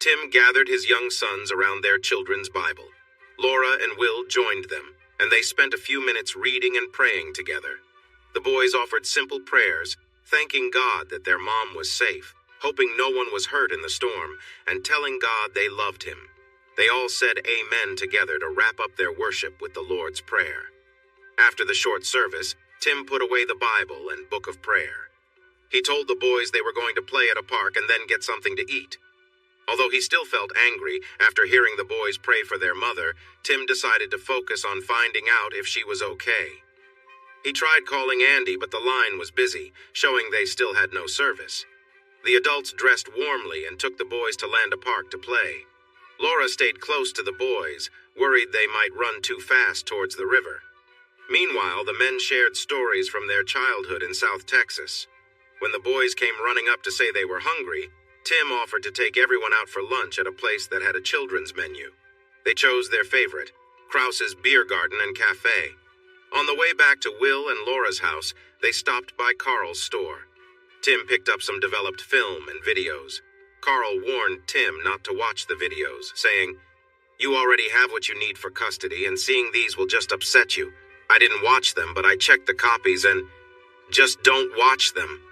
Tim gathered his young sons around their children's Bible. Laura and Will joined them, and they spent a few minutes reading and praying together. The boys offered simple prayers, thanking God that their mom was safe, hoping no one was hurt in the storm, and telling God they loved him. They all said amen together to wrap up their worship with the Lord's Prayer. After the short service, Tim put away the Bible and book of prayer. He told the boys they were going to play at a park and then get something to eat. Although he still felt angry after hearing the boys pray for their mother, Tim decided to focus on finding out if she was okay. He tried calling Andy, but the line was busy, showing they still had no service. The adults dressed warmly and took the boys to Landa Park to play. Laura stayed close to the boys, worried they might run too fast towards the river. Meanwhile, the men shared stories from their childhood in South Texas. When the boys came running up to say they were hungry, Tim offered to take everyone out for lunch at a place that had a children's menu. They chose their favorite, Krause's Beer Garden and Cafe. On the way back to Will and Laura's house, they stopped by Carl's store. Tim picked up some developed film and videos. Carl warned Tim not to watch the videos, saying, "You already have what you need for custody, and seeing these will just upset you. I didn't watch them, but I checked the copies and just don't watch them."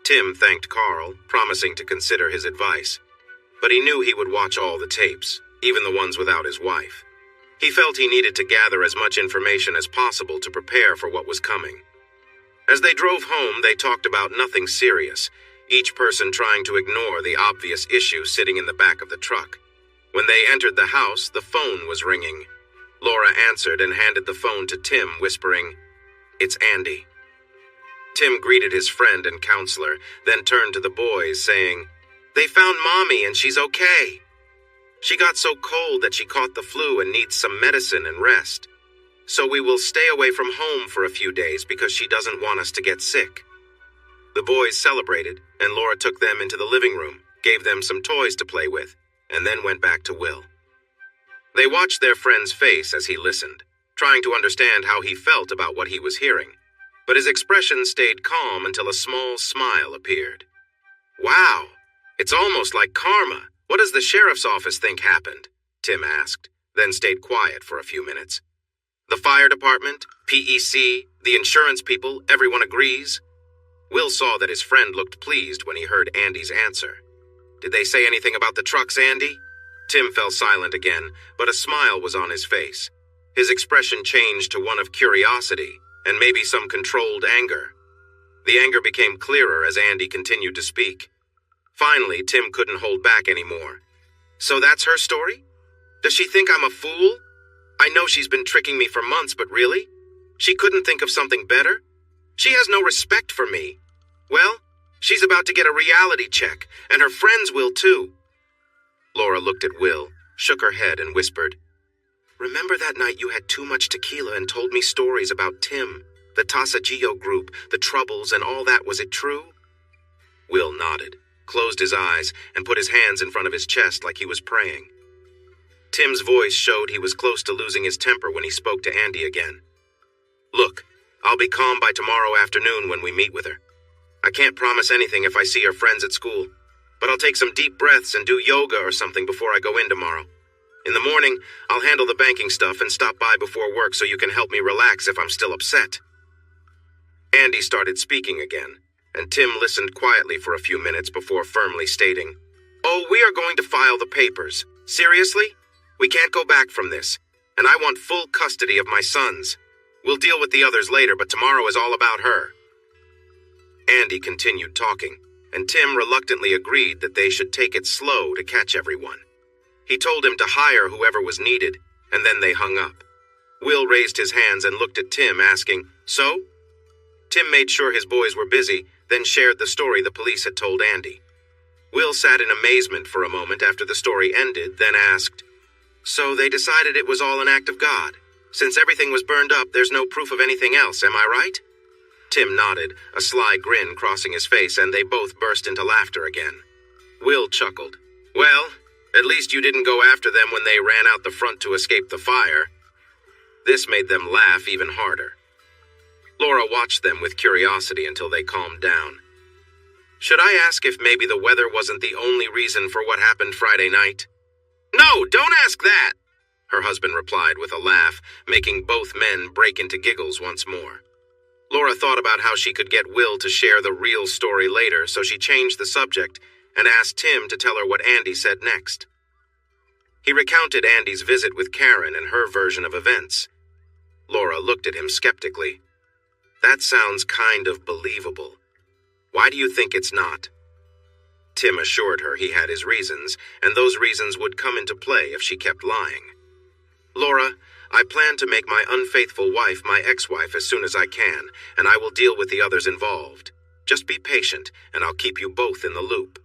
Tim thanked Carl, promising to consider his advice. But he knew he would watch all the tapes, even the ones without his wife. He felt he needed to gather as much information as possible to prepare for what was coming. As they drove home, they talked about nothing serious, each person trying to ignore the obvious issue sitting in the back of the truck. When they entered the house, the phone was ringing. Laura answered and handed the phone to Tim, whispering, "It's Andy." Tim greeted his friend and counselor, then turned to the boys, saying, "They found Mommy and she's okay. She got so cold that she caught the flu and needs some medicine and rest. So we will stay away from home for a few days because she doesn't want us to get sick." The boys celebrated, and Laura took them into the living room, gave them some toys to play with, and then went back to Will. They watched their friend's face as he listened, trying to understand how he felt about what he was hearing. But his expression stayed calm until a small smile appeared. "Wow, it's almost like karma. What does the sheriff's office think happened?" Tim asked, then stayed quiet for a few minutes. "The fire department, PEC, the insurance people, everyone agrees?" Will saw that his friend looked pleased when he heard Andy's answer. "Did they say anything about the trucks, Andy?" Tim fell silent again, but a smile was on his face. His expression changed to one of curiosity, and maybe some controlled anger. The anger became clearer as Andy continued to speak. Finally, Tim couldn't hold back anymore. "So that's her story? Does she think I'm a fool? I know she's been tricking me for months, but really? She couldn't think of something better? She has no respect for me. Well, she's about to get a reality check, and her friends will too." Laura looked at Will, shook her head, and whispered, "Remember that night you had too much tequila and told me stories about Tim, the Tasajio group, the troubles, and all that? Was it true?" Will nodded, closed his eyes, and put his hands in front of his chest like he was praying. Tim's voice showed he was close to losing his temper when he spoke to Andy again. "Look, I'll be calm by tomorrow afternoon when we meet with her. I can't promise anything if I see her friends at school, but I'll take some deep breaths and do yoga or something before I go in tomorrow. In the morning, I'll handle the banking stuff and stop by before work so you can help me relax if I'm still upset." Andy started speaking again, and Tim listened quietly for a few minutes before firmly stating, "Oh, we are going to file the papers. Seriously? We can't go back from this, and I want full custody of my sons. We'll deal with the others later, but tomorrow is all about her." Andy continued talking, and Tim reluctantly agreed that they should take it slow to catch everyone. He told him to hire whoever was needed, and then they hung up. Will raised his hands and looked at Tim, asking, "So?" Tim made sure his boys were busy, then shared the story the police had told Andy. Will sat in amazement for a moment after the story ended, then asked, "So they decided it was all an act of God? Since everything was burned up, there's no proof of anything else, am I right?" Tim nodded, a sly grin crossing his face, and they both burst into laughter again. Will chuckled. "Well, at least you didn't go after them when they ran out the front to escape the fire." This made them laugh even harder. Laura watched them with curiosity until they calmed down. Should I ask if maybe the weather wasn't the only reason for what happened Friday night? No, don't ask that, her husband replied with a laugh, making both men break into giggles once more. Laura thought about how she could get Will to share the real story later, so she changed the subject and asked Tim to tell her what Andy said next. He recounted Andy's visit with Karen and her version of events. Laura looked at him skeptically. That sounds kind of believable. Why do you think it's not? Tim assured her he had his reasons, and those reasons would come into play if she kept lying. Laura, I plan to make my unfaithful wife my ex-wife as soon as I can, and I will deal with the others involved. Just be patient, and I'll keep you both in the loop.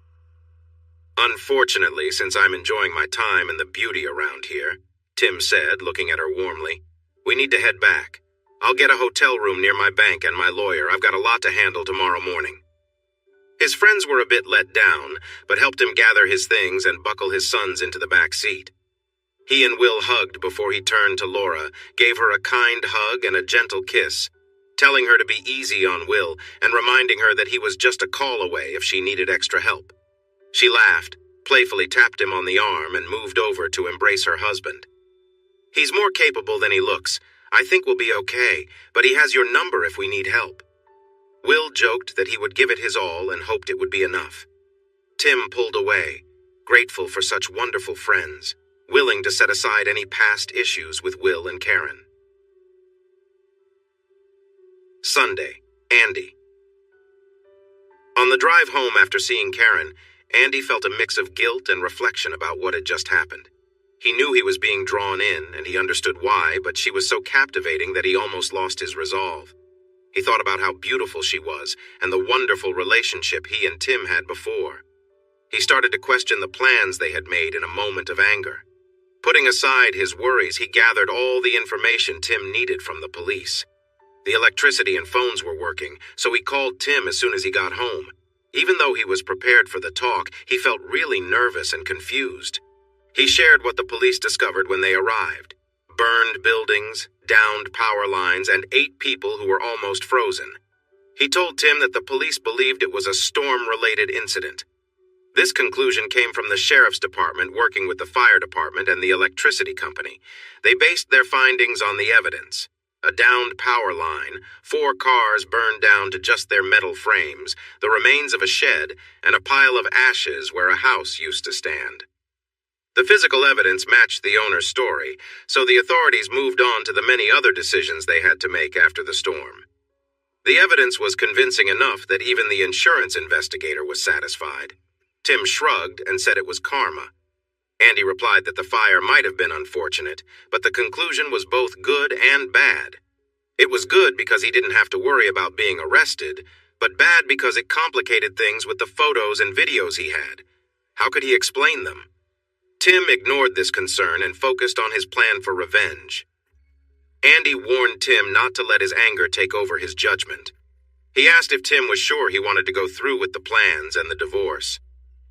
Unfortunately, since I'm enjoying my time and the beauty around here, Tim said, looking at her warmly, we need to head back. I'll get a hotel room near my bank and my lawyer. I've got a lot to handle tomorrow morning. His friends were a bit let down, but helped him gather his things and buckle his sons into the back seat. He and Will hugged before he turned to Laura, gave her a kind hug and a gentle kiss, telling her to be easy on Will and reminding her that he was just a call away if she needed extra help. She laughed, playfully tapped him on the arm, and moved over to embrace her husband. He's more capable than he looks. I think we'll be okay, but he has your number if we need help. Will joked that he would give it his all and hoped it would be enough. Tim pulled away, grateful for such wonderful friends, willing to set aside any past issues with Will and Karen. Sunday, Andy. On the drive home after seeing Karen, Andy felt a mix of guilt and reflection about what had just happened. He knew he was being drawn in, and he understood why, but she was so captivating that he almost lost his resolve. He thought about how beautiful she was and the wonderful relationship he and Tim had before. He started to question the plans they had made in a moment of anger. Putting aside his worries, he gathered all the information Tim needed from the police. The electricity and phones were working, so he called Tim as soon as he got home. Even though he was prepared for the talk, he felt really nervous and confused. He shared what the police discovered when they arrived. Burned buildings, downed power lines, and 8 people who were almost frozen. He told Tim that the police believed it was a storm-related incident. This conclusion came from the sheriff's department working with the fire department and the electricity company. They based their findings on the evidence. A downed power line, 4 cars burned down to just their metal frames, the remains of a shed, and a pile of ashes where a house used to stand. The physical evidence matched the owner's story, so the authorities moved on to the many other decisions they had to make after the storm. The evidence was convincing enough that even the insurance investigator was satisfied. Tim shrugged and said it was karma. Andy replied that the fire might have been unfortunate, but the conclusion was both good and bad. It was good because he didn't have to worry about being arrested, but bad because it complicated things with the photos and videos he had. How could he explain them? Tim ignored this concern and focused on his plan for revenge. Andy warned Tim not to let his anger take over his judgment. He asked if Tim was sure he wanted to go through with the plans and the divorce.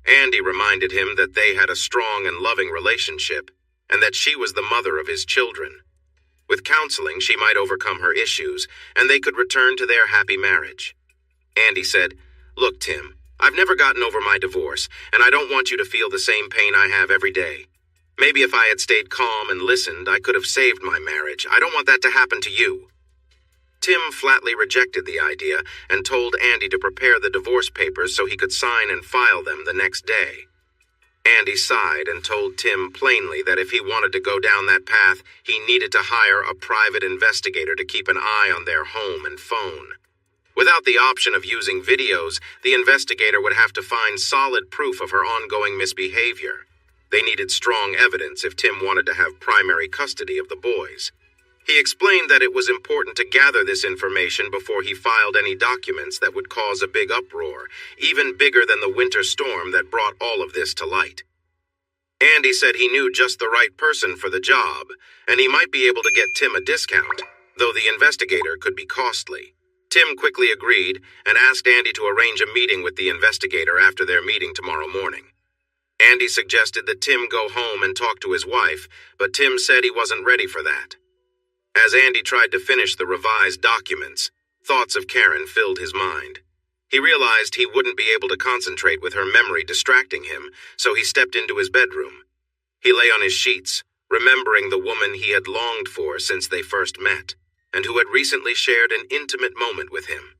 Andy reminded him that they had a strong and loving relationship, and that she was the mother of his children. With counseling, she might overcome her issues, and they could return to their happy marriage. Andy said, "Look, Tim, I've never gotten over my divorce, and I don't want you to feel the same pain I have every day. Maybe if I had stayed calm and listened, I could have saved my marriage. I don't want that to happen to you." Tim flatly rejected the idea and told Andy to prepare the divorce papers so he could sign and file them the next day. Andy sighed and told Tim plainly that if he wanted to go down that path, he needed to hire a private investigator to keep an eye on their home and phone. Without the option of using videos, the investigator would have to find solid proof of her ongoing misbehavior. They needed strong evidence if Tim wanted to have primary custody of the boys. He explained that it was important to gather this information before he filed any documents that would cause a big uproar, even bigger than the winter storm that brought all of this to light. Andy said he knew just the right person for the job, and he might be able to get Tim a discount, though the investigator could be costly. Tim quickly agreed and asked Andy to arrange a meeting with the investigator after their meeting tomorrow morning. Andy suggested that Tim go home and talk to his wife, but Tim said he wasn't ready for that. As Andy tried to finish the revised documents, thoughts of Karen filled his mind. He realized he wouldn't be able to concentrate with her memory distracting him, so he stepped into his bedroom. He lay on his sheets, remembering the woman he had longed for since they first met, and who had recently shared an intimate moment with him.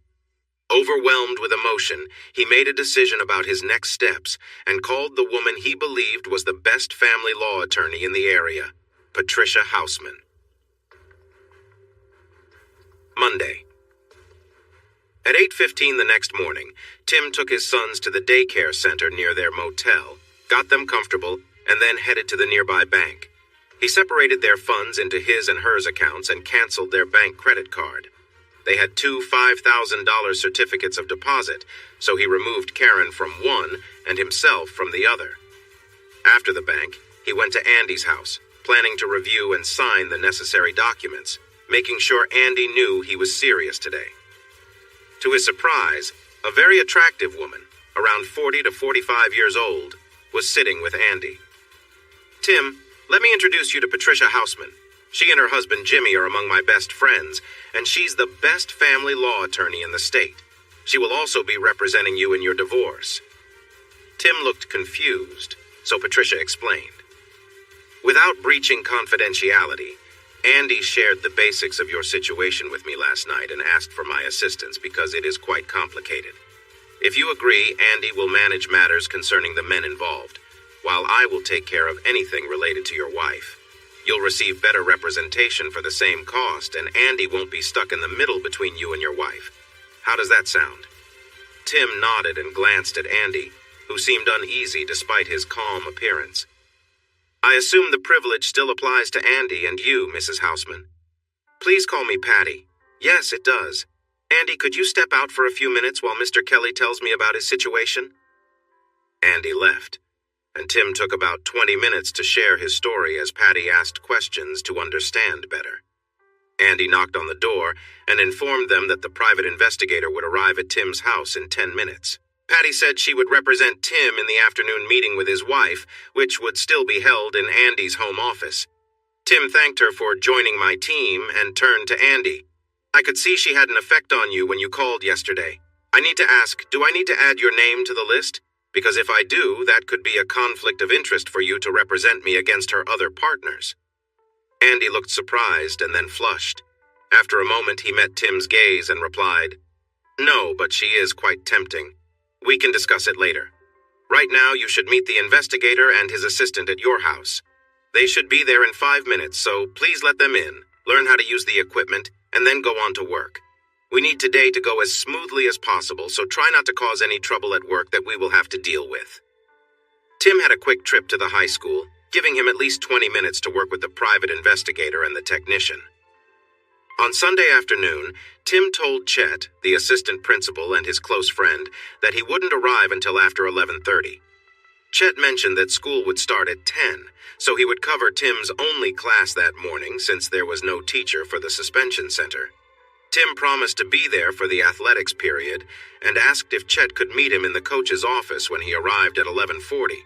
Overwhelmed with emotion, he made a decision about his next steps and called the woman he believed was the best family law attorney in the area, Patricia Houseman. Monday. At 8:15 the next morning, Tim took his sons to the daycare center near their motel, got them comfortable, and then headed to the nearby bank. He separated their funds into his and hers accounts and canceled their bank credit card. They had two $5,000 certificates of deposit, so he removed Karen from one and himself from the other. After the bank, he went to Andy's house, planning to review and sign the necessary documents, making sure Andy knew he was serious today. To his surprise, a very attractive woman, around 40 to 45 years old, was sitting with Andy. "Tim, let me introduce you to Patricia Houseman. She and her husband Jimmy are among my best friends, and she's the best family law attorney in the state. She will also be representing you in your divorce." Tim looked confused, so Patricia explained. "Without breaching confidentiality, Andy shared the basics of your situation with me last night and asked for my assistance because it is quite complicated. If you agree, Andy will manage matters concerning the men involved, while I will take care of anything related to your wife. You'll receive better representation for the same cost, and Andy won't be stuck in the middle between you and your wife. How does that sound?" Tim nodded and glanced at Andy, who seemed uneasy despite his calm appearance. "I assume the privilege still applies to Andy and you, Mrs. Houseman." "Please call me Patty." "Yes, it does. Andy, could you step out for a few minutes while Mr. Kelly tells me about his situation?" Andy left, and Tim took about 20 minutes to share his story as Patty asked questions to understand better. Andy knocked on the door and informed them that the private investigator would arrive at Tim's house in 10 minutes. Patty said she would represent Tim in the afternoon meeting with his wife, which would still be held in Andy's home office. Tim thanked her for joining my team and turned to Andy. "I could see she had an effect on you when you called yesterday. I need to ask, do I need to add your name to the list? Because if I do, that could be a conflict of interest for you to represent me against her other partners." Andy looked surprised and then flushed. After a moment, he met Tim's gaze and replied, "No, but she is quite tempting. We can discuss it later. Right now, you should meet the investigator and his assistant at your house. They should be there in 5 minutes, so please let them in, learn how to use the equipment, and then go on to work. We need today to go as smoothly as possible, so try not to cause any trouble at work that we will have to deal with." Tim had a quick trip to the high school, giving him at least 20 minutes to work with the private investigator and the technician. On Sunday afternoon, Tim told Chet, the assistant principal and his close friend, that he wouldn't arrive until after 11:30. Chet mentioned that school would start at 10, so he would cover Tim's only class that morning since there was no teacher for the suspension center. Tim promised to be there for the athletics period and asked if Chet could meet him in the coach's office when he arrived at 11:40.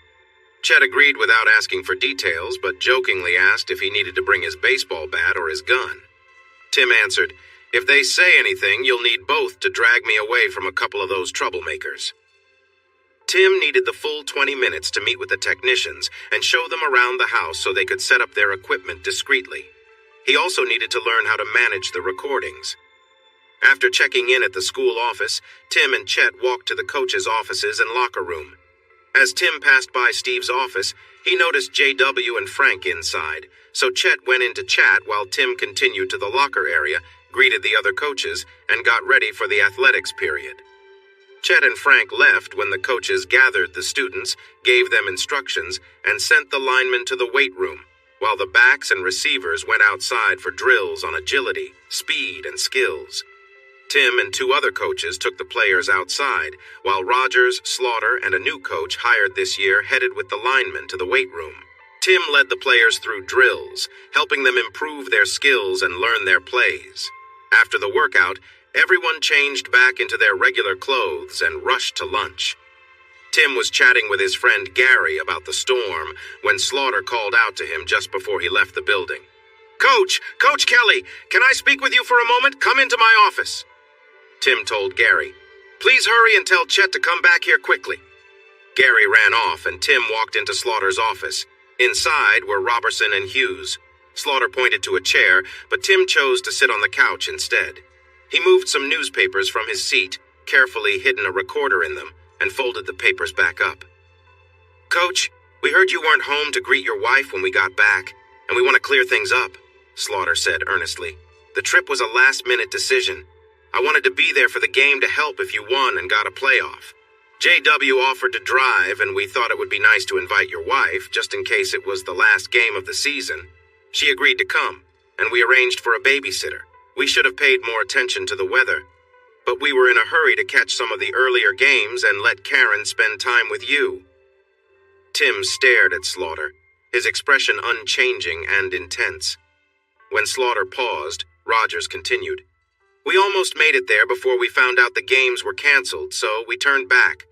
Chet agreed without asking for details, but jokingly asked if he needed to bring his baseball bat or his gun. Tim answered, "If they say anything, you'll need both to drag me away from a couple of those troublemakers." Tim needed the full 20 minutes to meet with the technicians and show them around the house so they could set up their equipment discreetly. He also needed to learn how to manage the recordings. After checking in at the school office, Tim and Chet walked to the coach's offices and locker room. As Tim passed by Steve's office, he noticed JW and Frank inside, so Chet went in to chat while Tim continued to the locker area, greeted the other coaches, and got ready for the athletics period. Chet and Frank left when the coaches gathered the students, gave them instructions, and sent the linemen to the weight room, while the backs and receivers went outside for drills on agility, speed, and skills. Tim and 2 other coaches took the players outside, while Rogers, Slaughter, and a new coach hired this year headed with the linemen to the weight room. Tim led the players through drills, helping them improve their skills and learn their plays. After the workout, everyone changed back into their regular clothes and rushed to lunch. Tim was chatting with his friend Gary about the storm when Slaughter called out to him just before he left the building. Coach Kelly, can I speak with you for a moment? Come into my office." Tim told Gary, Please hurry and tell Chet to come back here quickly." Gary ran off, and Tim walked into Slaughter's office. Inside were Robertson and Hughes. Slaughter pointed to a chair, but Tim chose to sit on the couch instead. He moved some newspapers from his seat, carefully hidden a recorder in them, and folded the papers back up. "Coach, we heard you weren't home to greet your wife when we got back, and we want to clear things up," Slaughter said earnestly. "The trip was a last-minute decision. I wanted to be there for the game to help if you won and got a playoff. JW offered to drive, and we thought it would be nice to invite your wife, just in case it was the last game of the season. She agreed to come, and we arranged for a babysitter. We should have paid more attention to the weather, but we were in a hurry to catch some of the earlier games and let Karen spend time with you." Tim stared at Slaughter, his expression unchanging and intense. When Slaughter paused, Rogers continued. "We almost made it there before we found out the games were canceled, so we turned back.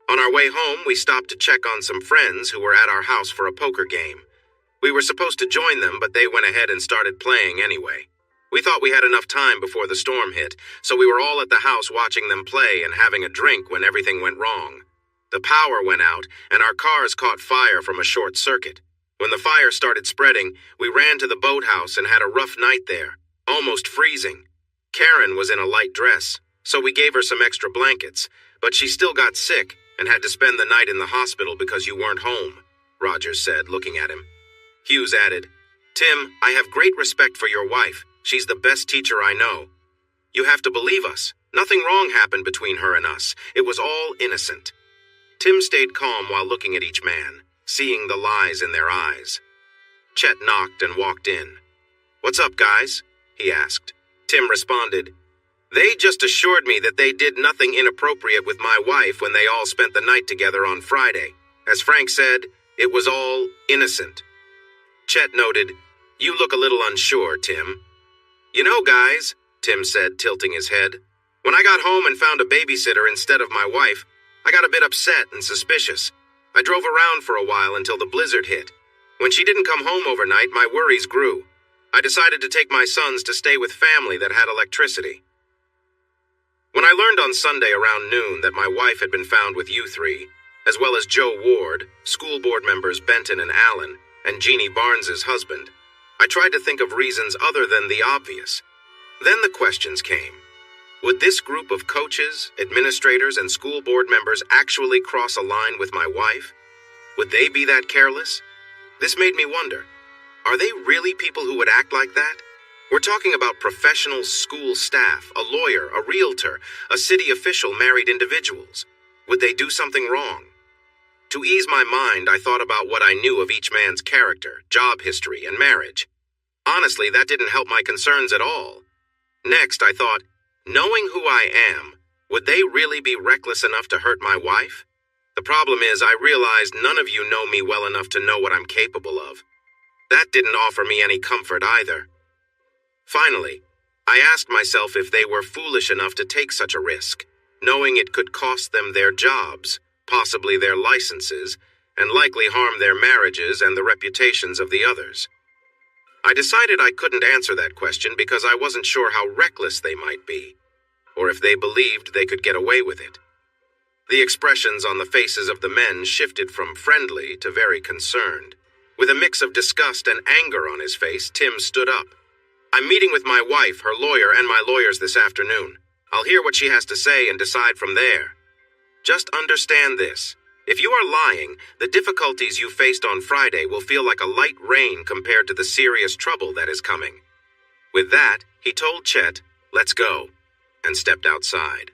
On our way home, we stopped to check on some friends who were at our house for a poker game. We were supposed to join them, but they went ahead and started playing anyway. We thought we had enough time before the storm hit, so we were all at the house watching them play and having a drink when everything went wrong. The power went out, and our cars caught fire from a short circuit. When the fire started spreading, we ran to the boathouse and had a rough night there, almost freezing. Karen was in a light dress, so we gave her some extra blankets, but she still got sick and had to spend the night in the hospital because you weren't home," Rogers said, looking at him. Hughes added, "Tim, I have great respect for your wife. She's the best teacher I know. You have to believe us. Nothing wrong happened between her and us. It was all innocent." Tim stayed calm while looking at each man, seeing the lies in their eyes. Chet knocked and walked in. "What's up, guys?" he asked. Tim responded, "They just assured me that they did nothing inappropriate with my wife when they all spent the night together on Friday. As Frank said, it was all innocent." Chet noted, "You look a little unsure, Tim." "You know, guys," Tim said, tilting his head, "when I got home and found a babysitter instead of my wife, I got a bit upset and suspicious. I drove around for a while until the blizzard hit. When she didn't come home overnight, my worries grew. I decided to take my sons to stay with family that had electricity. When I learned on Sunday around noon that my wife had been found with you three, as well as Joe Ward, school board members Benton and Allen, and Jeannie Barnes's husband, I tried to think of reasons other than the obvious. Then the questions came. Would this group of coaches, administrators, and school board members actually cross a line with my wife? Would they be that careless? This made me wonder, are they really people who would act like that? We're talking about professional school staff, a lawyer, a realtor, a city official, married individuals. Would they do something wrong? To ease my mind, I thought about what I knew of each man's character, job history, and marriage. Honestly, that didn't help my concerns at all. Next, I thought, knowing who I am, would they really be reckless enough to hurt my wife? The problem is, I realized none of you know me well enough to know what I'm capable of. That didn't offer me any comfort either. Finally, I asked myself if they were foolish enough to take such a risk, knowing it could cost them their jobs, possibly their licenses, and likely harm their marriages and the reputations of the others. I decided I couldn't answer that question because I wasn't sure how reckless they might be, or if they believed they could get away with it. The expressions on the faces of the men shifted from friendly to very concerned. With a mix of disgust and anger on his face, Tim stood up. I'm meeting with my wife, her lawyer, and my lawyers this afternoon. I'll hear what she has to say and decide from there. Just understand this. If you are lying, the difficulties you faced on Friday will feel like a light rain compared to the serious trouble that is coming. With that, he told Chet, let's go, and stepped outside.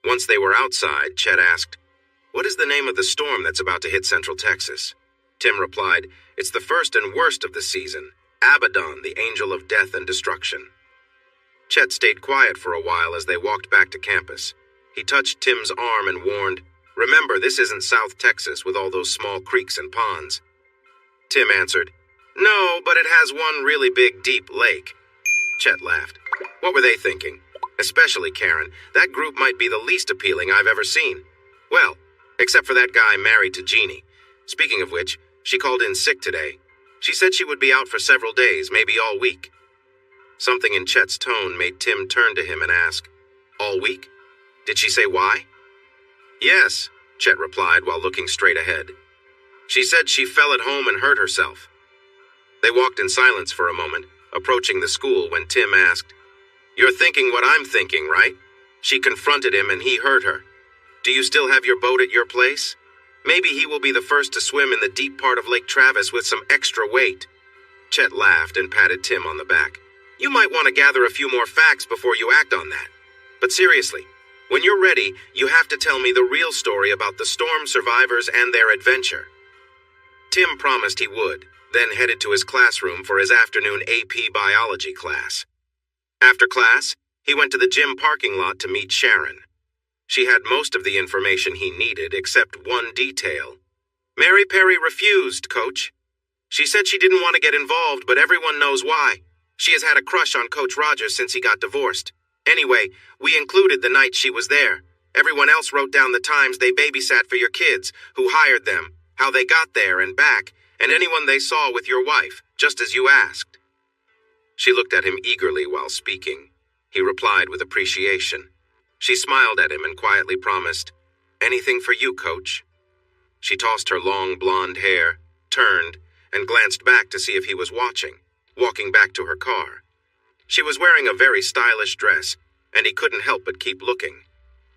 Once they were outside, Chet asked, what is the name of the storm that's about to hit Central Texas? Tim replied, it's the first and worst of the season, Abaddon, the angel of death and destruction. Chet stayed quiet for a while as they walked back to campus. He touched Tim's arm and warned, remember, this isn't South Texas with all those small creeks and ponds. Tim answered, no, but it has one really big, deep lake. Chet laughed. What were they thinking? Especially Karen. That group might be the least appealing I've ever seen. Well, except for that guy married to Jeannie. Speaking of which, she called in sick today. She said she would be out for several days, maybe all week. Something in Chet's tone made Tim turn to him and ask, all week? Did she say why? Yes, Chet replied while looking straight ahead. She said she fell at home and hurt herself. They walked in silence for a moment, approaching the school when Tim asked, "You're thinking what I'm thinking, right? She confronted him and he hurt her. Do you still have your boat at your place? Maybe he will be the first to swim in the deep part of Lake Travis with some extra weight." Chet laughed and patted Tim on the back. "You might want to gather a few more facts before you act on that. But seriously, when you're ready, you have to tell me the real story about the storm survivors and their adventure." Tim promised he would, then headed to his classroom for his afternoon AP biology class. After class, he went to the gym parking lot to meet Sharon. She had most of the information he needed, except one detail. "Mary Perry refused, Coach. She said she didn't want to get involved, but everyone knows why. She has had a crush on Coach Rogers since he got divorced. Anyway, we included the night she was there. Everyone else wrote down the times they babysat for your kids, who hired them, how they got there and back, and anyone they saw with your wife, just as you asked." She looked at him eagerly while speaking. He replied with appreciation. She smiled at him and quietly promised, "Anything for you, Coach." She tossed her long blonde hair, turned, and glanced back to see if he was watching, walking back to her car. She was wearing a very stylish dress, and he couldn't help but keep looking.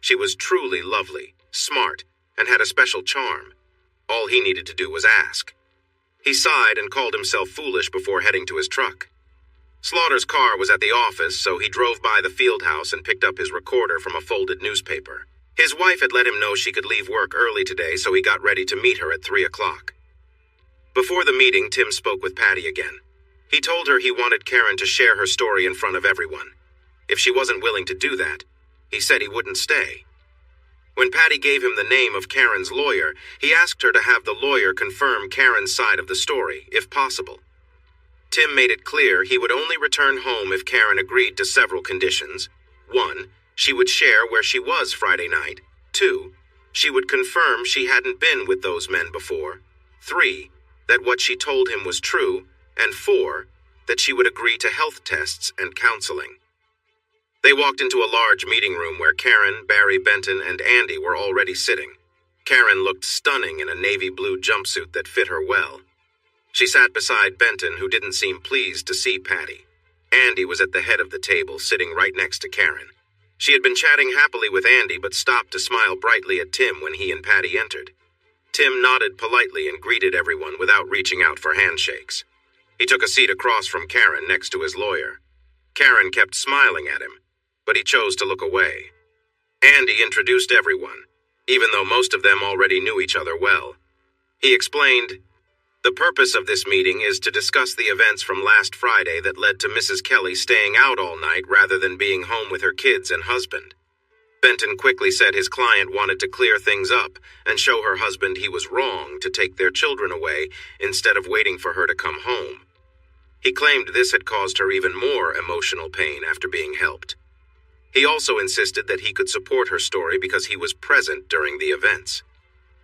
She was truly lovely, smart, and had a special charm. All he needed to do was ask. He sighed and called himself foolish before heading to his truck. Slaughter's car was at the office, so he drove by the field house and picked up his recorder from a folded newspaper. His wife had let him know she could leave work early today, so he got ready to meet her at 3 o'clock. Before the meeting, Tim spoke with Patty again. He told her he wanted Karen to share her story in front of everyone. If she wasn't willing to do that, he said he wouldn't stay. When Patty gave him the name of Karen's lawyer, he asked her to have the lawyer confirm Karen's side of the story, if possible. Tim made it clear he would only return home if Karen agreed to several conditions. 1, she would share where she was Friday night. 2, she would confirm she hadn't been with those men before. 3, that what she told him was true. And 4, that she would agree to health tests and counseling. They walked into a large meeting room where Karen, Barry Benton, and Andy were already sitting. Karen looked stunning in a navy blue jumpsuit that fit her well. She sat beside Benton, who didn't seem pleased to see Patty. Andy was at the head of the table, sitting right next to Karen. She had been chatting happily with Andy, but stopped to smile brightly at Tim when he and Patty entered. Tim nodded politely and greeted everyone without reaching out for handshakes. He took a seat across from Karen next to his lawyer. Karen kept smiling at him, but he chose to look away. Andy introduced everyone, even though most of them already knew each other well. He explained, "The purpose of this meeting is to discuss the events from last Friday that led to Mrs. Kelly staying out all night rather than being home with her kids and husband." Benton quickly said his client wanted to clear things up and show her husband he was wrong to take their children away instead of waiting for her to come home. He claimed this had caused her even more emotional pain after being helped. He also insisted that he could support her story because he was present during the events.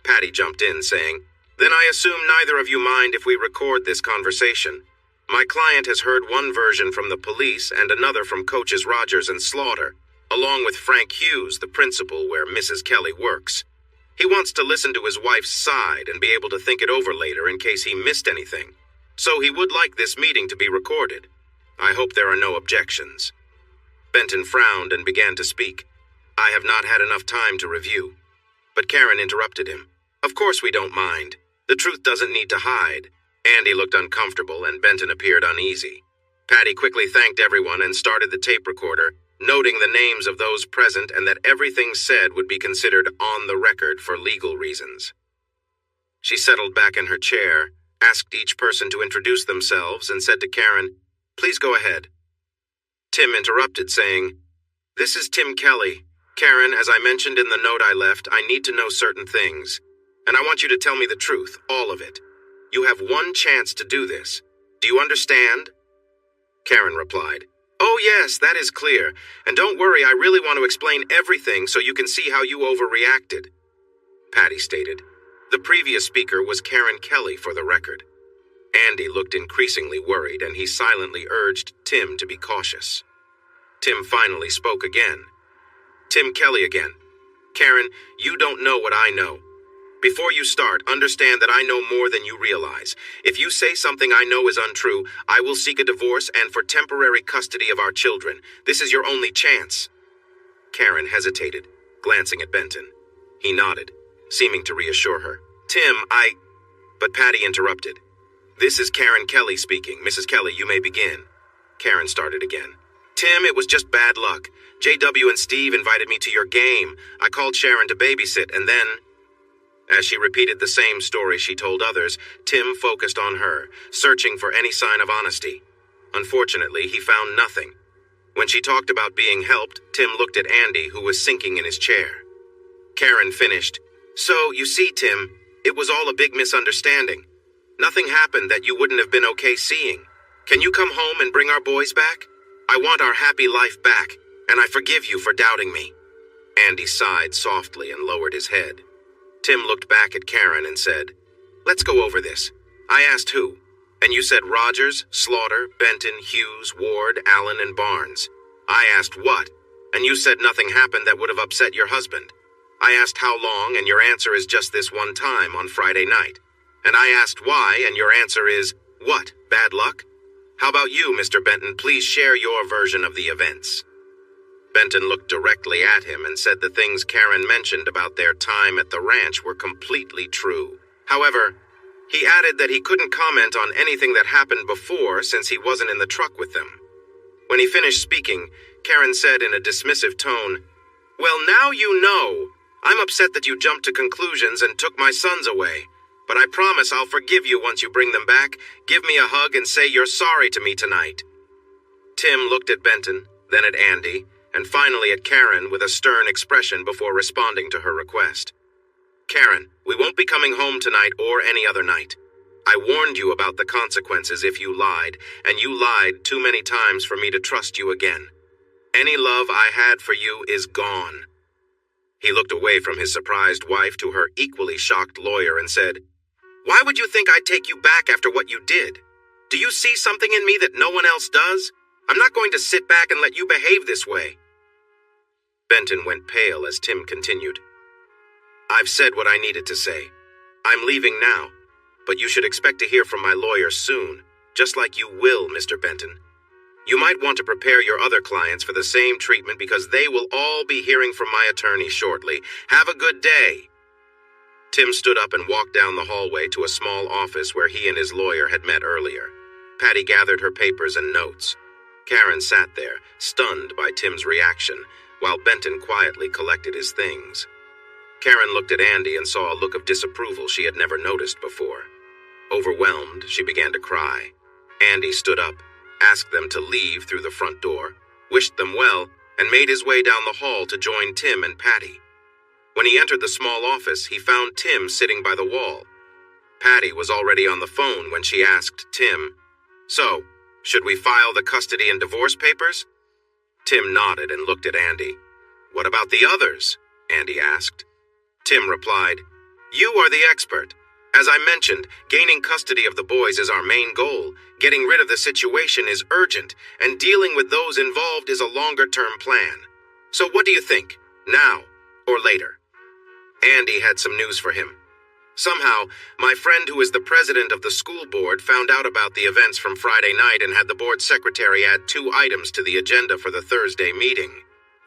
Patty jumped in, saying, "Then I assume neither of you mind if we record this conversation. My client has heard one version from the police and another from Coaches Rogers and Slaughter, along with Frank Hughes, the principal where Mrs. Kelly works. He wants to listen to his wife's side and be able to think it over later in case he missed anything. So he would like this meeting to be recorded. I hope there are no objections." Benton frowned and began to speak. "I have not had enough time to review." But Karen interrupted him. "Of course we don't mind. The truth doesn't need to hide." Andy looked uncomfortable and Benton appeared uneasy. Patty quickly thanked everyone and started the tape recorder, noting the names of those present and that everything said would be considered on the record for legal reasons. She settled back in her chair, asked each person to introduce themselves, and said to Karen, "Please go ahead." Tim interrupted, saying, "This is Tim Kelly. Karen, as I mentioned in the note I left, I need to know certain things, and I want you to tell me the truth, all of it. You have one chance to do this. Do you understand?" Karen replied, "Oh yes, that is clear, and don't worry, I really want to explain everything so you can see how you overreacted." Patty stated, "The previous speaker was Karen Kelly for the record." Andy looked increasingly worried, and he silently urged Tim to be cautious. Tim finally spoke again. Tim Kelly again. Karen, you don't know what I know. Before you start, understand that I know more than you realize. If you say something I know is untrue, I will seek a divorce and for temporary custody of our children. This is your only chance. Karen hesitated, glancing at Benton. He nodded, seeming to reassure her. Tim, But Patty interrupted. This is Karen Kelly speaking. Mrs. Kelly, you may begin. Karen started again. Tim, it was just bad luck. JW and Steve invited me to your game. I called Sharon to babysit, and then... As she repeated the same story she told others, Tim focused on her, searching for any sign of honesty. Unfortunately, he found nothing. When she talked about being helped, Tim looked at Andy, who was sinking in his chair. Karen finished. So, you see, Tim, it was all a big misunderstanding. Nothing happened that you wouldn't have been okay seeing. Can you come home and bring our boys back? I want our happy life back, and I forgive you for doubting me. Andy sighed softly and lowered his head. Tim looked back at Karen and said, Let's go over this. I asked who, and you said Rogers, Slaughter, Benton, Hughes, Ward, Allen, and Barnes. I asked what, and you said nothing happened that would have upset your husband. I asked how long, and your answer is just this one time on Friday night. And I asked why, and your answer is, what, bad luck? How about you, Mr. Benton? Please share your version of the events. Benton looked directly at him and said the things Karen mentioned about their time at the ranch were completely true. However, he added that he couldn't comment on anything that happened before since he wasn't in the truck with them. When he finished speaking, Karen said in a dismissive tone, Well, now you know. I'm upset that you jumped to conclusions and took my sons away. But I promise I'll forgive you once you bring them back. Give me a hug and say you're sorry to me tonight. Tim looked at Benton, then at Andy, and finally at Karen with a stern expression before responding to her request. Karen, we won't be coming home tonight or any other night. I warned you about the consequences if you lied, and you lied too many times for me to trust you again. Any love I had for you is gone. He looked away from his surprised wife to her equally shocked lawyer and said, Why would you think I'd take you back after what you did? Do you see something in me that no one else does? I'm not going to sit back and let you behave this way. Benton went pale as Tim continued. I've said what I needed to say. I'm leaving now, but you should expect to hear from my lawyer soon, just like you will, Mr. Benton. You might want to prepare your other clients for the same treatment because they will all be hearing from my attorney shortly. Have a good day. Tim stood up and walked down the hallway to a small office where he and his lawyer had met earlier. Patty gathered her papers and notes. Karen sat there, stunned by Tim's reaction, while Benton quietly collected his things. Karen looked at Andy and saw a look of disapproval she had never noticed before. Overwhelmed, she began to cry. Andy stood up, asked them to leave through the front door, wished them well, and made his way down the hall to join Tim and Patty. When he entered the small office, he found Tim sitting by the wall. Patty was already on the phone when she asked Tim, So, should we file the custody and divorce papers? Tim nodded and looked at Andy. What about the others? Andy asked. Tim replied, You are the expert. As I mentioned, gaining custody of the boys is our main goal. Getting rid of the situation is urgent, and dealing with those involved is a longer-term plan. So what do you think? Now or later? Andy had some news for him. Somehow, my friend who is the president of the school board found out about the events from Friday night and had the board secretary add 2 items to the agenda for the Thursday meeting.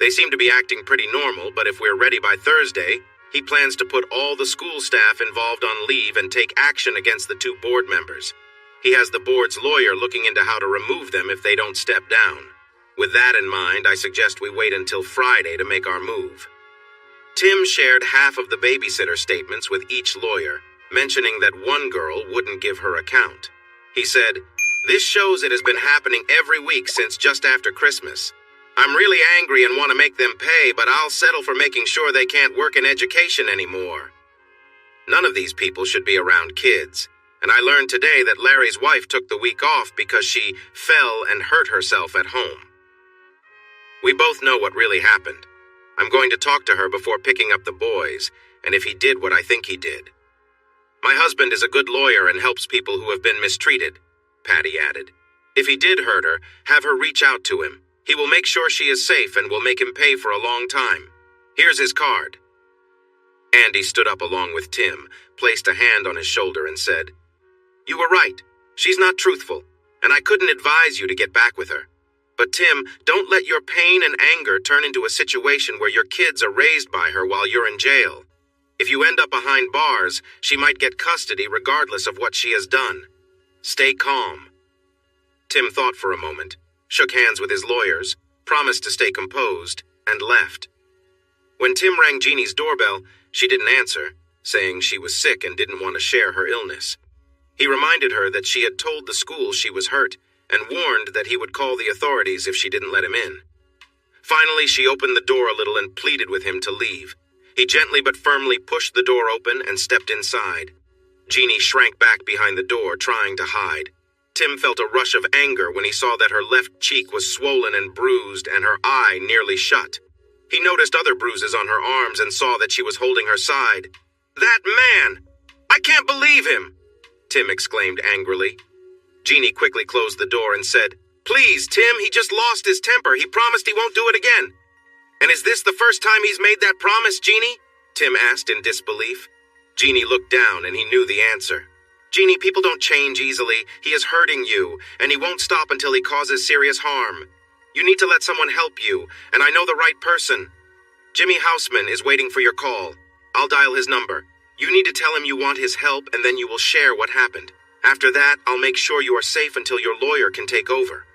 They seem to be acting pretty normal, but if we're ready by Thursday, he plans to put all the school staff involved on leave and take action against the 2 board members. He has the board's lawyer looking into how to remove them if they don't step down. With that in mind, I suggest we wait until Friday to make our move. Tim shared half of the babysitter statements with each lawyer, mentioning that one girl wouldn't give her account. He said, This shows it has been happening every week since just after Christmas. I'm really angry and want to make them pay, but I'll settle for making sure they can't work in education anymore. None of these people should be around kids, and I learned today that Larry's wife took the week off because she fell and hurt herself at home. We both know what really happened. I'm going to talk to her before picking up the boys, and if he did what I think he did. My husband is a good lawyer and helps people who have been mistreated, Patty added. If he did hurt her, have her reach out to him. He will make sure she is safe and will make him pay for a long time. Here's his card." Andy stood up along with Tim, placed a hand on his shoulder and said, "You were right. She's not truthful, and I couldn't advise you to get back with her. But Tim, don't let your pain and anger turn into a situation where your kids are raised by her while you're in jail. If you end up behind bars, she might get custody regardless of what she has done. Stay calm." Tim thought for a moment, shook hands with his lawyers, promised to stay composed, and left. When Tim rang Jeannie's doorbell, she didn't answer, saying she was sick and didn't want to share her illness. He reminded her that she had told the school she was hurt and warned that he would call the authorities if she didn't let him in. Finally, she opened the door a little and pleaded with him to leave. He gently but firmly pushed the door open and stepped inside. Jeannie shrank back behind the door, trying to hide. Tim felt a rush of anger when he saw that her left cheek was swollen and bruised and her eye nearly shut. He noticed other bruises on her arms and saw that she was holding her side. "That man! I can't believe him!" Tim exclaimed angrily. Jeannie quickly closed the door and said, "Please, Tim, he just lost his temper. He promised he won't do it again." "And is this the first time he's made that promise, Jeannie?" Tim asked in disbelief. Jeannie looked down and he knew the answer. "Jeannie, people don't change easily. He is hurting you, and he won't stop until he causes serious harm. You need to let someone help you, and I know the right person. Jimmy Houseman is waiting for your call. I'll dial his number. You need to tell him you want his help, and then you will share what happened. After that, I'll make sure you are safe until your lawyer can take over."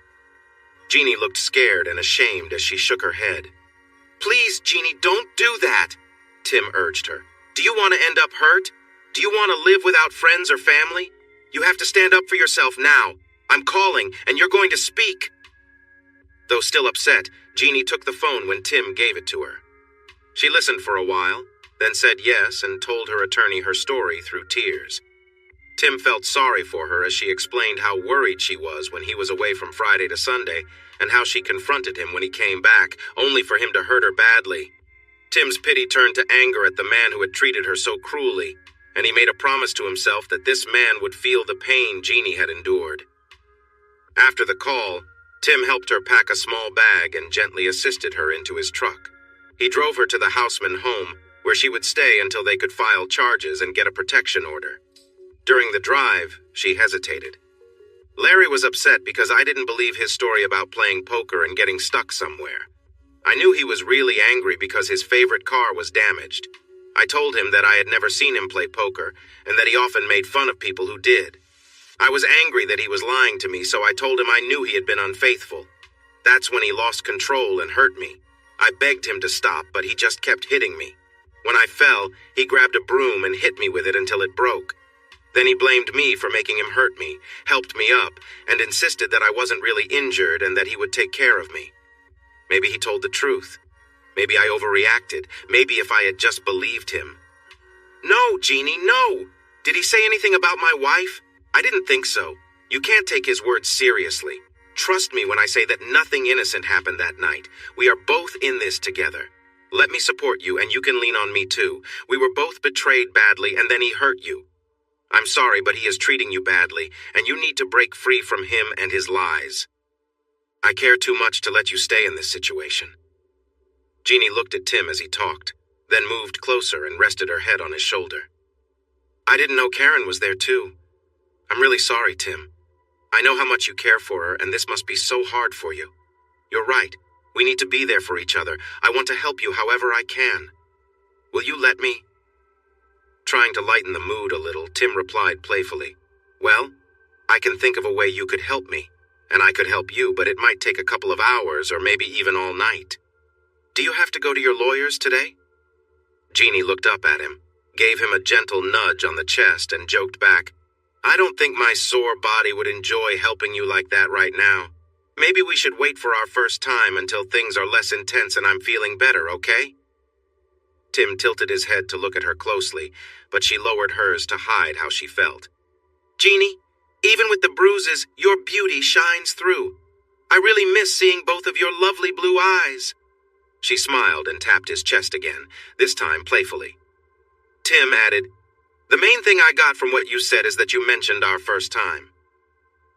Jeannie looked scared and ashamed as she shook her head. "Please, Jeannie, don't do that," Tim urged her. "Do you want to end up hurt? Do you want to live without friends or family? You have to stand up for yourself now. I'm calling, and you're going to speak." Though still upset, Jeannie took the phone when Tim gave it to her. She listened for a while, then said yes and told her attorney her story through tears. Tim felt sorry for her as she explained how worried she was when he was away from Friday to Sunday and how she confronted him when he came back, only for him to hurt her badly. Tim's pity turned to anger at the man who had treated her so cruelly, and he made a promise to himself that this man would feel the pain Jeannie had endured. After the call, Tim helped her pack a small bag and gently assisted her into his truck. He drove her to the Houseman home, where she would stay until they could file charges and get a protection order. During the drive, she hesitated. Larry was upset because I didn't believe his story about playing poker and getting stuck somewhere. I knew he was really angry because his favorite car was damaged. I told him that I had never seen him play poker and that he often made fun of people who did. I was angry that he was lying to me, so I told him I knew he had been unfaithful. That's when he lost control and hurt me. I begged him to stop, but he just kept hitting me. When I fell, he grabbed a broom and hit me with it until it broke. Then he blamed me for making him hurt me, helped me up, and insisted that I wasn't really injured and that he would take care of me. Maybe he told the truth. Maybe I overreacted. Maybe if I had just believed him. "No, Jeannie, no! Did he say anything about my wife? I didn't think so. You can't take his words seriously. Trust me when I say that nothing innocent happened that night. We are both in this together. Let me support you, and you can lean on me too. We were both betrayed badly, and then he hurt you. I'm sorry, but he is treating you badly, and you need to break free from him and his lies. I care too much to let you stay in this situation." Jeannie looked at Tim as he talked, then moved closer and rested her head on his shoulder. "I didn't know Karen was there too. I'm really sorry, Tim. I know how much you care for her, and this must be so hard for you. You're right. We need to be there for each other. I want to help you however I can. Will you let me?" Trying to lighten the mood a little, Tim replied playfully, "Well, I can think of a way you could help me, and I could help you, but it might take a couple of hours or maybe even all night. Do you have to go to your lawyers today?" Jeannie looked up at him, gave him a gentle nudge on the chest, and joked back, "I don't think my sore body would enjoy helping you like that right now. Maybe we should wait for our first time until things are less intense and I'm feeling better, okay?" Tim tilted his head to look at her closely, but she lowered hers to hide how she felt. "Jeannie, even with the bruises, your beauty shines through. I really miss seeing both of your lovely blue eyes." She smiled and tapped his chest again, this time playfully. Tim added, "The main thing I got from what you said is that you mentioned our first time."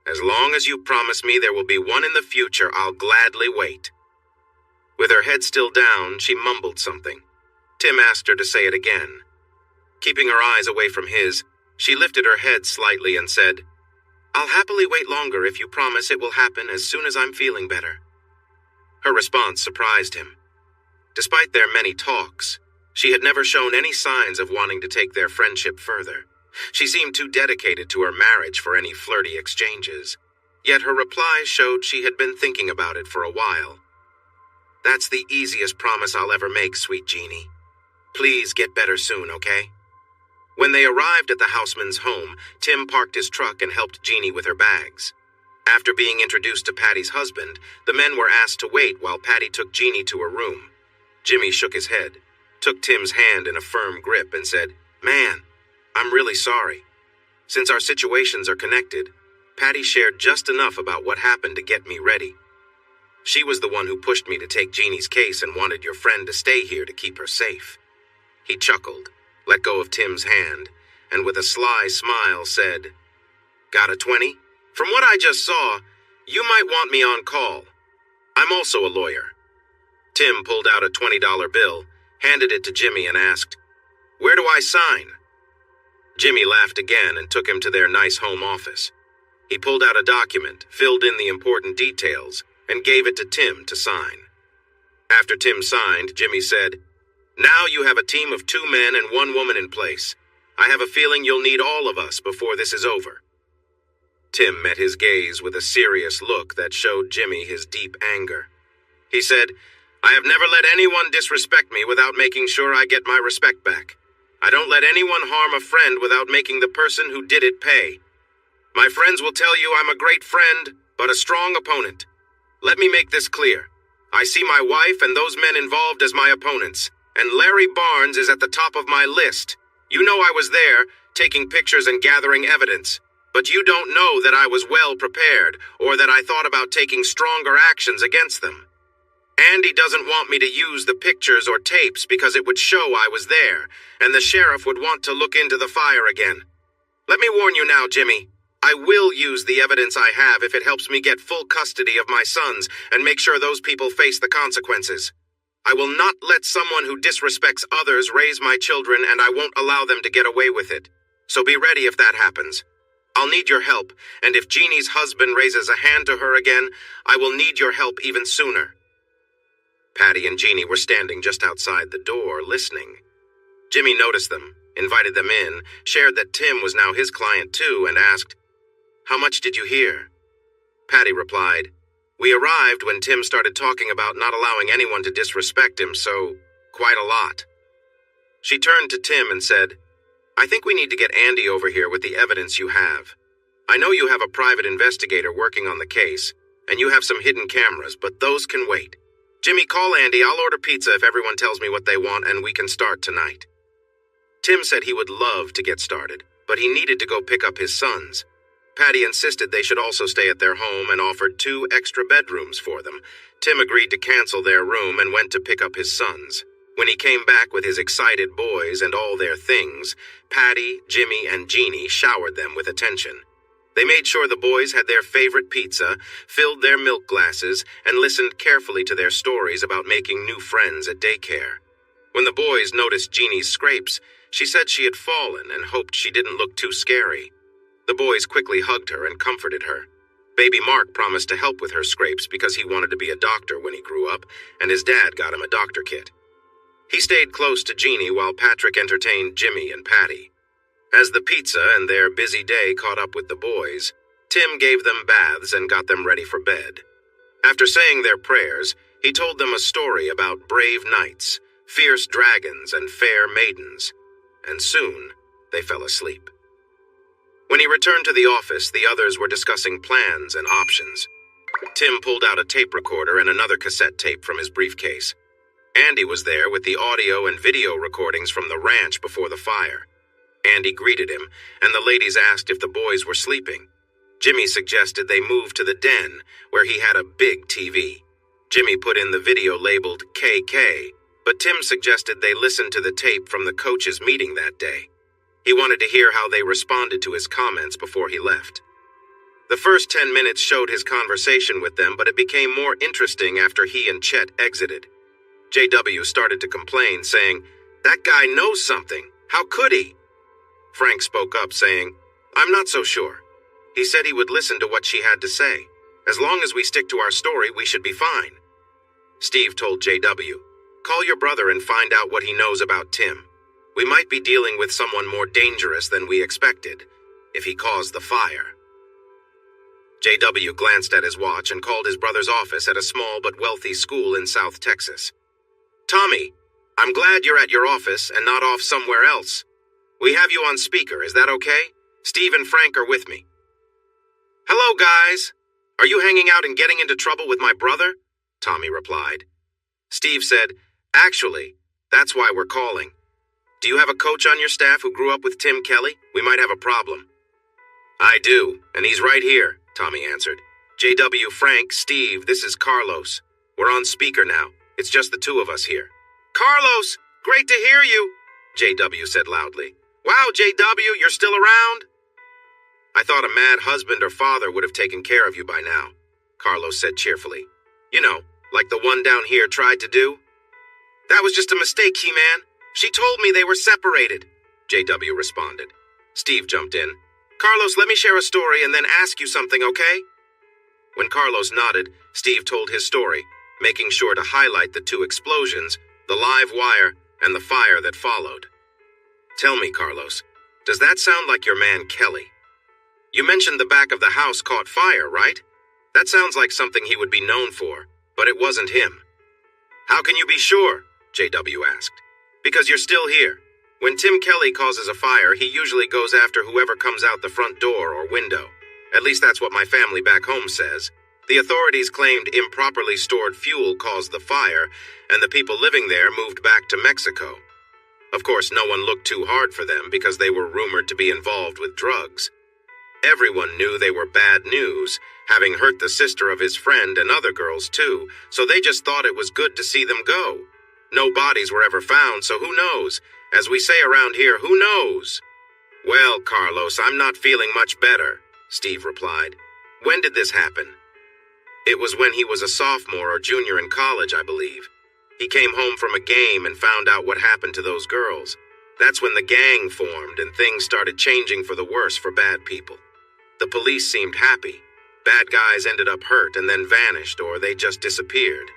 As long as you promise me there will be one in the future, I'll gladly wait." With her head still down, she mumbled something. Tim asked her to say it again. Keeping her eyes away from his, she lifted her head slightly and said, "I'll happily wait longer if you promise it will happen as soon as I'm feeling better." Her response surprised him. Despite their many talks, she had never shown any signs of wanting to take their friendship further. She seemed too dedicated to her marriage for any flirty exchanges. Yet her reply showed she had been thinking about it for a while. "That's the easiest promise I'll ever make, sweet Jeannie. Please get better soon, okay?" When they arrived at the houseman's home, Tim parked his truck and helped Jeannie with her bags. After being introduced to Patty's husband, the men were asked to wait while Patty took Jeannie to her room. Jimmy shook his head, took Tim's hand in a firm grip, and said, "Man, I'm really sorry. Since our situations are connected, Patty shared just enough about what happened to get me ready. She was the one who pushed me to take Jeannie's case and wanted your friend to stay here to keep her safe." He chuckled, let go of Tim's hand, and with a sly smile said, "Got a 20? From what I just saw, you might want me on call. I'm also a lawyer." Tim pulled out a $20 bill, handed it to Jimmy, and asked, "Where do I sign?" Jimmy laughed again and took him to their nice home office. He pulled out a document, filled in the important details, and gave it to Tim to sign. After Tim signed, Jimmy said, "Now you have a team of 2 men and 1 woman in place. I have a feeling you'll need all of us before this is over." Tim met his gaze with a serious look that showed Jimmy his deep anger. He said, "I have never let anyone disrespect me without making sure I get my respect back. I don't let anyone harm a friend without making the person who did it pay. My friends will tell you I'm a great friend, but a strong opponent. Let me make this clear. I see my wife and those men involved as my opponents, and Larry Barnes is at the top of my list. You know I was there, taking pictures and gathering evidence, but you don't know that I was well prepared or that I thought about taking stronger actions against them. Andy doesn't want me to use the pictures or tapes because it would show I was there, and the sheriff would want to look into the fire again. Let me warn you now, Jimmy. I will use the evidence I have if it helps me get full custody of my sons and make sure those people face the consequences. I will not let someone who disrespects others raise my children, and I won't allow them to get away with it. So be ready if that happens. I'll need your help, and if Jeannie's husband raises a hand to her again, I will need your help even sooner." Patty and Jeannie were standing just outside the door, listening. Jimmy noticed them, invited them in, shared that Tim was now his client too, and asked, "How much did you hear?" Patty replied, "We arrived when Tim started talking about not allowing anyone to disrespect him, so quite a lot." She turned to Tim and said, "I think we need to get Andy over here with the evidence you have. I know you have a private investigator working on the case, and you have some hidden cameras, but those can wait. Jimmy, call Andy. I'll order pizza if everyone tells me what they want, and we can start tonight." Tim said he would love to get started, but he needed to go pick up his sons. Patty insisted they should also stay at their home and offered 2 extra bedrooms for them. Tim agreed to cancel their room and went to pick up his sons. When he came back with his excited boys and all their things, Patty, Jimmy, and Jeannie showered them with attention. They made sure the boys had their favorite pizza, filled their milk glasses, and listened carefully to their stories about making new friends at daycare. When the boys noticed Jeannie's scrapes, she said she had fallen and hoped she didn't look too scary. The boys quickly hugged her and comforted her. Baby Mark promised to help with her scrapes because he wanted to be a doctor when he grew up, and his dad got him a doctor kit. He stayed close to Jeannie while Patrick entertained Jimmy and Patty. As the pizza and their busy day caught up with the boys, Tim gave them baths and got them ready for bed. After saying their prayers, he told them a story about brave knights, fierce dragons, and fair maidens, and soon they fell asleep. When he returned to the office, the others were discussing plans and options. Tim pulled out a tape recorder and another cassette tape from his briefcase. Andy was there with the audio and video recordings from the ranch before the fire. Andy greeted him, and the ladies asked if the boys were sleeping. Jimmy suggested they move to the den, where he had a big TV. Jimmy put in the video labeled KK, but Tim suggested they listen to the tape from the coaches' meeting that day. He wanted to hear how they responded to his comments before he left. The first 10 minutes showed his conversation with them, but it became more interesting after he and Chet exited. JW started to complain, saying, "That guy knows something. How could he?" Frank spoke up, saying, "I'm not so sure. He said he would listen to what she had to say. As long as we stick to our story, we should be fine." Steve told JW, "Call your brother and find out what he knows about Tim. We might be dealing with someone more dangerous than we expected, if he caused the fire." JW glanced at his watch and called his brother's office at a small but wealthy school in South Texas. "Tommy, I'm glad you're at your office and not off somewhere else. We have you on speaker, is that okay? Steve and Frank are with me." "Hello, guys. Are you hanging out and getting into trouble with my brother?" Tommy replied. Steve said, "Actually, that's why we're calling. Do you have a coach on your staff who grew up with Tim Kelly? We might have a problem." "I do, and he's right here," Tommy answered. "JW, Frank, Steve, this is Carlos. We're on speaker now. It's just the two of us here." "Carlos, great to hear you," JW said loudly. "Wow, JW, you're still around?" "I thought a mad husband or father would have taken care of you by now," Carlos said cheerfully. "You know, like the one down here tried to do." "That was just a mistake, He-Man. She told me they were separated," JW responded. Steve jumped in. "Carlos, let me share a story and then ask you something, okay?" When Carlos nodded, Steve told his story, making sure to highlight the two explosions, the live wire, and the fire that followed. "Tell me, Carlos, does that sound like your man Kelly? You mentioned the back of the house caught fire, right? That sounds like something he would be known for, but it wasn't him." "How can you be sure?" JW asked. "Because you're still here. When Tim Kelly causes a fire, he usually goes after whoever comes out the front door or window. At least that's what my family back home says. The authorities claimed improperly stored fuel caused the fire, and the people living there moved back to Mexico. Of course, no one looked too hard for them because they were rumored to be involved with drugs. Everyone knew they were bad news, having hurt the sister of his friend and other girls too, so they just thought it was good to see them go. No bodies were ever found, so who knows? As we say around here, who knows?" "Well, Carlos, I'm not feeling much better," Steve replied. "When did this happen?" "It was when he was a sophomore or junior in college, I believe. He came home from a game and found out what happened to those girls. That's when the gang formed and things started changing for the worse for bad people. The police seemed happy. Bad guys ended up hurt and then vanished, or they just disappeared.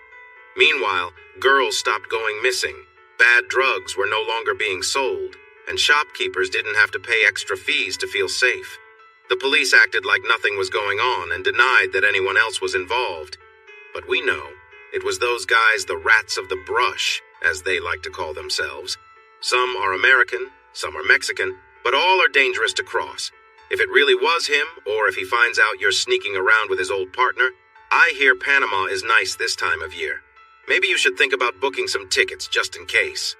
Meanwhile, girls stopped going missing. Bad drugs were no longer being sold, and shopkeepers didn't have to pay extra fees to feel safe. The police acted like nothing was going on and denied that anyone else was involved. But we know it was those guys, the rats of the brush, as they like to call themselves. Some are American, some are Mexican, but all are dangerous to cross. If it really was him, or if he finds out you're sneaking around with his old partner, I hear Panama is nice this time of year. Maybe you should think about booking some tickets just in case."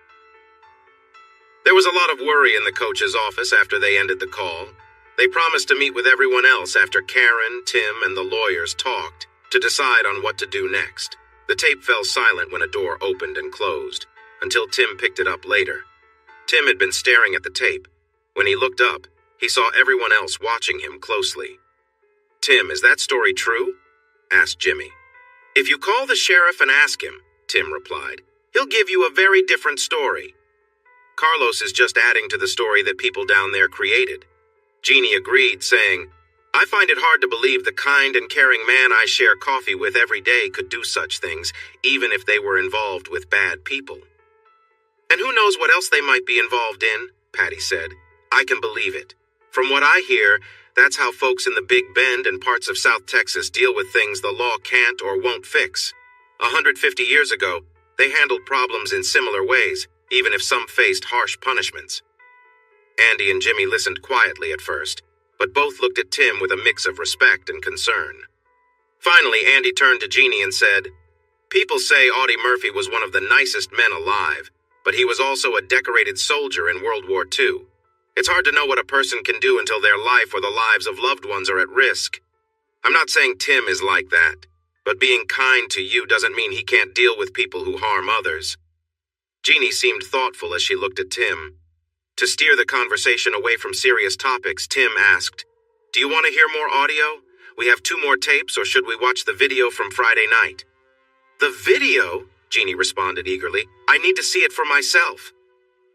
There was a lot of worry in the coach's office after they ended the call. They promised to meet with everyone else after Karen, Tim, and the lawyers talked to decide on what to do next. The tape fell silent when a door opened and closed, until Tim picked it up later. Tim had been staring at the tape. When he looked up, he saw everyone else watching him closely. "Tim, is that story true?" asked Jimmy. "If you call the sheriff and ask him," Tim replied, "he'll give you a very different story. Carlos is just adding to the story that people down there created." Jeannie agreed, saying, "I find it hard to believe the kind and caring man I share coffee with every day could do such things, even if they were involved with bad people." "And who knows what else they might be involved in," Patty said. "I can believe it. From what I hear, that's how folks in the Big Bend and parts of South Texas deal with things the law can't or won't fix. 150 years ago, they handled problems in similar ways, even if some faced harsh punishments." Andy and Jimmy listened quietly at first, but both looked at Tim with a mix of respect and concern. Finally, Andy turned to Jeannie and said, "People say Audie Murphy was one of the nicest men alive, but he was also a decorated soldier in World War II. It's hard to know what a person can do until their life or the lives of loved ones are at risk. I'm not saying Tim is like that, but being kind to you doesn't mean he can't deal with people who harm others." Jeannie seemed thoughtful as she looked at Tim. To steer the conversation away from serious topics, Tim asked, "Do you want to hear more audio? We have 2 more tapes, or should we watch the video from Friday night? The video? Jeannie responded eagerly. I need to see it for myself.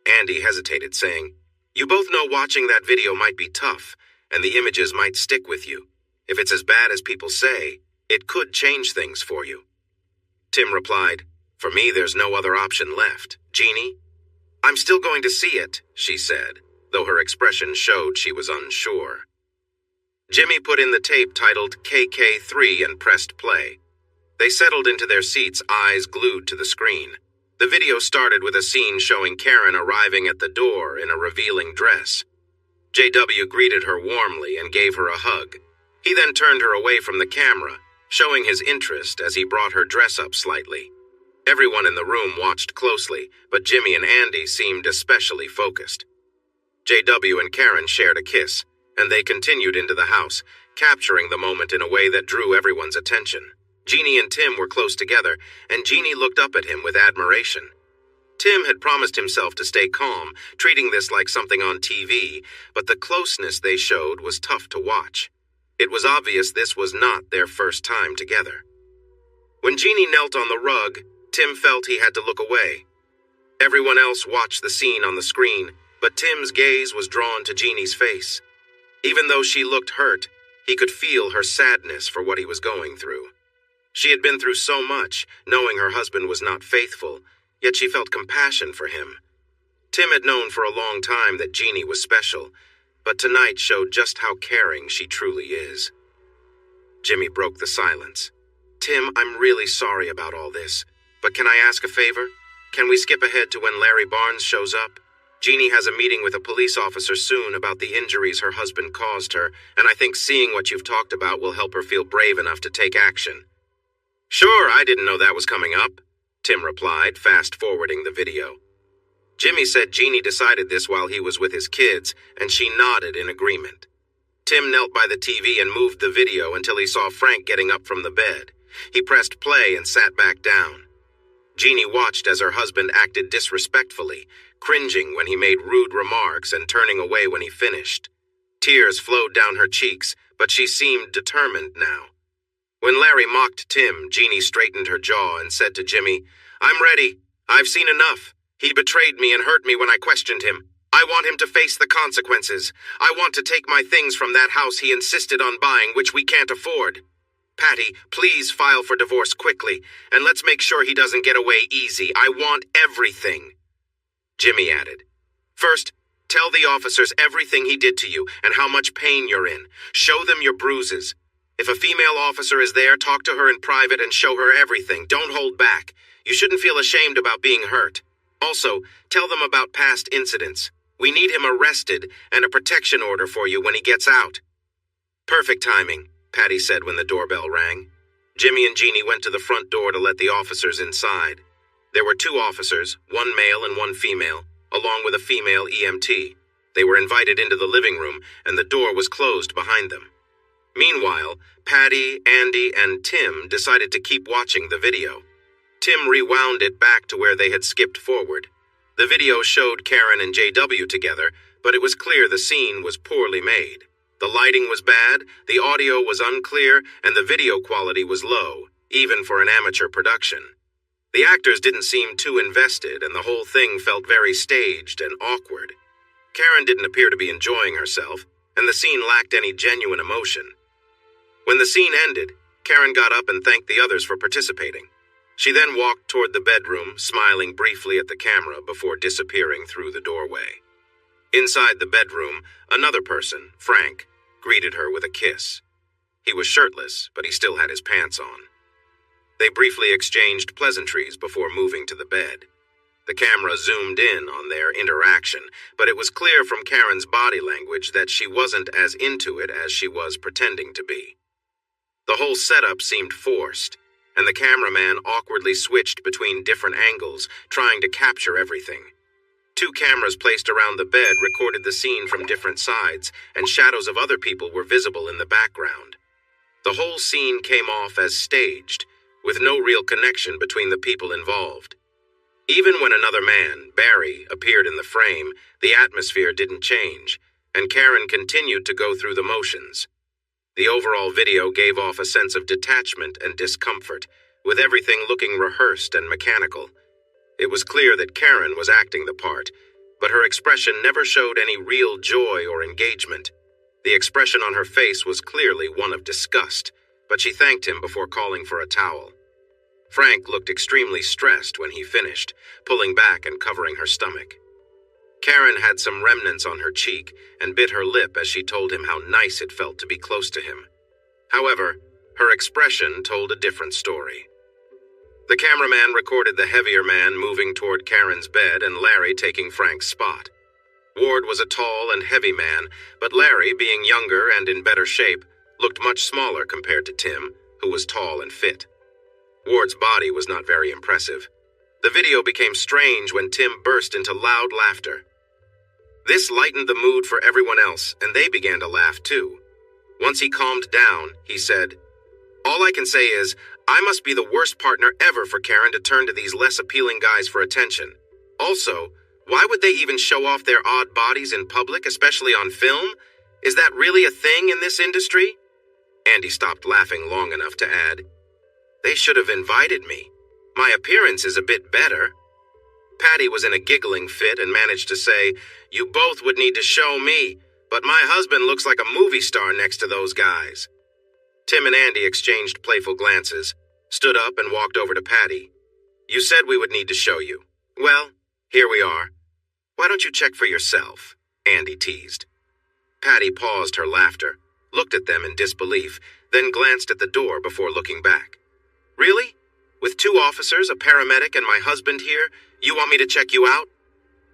Andy hesitated, saying, You both know watching that video might be tough, and the images might stick with you. If it's as bad as people say, it could change things for you. Tim replied, For me, there's no other option left. Jeannie? I'm still going to see it, she said, though her expression showed she was unsure. Jimmy put in the tape titled KK3 and pressed play. They settled into their seats, eyes glued to the screen. The video started with a scene showing Karen arriving at the door in a revealing dress. JW greeted her warmly and gave her a hug. He then turned her away from the camera, showing his interest as he brought her dress up slightly. Everyone in the room watched closely, but Jimmy and Andy seemed especially focused. JW and Karen shared a kiss, and they continued into the house, capturing the moment in a way that drew everyone's attention. Jeannie and Tim were close together, and Jeannie looked up at him with admiration. Tim had promised himself to stay calm, treating this like something on TV, but the closeness they showed was tough to watch. It was obvious this was not their first time together. When Jeannie knelt on the rug, Tim felt he had to look away. Everyone else watched the scene on the screen, but Tim's gaze was drawn to Jeannie's face. Even though she looked hurt, he could feel her sadness for what he was going through. She had been through so much, knowing her husband was not faithful, yet she felt compassion for him. Tim had known for a long time that Jeannie was special, but tonight showed just how caring she truly is. Jimmy broke the silence. Tim, I'm really sorry about all this, but can I ask a favor? Can we skip ahead to when Larry Barnes shows up? Jeannie has a meeting with a police officer soon about the injuries her husband caused her, and I think seeing what you've talked about will help her feel brave enough to take action. Sure, I didn't know that was coming up, Tim replied, fast-forwarding the video. Jimmy said Jeannie decided this while he was with his kids, and she nodded in agreement. Tim knelt by the TV and moved the video until he saw Frank getting up from the bed. He pressed play and sat back down. Jeannie watched as her husband acted disrespectfully, cringing when he made rude remarks and turning away when he finished. Tears flowed down her cheeks, but she seemed determined now. When Larry mocked Tim, Jeannie straightened her jaw and said to Jimmy, I'm ready. I've seen enough. He betrayed me and hurt me when I questioned him. I want him to face the consequences. I want to take my things from that house he insisted on buying, which we can't afford. Patty, please file for divorce quickly, and let's make sure he doesn't get away easy. I want everything. Jimmy added, First, tell the officers everything he did to you and how much pain you're in. Show them your bruises. If a female officer is there, talk to her in private and show her everything. Don't hold back. You shouldn't feel ashamed about being hurt. Also, tell them about past incidents. We need him arrested and a protection order for you when he gets out. Perfect timing, Patty said when the doorbell rang. Jimmy and Jeannie went to the front door to let the officers inside. There were 2 officers, 1 male and 1 female, along with a female EMT. They were invited into the living room, and the door was closed behind them. Meanwhile, Patty, Andy, and Tim decided to keep watching the video. Tim rewound it back to where they had skipped forward. The video showed Karen and JW together, but it was clear the scene was poorly made. The lighting was bad, the audio was unclear, and the video quality was low, even for an amateur production. The actors didn't seem too invested, and the whole thing felt very staged and awkward. Karen didn't appear to be enjoying herself, and the scene lacked any genuine emotion. When the scene ended, Karen got up and thanked the others for participating. She then walked toward the bedroom, smiling briefly at the camera before disappearing through the doorway. Inside the bedroom, another person, Frank, greeted her with a kiss. He was shirtless, but he still had his pants on. They briefly exchanged pleasantries before moving to the bed. The camera zoomed in on their interaction, but it was clear from Karen's body language that she wasn't as into it as she was pretending to be. The whole setup seemed forced, and the cameraman awkwardly switched between different angles, trying to capture everything. 2 cameras placed around the bed recorded the scene from different sides, and shadows of other people were visible in the background. The whole scene came off as staged, with no real connection between the people involved. Even when another man, Barry, appeared in the frame, the atmosphere didn't change, and Karen continued to go through the motions. The overall video gave off a sense of detachment and discomfort, with everything looking rehearsed and mechanical. It was clear that Karen was acting the part, but her expression never showed any real joy or engagement. The expression on her face was clearly one of disgust, but she thanked him before calling for a towel. Frank looked extremely stressed when he finished, pulling back and covering her stomach. Karen had some remnants on her cheek and bit her lip as she told him how nice it felt to be close to him. However, her expression told a different story. The cameraman recorded the heavier man moving toward Karen's bed and Larry taking Frank's spot. Ward was a tall and heavy man, but Larry, being younger and in better shape, looked much smaller compared to Tim, who was tall and fit. Ward's body was not very impressive. The video became strange when Tim burst into loud laughter. This lightened the mood for everyone else, and they began to laugh too. Once he calmed down, he said, "All I can say is, I must be the worst partner ever for Karen to turn to these less appealing guys for attention. Also, why would they even show off their odd bodies in public, especially on film? Is that really a thing in this industry?" Andy stopped laughing long enough to add, "They should have invited me. My appearance is a bit better." Patty was in a giggling fit and managed to say, "You both would need to show me, but my husband looks like a movie star next to those guys." Tim and Andy exchanged playful glances, stood up and walked over to Patty. "You said we would need to show you. Well, here we are. Why don't you check for yourself?" Andy teased. Patty paused her laughter, looked at them in disbelief, then glanced at the door before looking back. "Really? With 2 officers, a paramedic, and my husband here, you want me to check you out?"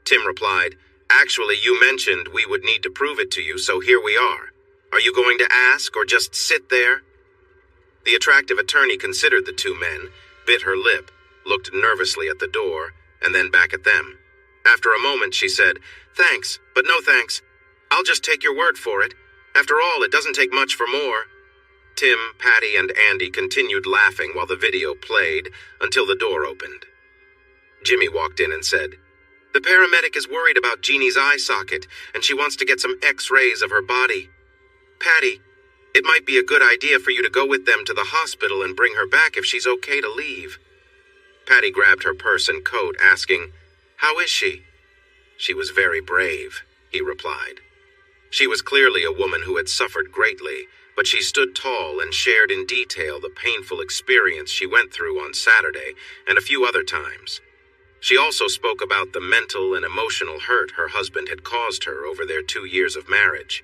Tim replied, "Actually, you mentioned we would need to prove it to you, so here we are. Are you going to ask or just sit there?" The attractive attorney considered the 2 men, bit her lip, looked nervously at the door, and then back at them. After a moment, she said, "Thanks, but no thanks. I'll just take your word for it. After all, it doesn't take much for more." Tim, Patty, and Andy continued laughing while the video played until the door opened. Jimmy walked in and said, "The paramedic is worried about Jeannie's eye socket, and she wants to get some X-rays of her body. Patty, it might be a good idea for you to go with them to the hospital and bring her back if she's okay to leave." Patty grabbed her purse and coat, asking, "How is she?" "She was very brave," he replied. She was clearly a woman who had suffered greatly, but she stood tall and shared in detail the painful experience she went through on Saturday and a few other times. She also spoke about the mental and emotional hurt her husband had caused her over their 2 years of marriage.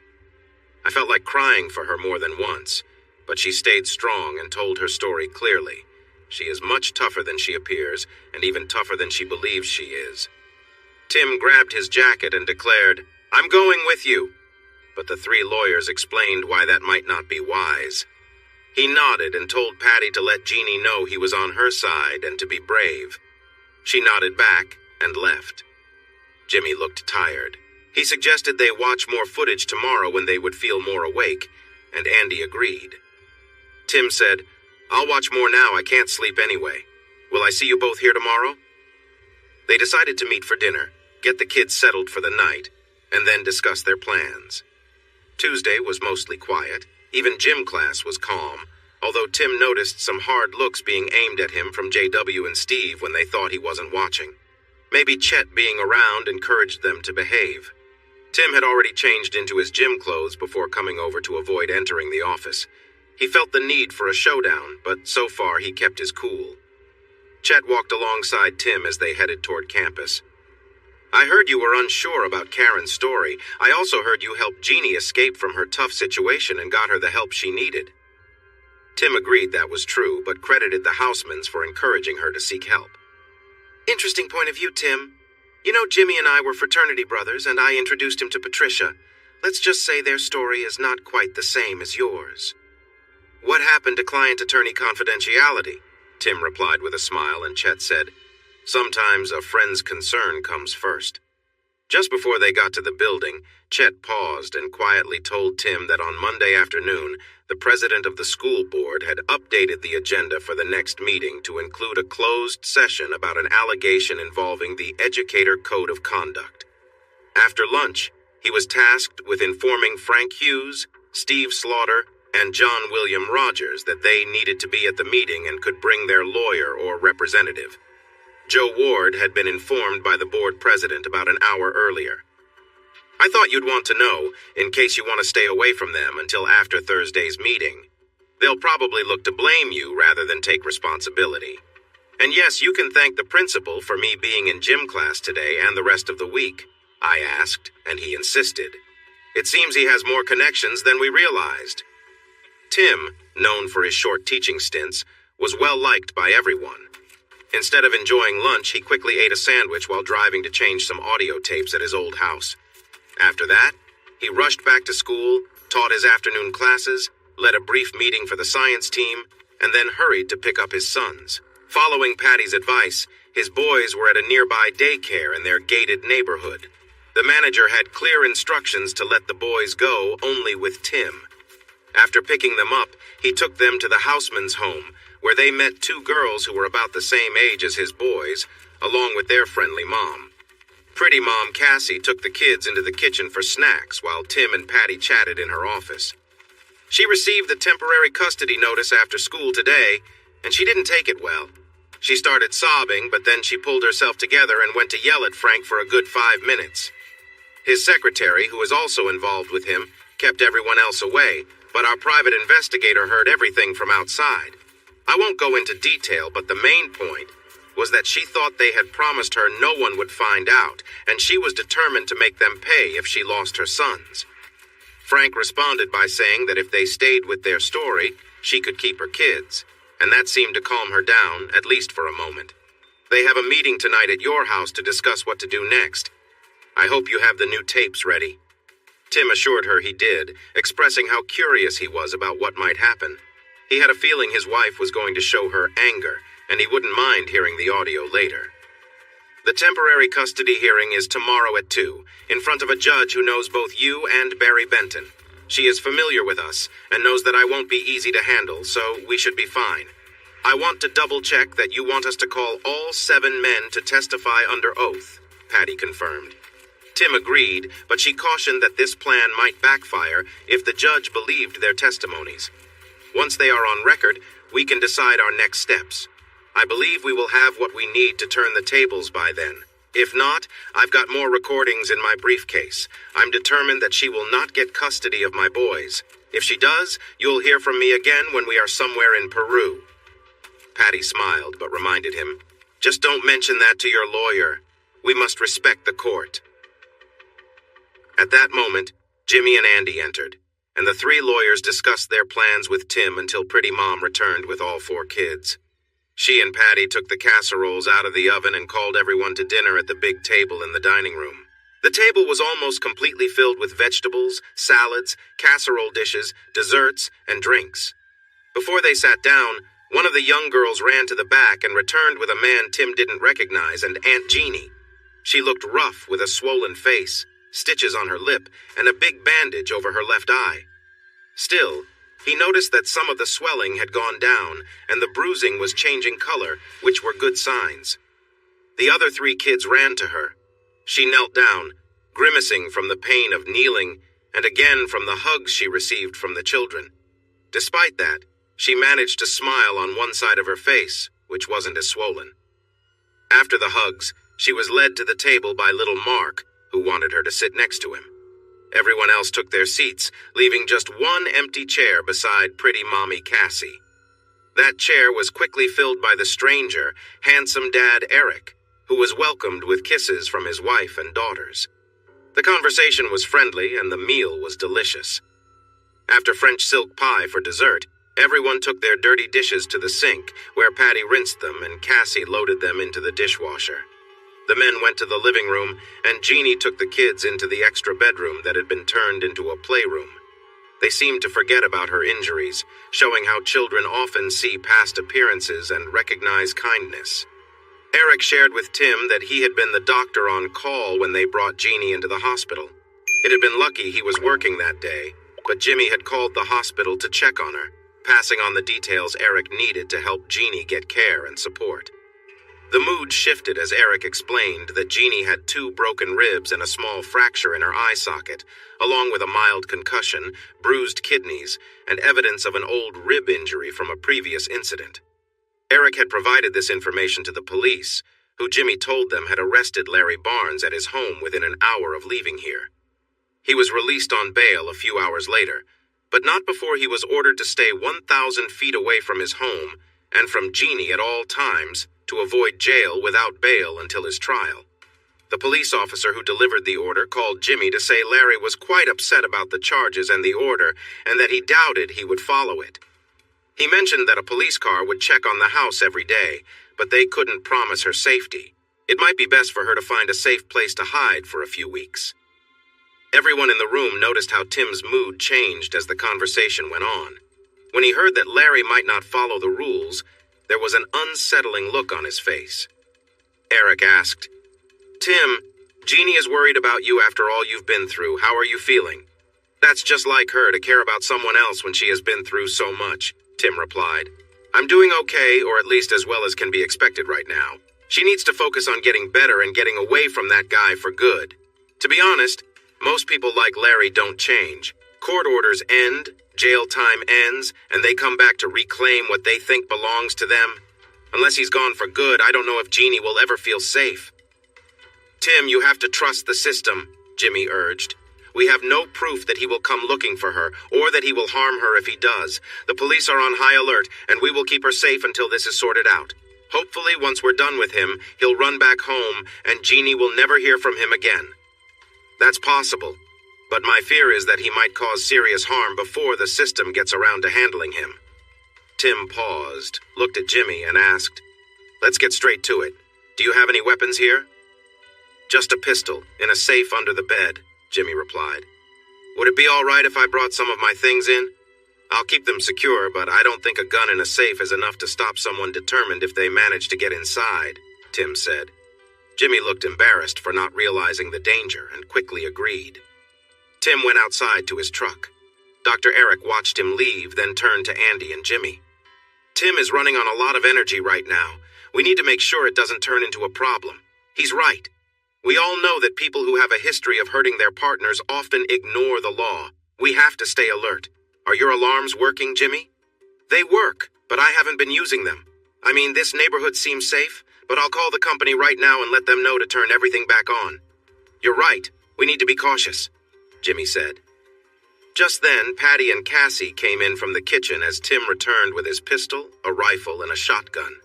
I felt like crying for her more than once, but she stayed strong and told her story clearly. She is much tougher than she appears, and even tougher than she believes she is. Tim grabbed his jacket and declared, "I'm going with you." But the 3 lawyers explained why that might not be wise. He nodded and told Patty to let Jeannie know he was on her side and to be brave. She nodded back and left. Jimmy looked tired. He suggested they watch more footage tomorrow when they would feel more awake, and Andy agreed. Tim said, "I'll watch more now, I can't sleep anyway. Will I see you both here tomorrow?" They decided to meet for dinner, get the kids settled for the night, and then discuss their plans. Tuesday was mostly quiet. Even gym class was calm, although Tim noticed some hard looks being aimed at him from JW and Steve when they thought he wasn't watching. Maybe Chet being around encouraged them to behave. Tim had already changed into his gym clothes before coming over to avoid entering the office. He felt the need for a showdown, but so far he kept his cool. Chet walked alongside Tim as they headed toward campus. "I heard you were unsure about Karen's story. I also heard you helped Jeannie escape from her tough situation and got her the help she needed." Tim agreed that was true, but credited the Housemans for encouraging her to seek help. "Interesting point of view, Tim. You know, Jimmy and I were fraternity brothers, and I introduced him to Patricia. Let's just say their story is not quite the same as yours." "What happened to client-attorney confidentiality?" Tim replied with a smile, and Chet said, "Sometimes a friend's concern comes first." Just before they got to the building, Chet paused and quietly told Tim that on Monday afternoon, the president of the school board had updated the agenda for the next meeting to include a closed session about an allegation involving the Educator Code of Conduct. After lunch, he was tasked with informing Frank Hughes, Steve Slaughter, and John William Rogers that they needed to be at the meeting and could bring their lawyer or representative. Joe Ward had been informed by the board president about an hour earlier. I thought you'd want to know, in case you want to stay away from them until after Thursday's meeting. They'll probably look to blame you rather than take responsibility. And yes, you can thank the principal for me being in gym class today and the rest of the week. I asked, and he insisted. It seems he has more connections than we realized. Tim, known for his short teaching stints, was well liked by everyone. Instead of enjoying lunch, he quickly ate a sandwich while driving to change some audio tapes at his old house. After that, he rushed back to school, taught his afternoon classes, led a brief meeting for the science team, and then hurried to pick up his sons. Following Patty's advice, his boys were at a nearby daycare in their gated neighborhood. The manager had clear instructions to let the boys go only with Tim. After picking them up, he took them to the houseman's home, where they met two girls who were about the same age as his boys, along with their friendly mom. Pretty Mom Cassie took the kids into the kitchen for snacks while Tim and Patty chatted in her office. She received the temporary custody notice after school today, and she didn't take it well. She started sobbing, but then she pulled herself together and went to yell at Frank for a good 5 minutes. His secretary, who was also involved with him, kept everyone else away, but our private investigator heard everything from outside. I won't go into detail, but the main point was that she thought they had promised her no one would find out, and she was determined to make them pay if she lost her sons. Frank responded by saying that if they stayed with their story, she could keep her kids, and that seemed to calm her down, at least for a moment. They have a meeting tonight at your house to discuss what to do next. I hope you have the new tapes ready. Tim assured her he did, expressing how curious he was about what might happen. He had a feeling his wife was going to show her anger, and he wouldn't mind hearing the audio later. The temporary custody hearing is tomorrow at 2, in front of a judge who knows both you and Barry Benton. She is familiar with us, and knows that I won't be easy to handle, so we should be fine. I want to double-check that you want us to call all 7 men to testify under oath, Patty confirmed. Tim agreed, but she cautioned that this plan might backfire if the judge believed their testimonies. Once they are on record, we can decide our next steps. I believe we will have what we need to turn the tables by then. If not, I've got more recordings in my briefcase. I'm determined that she will not get custody of my boys. If she does, you'll hear from me again when we are somewhere in Peru. Patty smiled, but reminded him, just don't mention that to your lawyer. We must respect the court. At that moment, Jimmy and Andy entered, and the 3 lawyers discussed their plans with Tim until Pretty Mom returned with all 4 kids. She and Patty took the casseroles out of the oven and called everyone to dinner at the big table in the dining room. The table was almost completely filled with vegetables, salads, casserole dishes, desserts, and drinks. Before they sat down, one of the young girls ran to the back and returned with a man Tim didn't recognize and Aunt Jeannie. She looked rough with a swollen face, stitches on her lip, and a big bandage over her left eye. Still, he noticed that some of the swelling had gone down and the bruising was changing color, which were good signs. The other 3 kids ran to her. She knelt down, grimacing from the pain of kneeling and again from the hugs she received from the children. Despite that, she managed to smile on one side of her face, which wasn't as swollen. After the hugs, she was led to the table by little Mark, who wanted her to sit next to him. Everyone else took their seats, leaving just one empty chair beside Pretty Mommy Cassie. That chair was quickly filled by the stranger, handsome Dad Eric, who was welcomed with kisses from his wife and daughters. The conversation was friendly and the meal was delicious. After French silk pie for dessert, everyone took their dirty dishes to the sink, where Patty rinsed them and Cassie loaded them into the dishwasher. The men went to the living room, and Jeannie took the kids into the extra bedroom that had been turned into a playroom. They seemed to forget about her injuries, showing how children often see past appearances and recognize kindness. Eric shared with Tim that he had been the doctor on call when they brought Jeannie into the hospital. It had been lucky he was working that day, but Jimmy had called the hospital to check on her, passing on the details Eric needed to help Jeannie get care and support. The mood shifted as Eric explained that Jeannie had 2 broken ribs and a small fracture in her eye socket, along with a mild concussion, bruised kidneys, and evidence of an old rib injury from a previous incident. Eric had provided this information to the police, who Jimmy told them had arrested Larry Barnes at his home within an hour of leaving here. He was released on bail a few hours later, but not before he was ordered to stay 1,000 feet away from his home and from Jeannie at all times to avoid jail without bail until his trial. The police officer who delivered the order called Jimmy to say Larry was quite upset about the charges and the order and that he doubted he would follow it. He mentioned that a police car would check on the house every day, but they couldn't promise her safety. It might be best for her to find a safe place to hide for a few weeks. Everyone in the room noticed how Tim's mood changed as the conversation went on. When he heard that Larry might not follow the rules, there was an unsettling look on his face. Eric asked, "Tim, Jeannie is worried about you after all you've been through. How are you feeling?" "That's just like her to care about someone else when she has been through so much," Tim replied. "I'm doing okay, or at least as well as can be expected right now. She needs to focus on getting better and getting away from that guy for good. To be honest, most people like Larry don't change. Court orders end, jail time ends, and they come back to reclaim what they think belongs to them. Unless he's gone for good, I don't know if Jeannie will ever feel safe." "Tim, you have to trust the system," Jimmy urged. "We have no proof that he will come looking for her, or that he will harm her if he does. The police are on high alert, and we will keep her safe until this is sorted out. Hopefully, once we're done with him, he'll run back home, and Jeannie will never hear from him again." "That's possible, but my fear is that he might cause serious harm before the system gets around to handling him." Tim paused, looked at Jimmy, and asked, "Let's get straight to it. Do you have any weapons here?" "Just a pistol, in a safe under the bed," Jimmy replied. "Would it be all right if I brought some of my things in? I'll keep them secure, but I don't think a gun in a safe is enough to stop someone determined if they manage to get inside," Tim said. Jimmy looked embarrassed for not realizing the danger and quickly agreed. Tim went outside to his truck. Dr. Eric watched him leave, then turned to Andy and Jimmy. "Tim is running on a lot of energy right now. We need to make sure it doesn't turn into a problem. He's right. We all know that people who have a history of hurting their partners often ignore the law. We have to stay alert. Are your alarms working, Jimmy?" "They work, but I haven't been using them. I mean, this neighborhood seems safe, but I'll call the company right now and let them know to turn everything back on." "You're right. We need to be cautious," Jimmy said. Just then, Patty and Cassie came in from the kitchen as Tim returned with his pistol, a rifle, and a shotgun.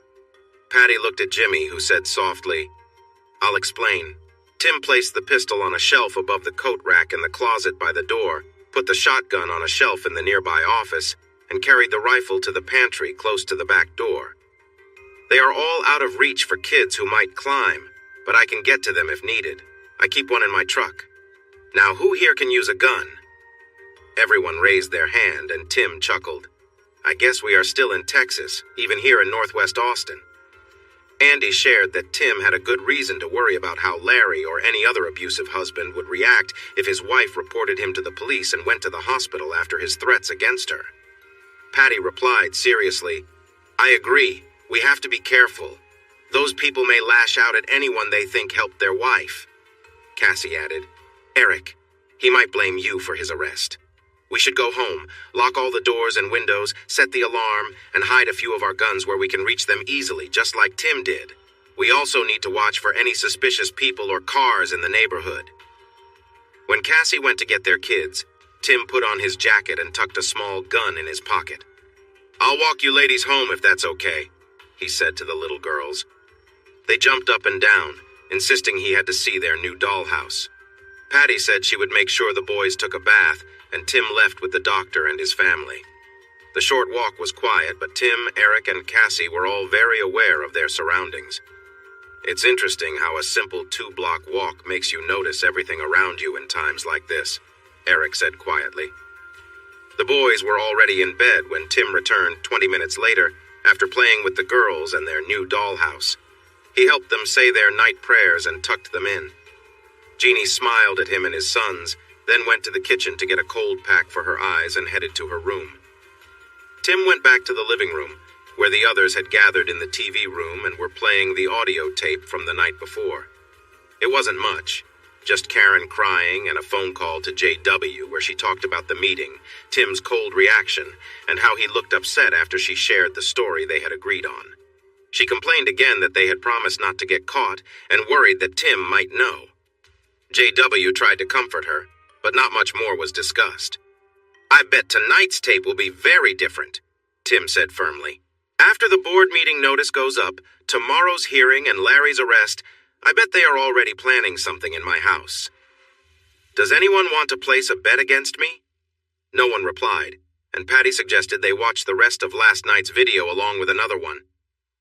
Patty looked at Jimmy, who said softly, "I'll explain." Tim placed the pistol on a shelf above the coat rack in the closet by the door, put the shotgun on a shelf in the nearby office, and carried the rifle to the pantry close to the back door. "They are all out of reach for kids who might climb, but I can get to them if needed. I keep one in my truck. Now, who here can use a gun?" Everyone raised their hand, and Tim chuckled. "I guess we are still in Texas, even here in Northwest Austin." Andy shared that Tim had a good reason to worry about how Larry or any other abusive husband would react if his wife reported him to the police and went to the hospital after his threats against her. Patty replied seriously, "I agree. We have to be careful. Those people may lash out at anyone they think helped their wife." Cassie added, "Eric, he might blame you for his arrest. We should go home, lock all the doors and windows, set the alarm, and hide a few of our guns where we can reach them easily, just like Tim did. We also need to watch for any suspicious people or cars in the neighborhood." When Cassie went to get their kids, Tim put on his jacket and tucked a small gun in his pocket. "I'll walk you ladies home if that's okay," he said to the little girls. They jumped up and down, insisting he had to see their new dollhouse. Patty said she would make sure the boys took a bath, and Tim left with the doctor and his family. The short walk was quiet, but Tim, Eric, and Cassie were all very aware of their surroundings. "It's interesting how a simple 2-block walk makes you notice everything around you in times like this," Eric said quietly. The boys were already in bed when Tim returned 20 minutes later after playing with the girls and their new dollhouse. He helped them say their night prayers and tucked them in. Jeannie smiled at him and his sons, then went to the kitchen to get a cold pack for her eyes and headed to her room. Tim went back to the living room, where the others had gathered in the TV room and were playing the audio tape from the night before. It wasn't much, just Karen crying and a phone call to JW where she talked about the meeting, Tim's cold reaction, and how he looked upset after she shared the story they had agreed on. She complained again that they had promised not to get caught and worried that Tim might know. JW tried to comfort her, but not much more was discussed. "I bet tonight's tape will be very different," Tim said firmly. "After the board meeting notice goes up, tomorrow's hearing and Larry's arrest, I bet they are already planning something in my house. Does anyone want to place a bet against me?" No one replied, and Patty suggested they watch the rest of last night's video along with another one.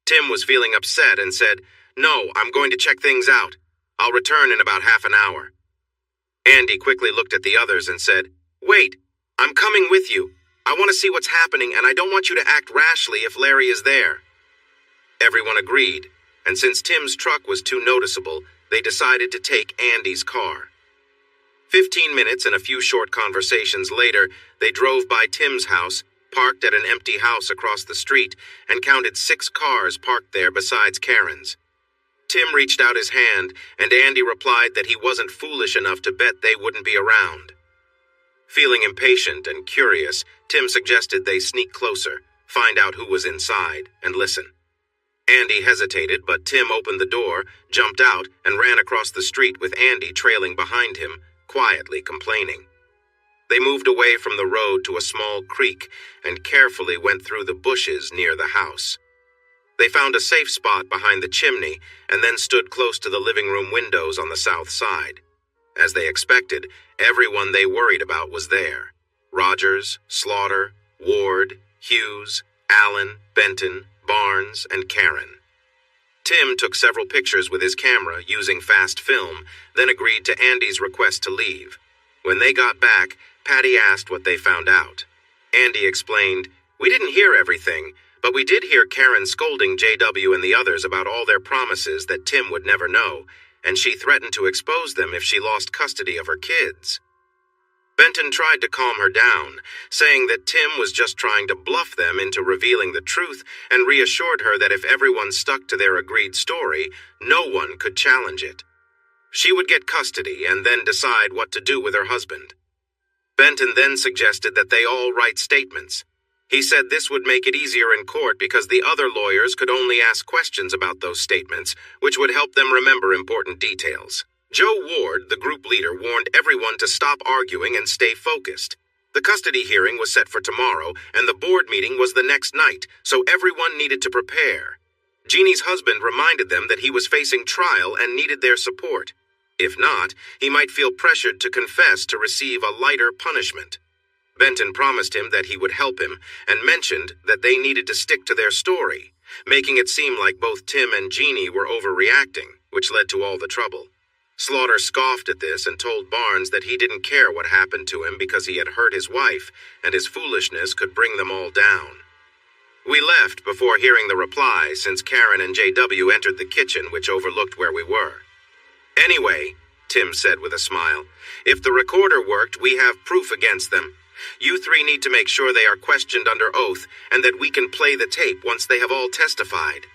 Tim was feeling upset and said, "No, I'm going to check things out. I'll return in about half an hour." Andy quickly looked at the others and said, "Wait, I'm coming with you. I want to see what's happening, and I don't want you to act rashly if Larry is there." Everyone agreed, and since Tim's truck was too noticeable, they decided to take Andy's car. 15 minutes and a few short conversations later, they drove by Tim's house, parked at an empty house across the street, and counted 6 cars parked there besides Karen's. Tim reached out his hand, and Andy replied that he wasn't foolish enough to bet they wouldn't be around. Feeling impatient and curious, Tim suggested they sneak closer, find out who was inside, and listen. Andy hesitated, but Tim opened the door, jumped out, and ran across the street with Andy trailing behind him, quietly complaining. They moved away from the road to a small creek and carefully went through the bushes near the house. They found a safe spot behind the chimney and then stood close to the living room windows on the south side. As they expected, everyone they worried about was there. Rogers, Slaughter, Ward, Hughes, Allen, Benton, Barnes, and Karen. Tim took several pictures with his camera using fast film, then agreed to Andy's request to leave. When they got back, Patty asked what they found out. Andy explained, "We didn't hear everything, but we did hear Karen scolding JW and the others about all their promises that Tim would never know, and she threatened to expose them if she lost custody of her kids." Benton tried to calm her down, saying that Tim was just trying to bluff them into revealing the truth and reassured her that if everyone stuck to their agreed story, no one could challenge it. She would get custody and then decide what to do with her husband. Benton then suggested that they all write statements. He said this would make it easier in court because the other lawyers could only ask questions about those statements, which would help them remember important details. Joe Ward, the group leader, warned everyone to stop arguing and stay focused. The custody hearing was set for tomorrow, and the board meeting was the next night, so everyone needed to prepare. Jeannie's husband reminded them that he was facing trial and needed their support. If not, he might feel pressured to confess to receive a lighter punishment. Benton promised him that he would help him and mentioned that they needed to stick to their story, making it seem like both Tim and Jeannie were overreacting, which led to all the trouble. Slaughter scoffed at this and told Barnes that he didn't care what happened to him because he had hurt his wife, and his foolishness could bring them all down. We left before hearing the reply since Karen and JW entered the kitchen, which overlooked where we were. "Anyway," Tim said with a smile, "if the recorder worked, we have proof against them. You 3 need to make sure they are questioned under oath and that we can play the tape once they have all testified.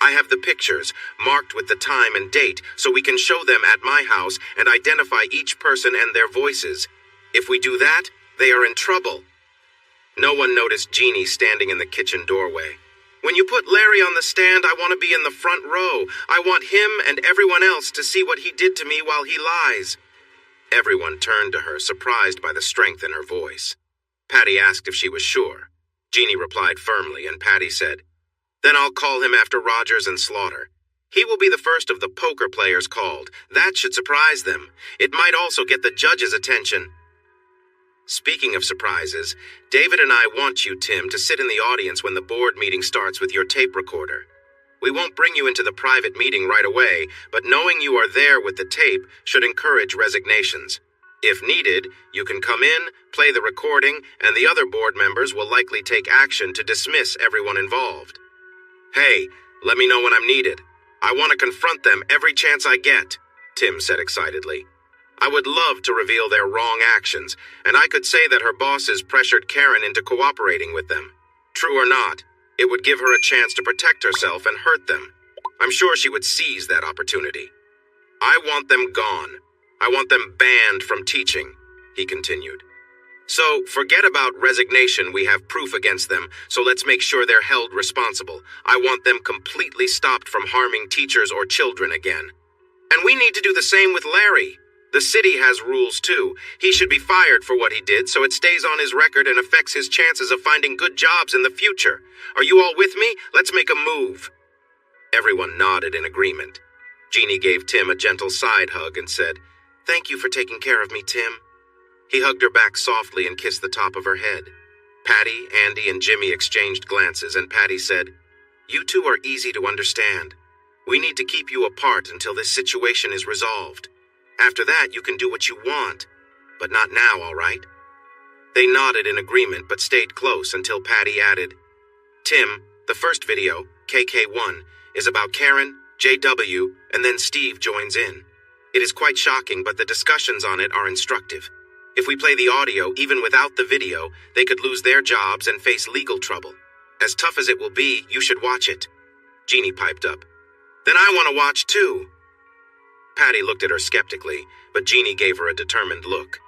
I have the pictures, marked with the time and date, so we can show them at my house and identify each person and their voices. If we do that, they are in trouble." No one noticed Jeannie standing in the kitchen doorway. "When you put Larry on the stand, I want to be in the front row. I want him and everyone else to see what he did to me while he lies." Everyone turned to her, surprised by the strength in her voice. Patty asked if she was sure. Jeannie replied firmly, and Patty said, "Then I'll call him after Rogers and Slaughter. He will be the first of the poker players called. That should surprise them. It might also get the judge's attention." Speaking of surprises, David and I want you, Tim, to sit in the audience when the board meeting starts with your tape recorder. We won't bring you into the private meeting right away, but knowing you are there with the tape should encourage resignations. If needed, you can come in, play the recording, and the other board members will likely take action to dismiss everyone involved. "Hey, let me know when I'm needed. I want to confront them every chance I get," Tim said excitedly. "I would love to reveal their wrong actions, and I could say that her bosses pressured Karen into cooperating with them. True or not, It would give her a chance to protect herself and hurt them. I'm sure she would seize that opportunity. I want them gone. I want them banned from teaching, he continued. So, forget about resignation. We have proof against them, so let's make sure they're held responsible. I want them completely stopped from harming teachers or children again. And we need to do the same with Larry. The city has rules too. He should be fired for what he did, so it stays on his record and affects his chances of finding good jobs in the future. Are you all with me? Let's make a move. Everyone nodded in agreement. Jeannie gave Tim a gentle side hug and said, "Thank you for taking care of me, Tim." He hugged her back softly and kissed the top of her head. Patty, Andy, and Jimmy exchanged glances, and Patty said, "You two are easy to understand. We need to keep you apart until this situation is resolved. After that, you can do what you want, but not now, all right?" They nodded in agreement but stayed close until Patty added, "Tim, the first video, KK1, is about Karen, JW, and then Steve joins in. It is quite shocking, but the discussions on it are instructive. If we play the audio, even without the video, they could lose their jobs and face legal trouble. As tough as it will be, you should watch it." Jeannie piped up, "Then I want to watch too." Patty looked at her skeptically, but Jeannie gave her a determined look.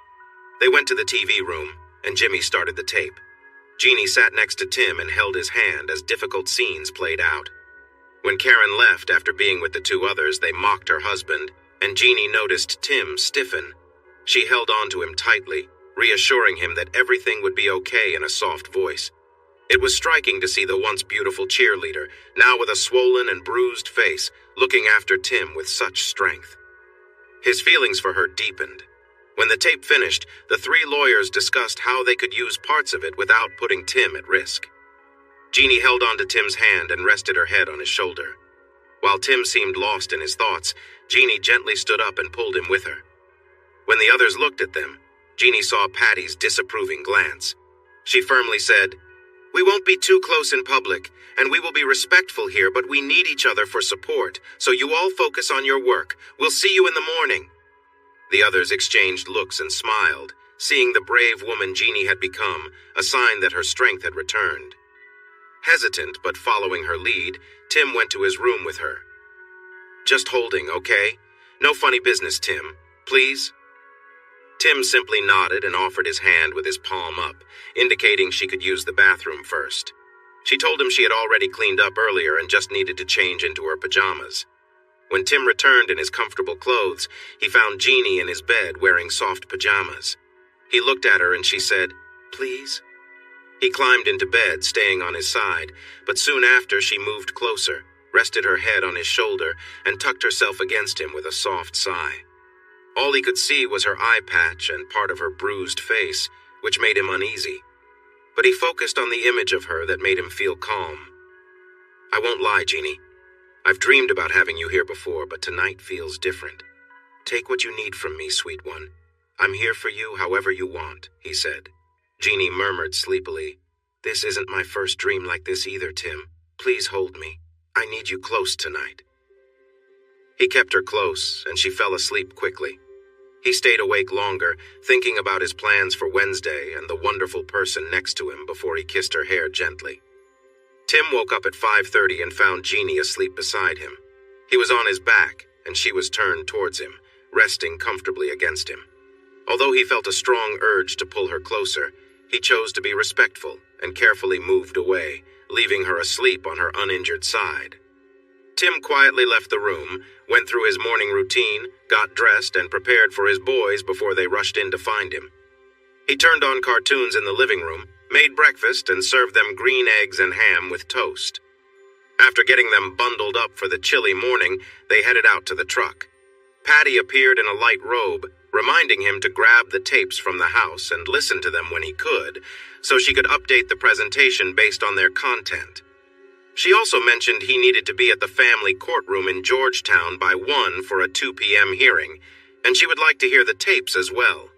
They went to the TV room, and Jimmy started the tape. Jeannie sat next to Tim and held his hand as difficult scenes played out. When Karen left after being with the two others, they mocked her husband, and Jeannie noticed Tim stiffen. She held on to him tightly, reassuring him that everything would be okay in a soft voice. It was striking to see the once beautiful cheerleader, now with a swollen and bruised face, looking after Tim with such strength. His feelings for her deepened. When the tape finished, the three lawyers discussed how they could use parts of it without putting Tim at risk. Jeannie held onto Tim's hand and rested her head on his shoulder. While Tim seemed lost in his thoughts, Jeannie gently stood up and pulled him with her. When the others looked at them, Jeannie saw Patty's disapproving glance. She firmly said, "We won't be too close in public, and we will be respectful here, but we need each other for support, so you all focus on your work. We'll see you in the morning." The others exchanged looks and smiled, seeing the brave woman Jeannie had become, a sign that her strength had returned. Hesitant but following her lead, Tim went to his room with her. "Just holding, okay? No funny business, Tim. Please?" Tim simply nodded and offered his hand with his palm up, indicating she could use the bathroom first. She told him she had already cleaned up earlier and just needed to change into her pajamas. When Tim returned in his comfortable clothes, he found Jeannie in his bed wearing soft pajamas. He looked at her and she said, "Please?" He climbed into bed, staying on his side, but soon after she moved closer, rested her head on his shoulder, and tucked herself against him with a soft sigh. All he could see was her eye patch and part of her bruised face, which made him uneasy. But he focused on the image of her that made him feel calm. "I won't lie, Jeannie. I've dreamed about having you here before, but tonight feels different. Take what you need from me, sweet one. I'm here for you however you want," he said. Jeannie murmured sleepily, "This isn't my first dream like this either, Tim. Please hold me. I need you close tonight." He kept her close, and she fell asleep quickly. He stayed awake longer, thinking about his plans for Wednesday and the wonderful person next to him before he kissed her hair gently. Tim woke up at 5:30 and found Jeannie asleep beside him. He was on his back, and she was turned towards him, resting comfortably against him. Although he felt a strong urge to pull her closer, he chose to be respectful and carefully moved away, leaving her asleep on her uninjured side. Tim quietly left the room, went through his morning routine, got dressed, and prepared for his boys before they rushed in to find him. He turned on cartoons in the living room, made breakfast, and served them green eggs and ham with toast. After getting them bundled up for the chilly morning, they headed out to the truck. Patty appeared in a light robe, reminding him to grab the tapes from the house and listen to them when he could, so she could update the presentation based on their content. She also mentioned he needed to be at the family courtroom in Georgetown by 1 for a 2 p.m. hearing, and she would like to hear the tapes as well.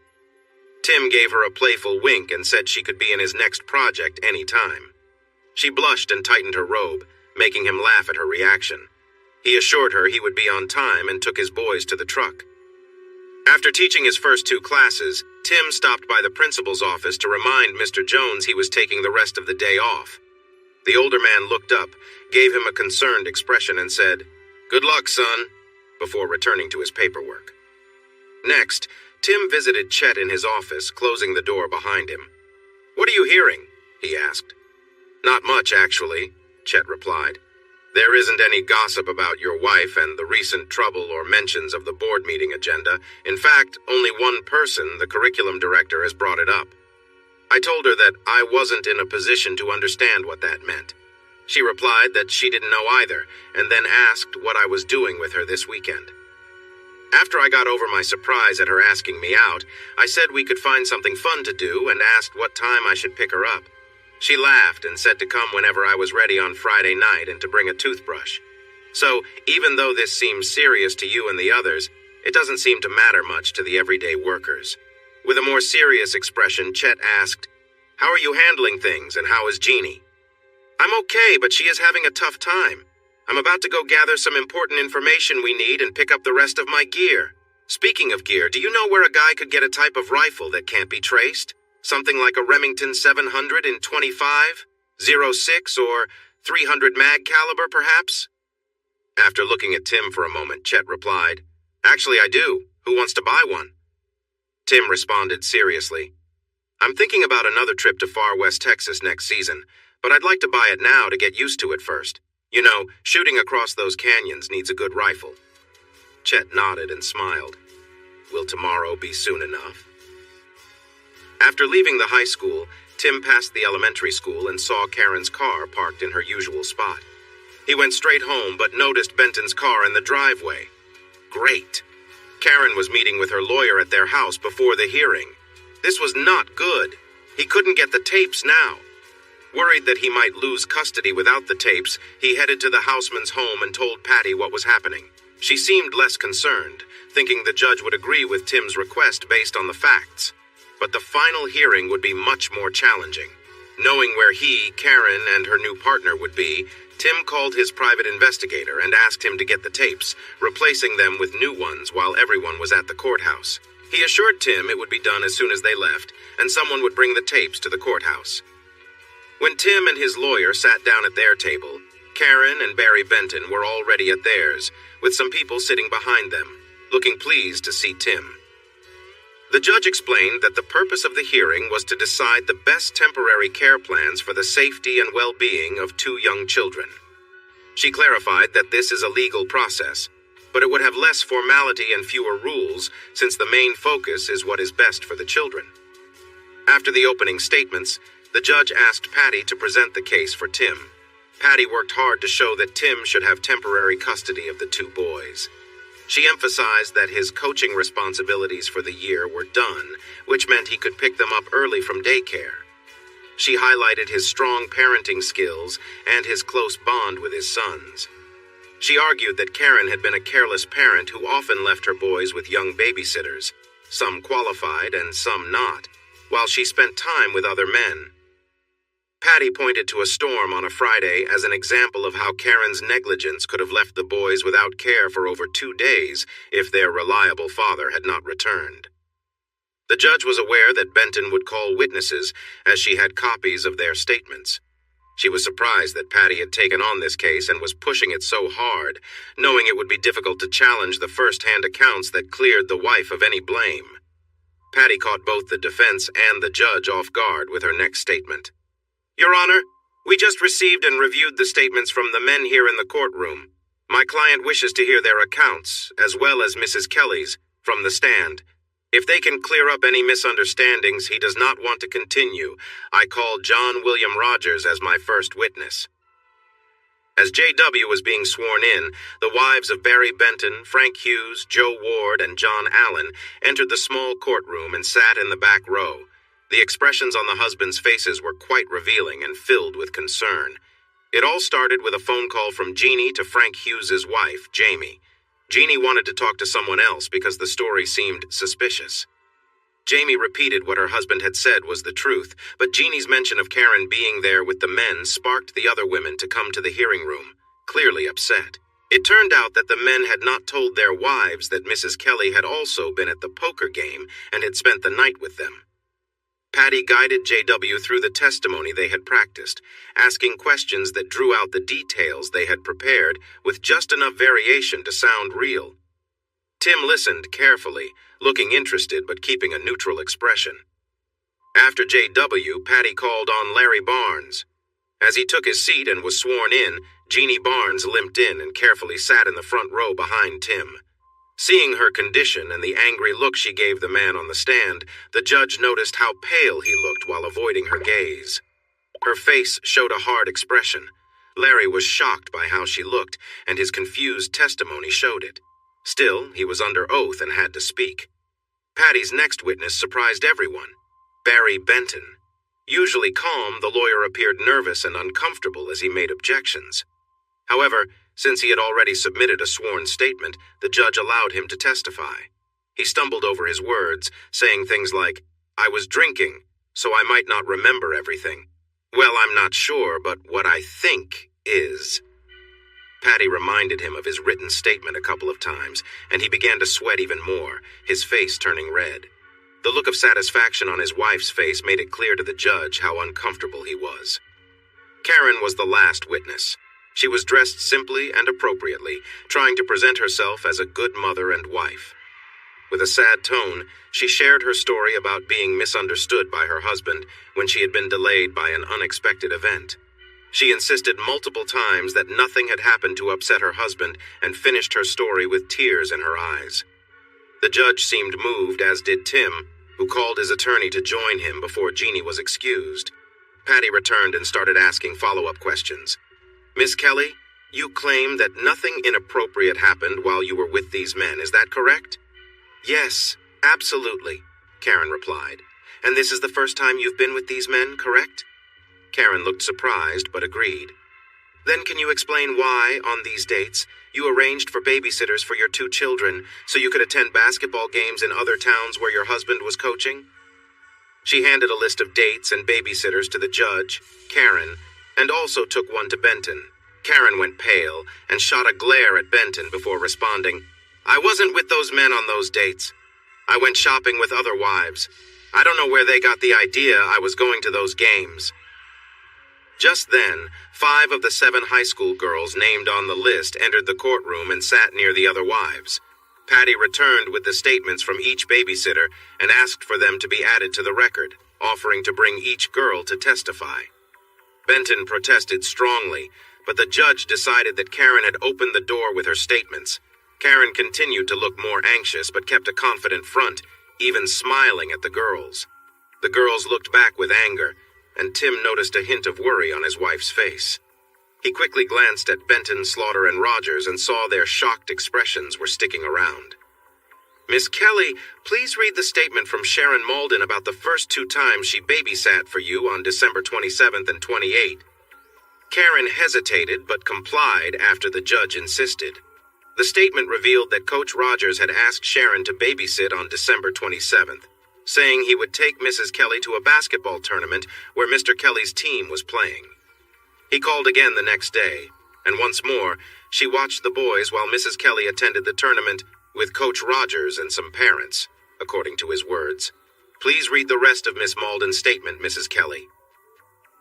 Tim gave her a playful wink and said she could be in his next project any time. She blushed and tightened her robe, making him laugh at her reaction. He assured her he would be on time and took his boys to the truck. After teaching his first 2 classes, Tim stopped by the principal's office to remind Mr. Jones he was taking the rest of the day off. The older man looked up, gave him a concerned expression, and said, "Good luck, son," before returning to his paperwork. Next, Tim visited Chet in his office, closing the door behind him. "What are you hearing?" he asked. "Not much, actually," Chet replied. "There isn't any gossip about your wife and the recent trouble or mentions of the board meeting agenda. In fact, only one person, the curriculum director, has brought it up. I told her that I wasn't in a position to understand what that meant. She replied that she didn't know either, and then asked what I was doing with her this weekend. After I got over my surprise at her asking me out, I said we could find something fun to do and asked what time I should pick her up. She laughed and said to come whenever I was ready on Friday night and to bring a toothbrush. So, even though this seems serious to you and the others, it doesn't seem to matter much to the everyday workers." With a more serious expression, Chet asked, "How are you handling things, and how is Jeannie?" "I'm okay, but she is having a tough time. I'm about to go gather some important information we need and pick up the rest of my gear. Speaking of gear, do you know where a guy could get a type of rifle that can't be traced? Something like a Remington 700 in 25, 06, or 300 mag caliber, perhaps?" After looking at Tim for a moment, Chet replied, "Actually, I do. Who wants to buy one?" Tim responded seriously, "I'm thinking about another trip to far west Texas next season, but I'd like to buy it now to get used to it first. You know, shooting across those canyons needs a good rifle." Chet nodded and smiled. "Will tomorrow be soon enough?" After leaving the high school, Tim passed the elementary school and saw Karen's car parked in her usual spot. He went straight home but noticed Benton's car in the driveway. Great! Karen was meeting with her lawyer at their house before the hearing. This was not good. He couldn't get the tapes now. Worried that he might lose custody without the tapes, he headed to the houseman's home and told Patty what was happening. She seemed less concerned, thinking the judge would agree with Tim's request based on the facts. But the final hearing would be much more challenging. Knowing where he, Karen, and her new partner would be, Tim called his private investigator and asked him to get the tapes, replacing them with new ones while everyone was at the courthouse. He assured Tim it would be done as soon as they left, and someone would bring the tapes to the courthouse. When Tim and his lawyer sat down at their table, Karen and Barry Benton were already at theirs, with some people sitting behind them, looking pleased to see Tim. The judge explained that the purpose of the hearing was to decide the best temporary care plans for the safety and well-being of two young children. She clarified that this is a legal process, but it would have less formality and fewer rules since the main focus is what is best for the children. After the opening statements, the judge asked Patty to present the case for Tim. Patty worked hard to show that Tim should have temporary custody of the two boys. She emphasized that his coaching responsibilities for the year were done, which meant he could pick them up early from daycare. She highlighted his strong parenting skills and his close bond with his sons. She argued that Karen had been a careless parent who often left her boys with young babysitters, some qualified and some not, while she spent time with other men. Patty pointed to a storm on a Friday as an example of how Karen's negligence could have left the boys without care for over 2 days if their reliable father had not returned. The judge was aware that Benton would call witnesses, as she had copies of their statements. She was surprised that Patty had taken on this case and was pushing it so hard, knowing it would be difficult to challenge the first-hand accounts that cleared the wife of any blame. Patty caught both the defense and the judge off guard with her next statement. "Your Honor, we just received and reviewed the statements from the men here in the courtroom. My client wishes to hear their accounts, as well as Mrs. Kelly's, from the stand. If they can clear up any misunderstandings he does not want to continue, I call John William Rogers as my first witness." As J.W. was being sworn in, the wives of Barry Benton, Frank Hughes, Joe Ward, and John Allen entered the small courtroom and sat in the back row. The expressions on the husbands' faces were quite revealing and filled with concern. It all started with a phone call from Jeannie to Frank Hughes's wife, Jamie. Jeannie wanted to talk to someone else because the story seemed suspicious. Jamie repeated what her husband had said was the truth, but Jeannie's mention of Karen being there with the men sparked the other women to come to the hearing room, clearly upset. It turned out that the men had not told their wives that Mrs. Kelly had also been at the poker game and had spent the night with them. Patty guided JW through the testimony they had practiced, asking questions that drew out the details they had prepared with just enough variation to sound real. Tim listened carefully, looking interested but keeping a neutral expression. After JW, Patty called on Larry Barnes. As he took his seat and was sworn in, Jeannie Barnes limped in and carefully sat in the front row behind Tim. Seeing her condition and the angry look she gave the man on the stand, the judge noticed how pale he looked while avoiding her gaze. Her face showed a hard expression. Larry was shocked by how she looked, and his confused testimony showed it. Still, he was under oath and had to speak. Patty's next witness surprised everyone. Barry Benton. Usually calm, the lawyer appeared nervous and uncomfortable as he made objections. However, since he had already submitted a sworn statement, the judge allowed him to testify. He stumbled over his words, saying things like, "I was drinking, so I might not remember everything. Well, I'm not sure, but what I think is." Patty reminded him of his written statement a couple of times, and he began to sweat even more, his face turning red. The look of satisfaction on his wife's face made it clear to the judge how uncomfortable he was. Karen was the last witness. She was dressed simply and appropriately, trying to present herself as a good mother and wife. With a sad tone, she shared her story about being misunderstood by her husband when she had been delayed by an unexpected event. She insisted multiple times that nothing had happened to upset her husband and finished her story with tears in her eyes. The judge seemed moved, as did Tim, who called his attorney to join him before Jeannie was excused. Patty returned and started asking follow-up questions. "Miss Kelly, you claim that nothing inappropriate happened while you were with these men, is that correct?" "Yes, absolutely," Karen replied. "And this is the first time you've been with these men, correct?" Karen looked surprised but agreed. "Then can you explain why, on these dates, you arranged for babysitters for your 2 children so you could attend basketball games in other towns where your husband was coaching?" She handed a list of dates and babysitters to the judge, Karen, and also took one to Benton. Karen went pale and shot a glare at Benton before responding, "I wasn't with those men on those dates. I went shopping with other wives. I don't know where they got the idea I was going to those games." Just then, 5 of the 7 high school girls named on the list entered the courtroom and sat near the other wives. Patty returned with the statements from each babysitter and asked for them to be added to the record, offering to bring each girl to testify. Benton protested strongly, but the judge decided that Karen had opened the door with her statements. Karen continued to look more anxious but kept a confident front, even smiling at the girls. The girls looked back with anger, and Tim noticed a hint of worry on his wife's face. He quickly glanced at Benton, Slaughter, and Rogers and saw their shocked expressions were sticking around. "Miss Kelly, please read the statement from Sharon Malden about the first 2 times she babysat for you on December 27th and 28th. Karen hesitated but complied after the judge insisted. The statement revealed that Coach Rogers had asked Sharon to babysit on December 27th, saying he would take Mrs. Kelly to a basketball tournament where Mr. Kelly's team was playing. He called again the next day, and once more, she watched the boys while Mrs. Kelly attended the tournament with Coach Rogers and some parents, according to his words. Please read the rest of Miss Malden's statement, Mrs. Kelly."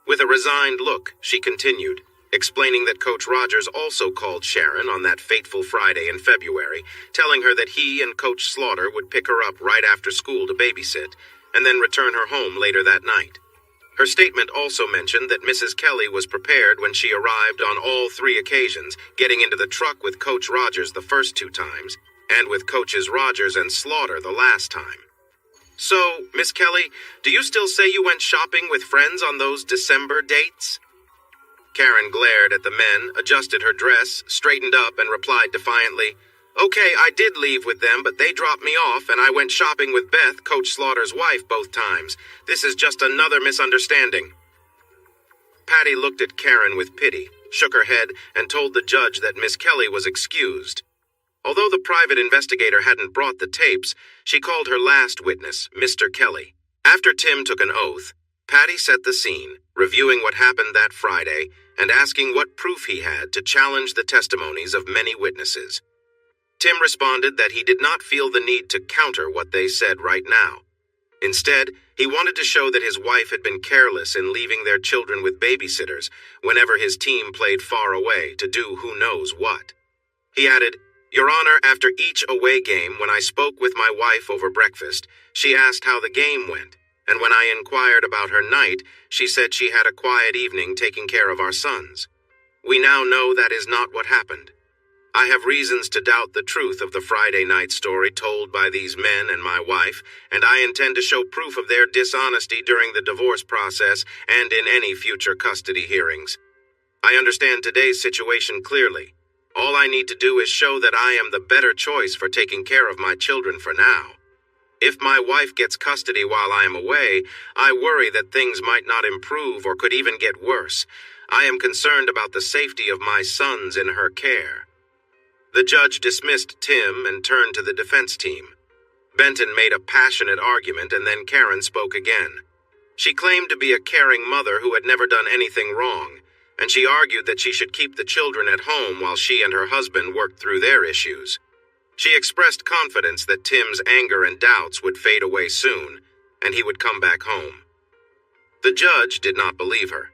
With a resigned look, she continued, explaining that Coach Rogers also called Sharon on that fateful Friday in February, telling her that he and Coach Slaughter would pick her up right after school to babysit, and then return her home later that night. Her statement also mentioned that Mrs. Kelly was prepared when she arrived on all 3 occasions, getting into the truck with Coach Rogers the first 2 times, and with Coaches Rogers and Slaughter the last time. "So, Miss Kelly, do you still say you went shopping with friends on those December dates?" Karen glared at the men, adjusted her dress, straightened up, and replied defiantly, "Okay, I did leave with them, but they dropped me off, and I went shopping with Beth, Coach Slaughter's wife, both times. This is just another misunderstanding." Patty looked at Karen with pity, shook her head, and told the judge that Miss Kelly was excused. Although the private investigator hadn't brought the tapes, she called her last witness, Mr. Kelly. After Tim took an oath, Patty set the scene, reviewing what happened that Friday and asking what proof he had to challenge the testimonies of many witnesses. Tim responded that he did not feel the need to counter what they said right now. Instead, He wanted to show that his wife had been careless in leaving their children with babysitters whenever his team played far away to do who knows what. He added, "Your Honor, after each away game, when I spoke with my wife over breakfast, she asked how the game went, and when I inquired about her night, she said she had a quiet evening taking care of our sons. We now know that is not what happened. I have reasons to doubt the truth of the Friday night story told by these men and my wife, and I intend to show proof of their dishonesty during the divorce process and in any future custody hearings. I understand today's situation clearly. All I need to do is show that I am the better choice for taking care of my children for now. If my wife gets custody while I am away, I worry that things might not improve or could even get worse. I am concerned about the safety of my sons in her care." The judge dismissed Tim and turned to the defense team. Benton made a passionate argument, and then Karen spoke again. She claimed to be a caring mother who had never done anything wrong, and she argued that she should keep the children at home while she and her husband worked through their issues. She expressed confidence that Tim's anger and doubts would fade away soon, and he would come back home. The judge did not believe her.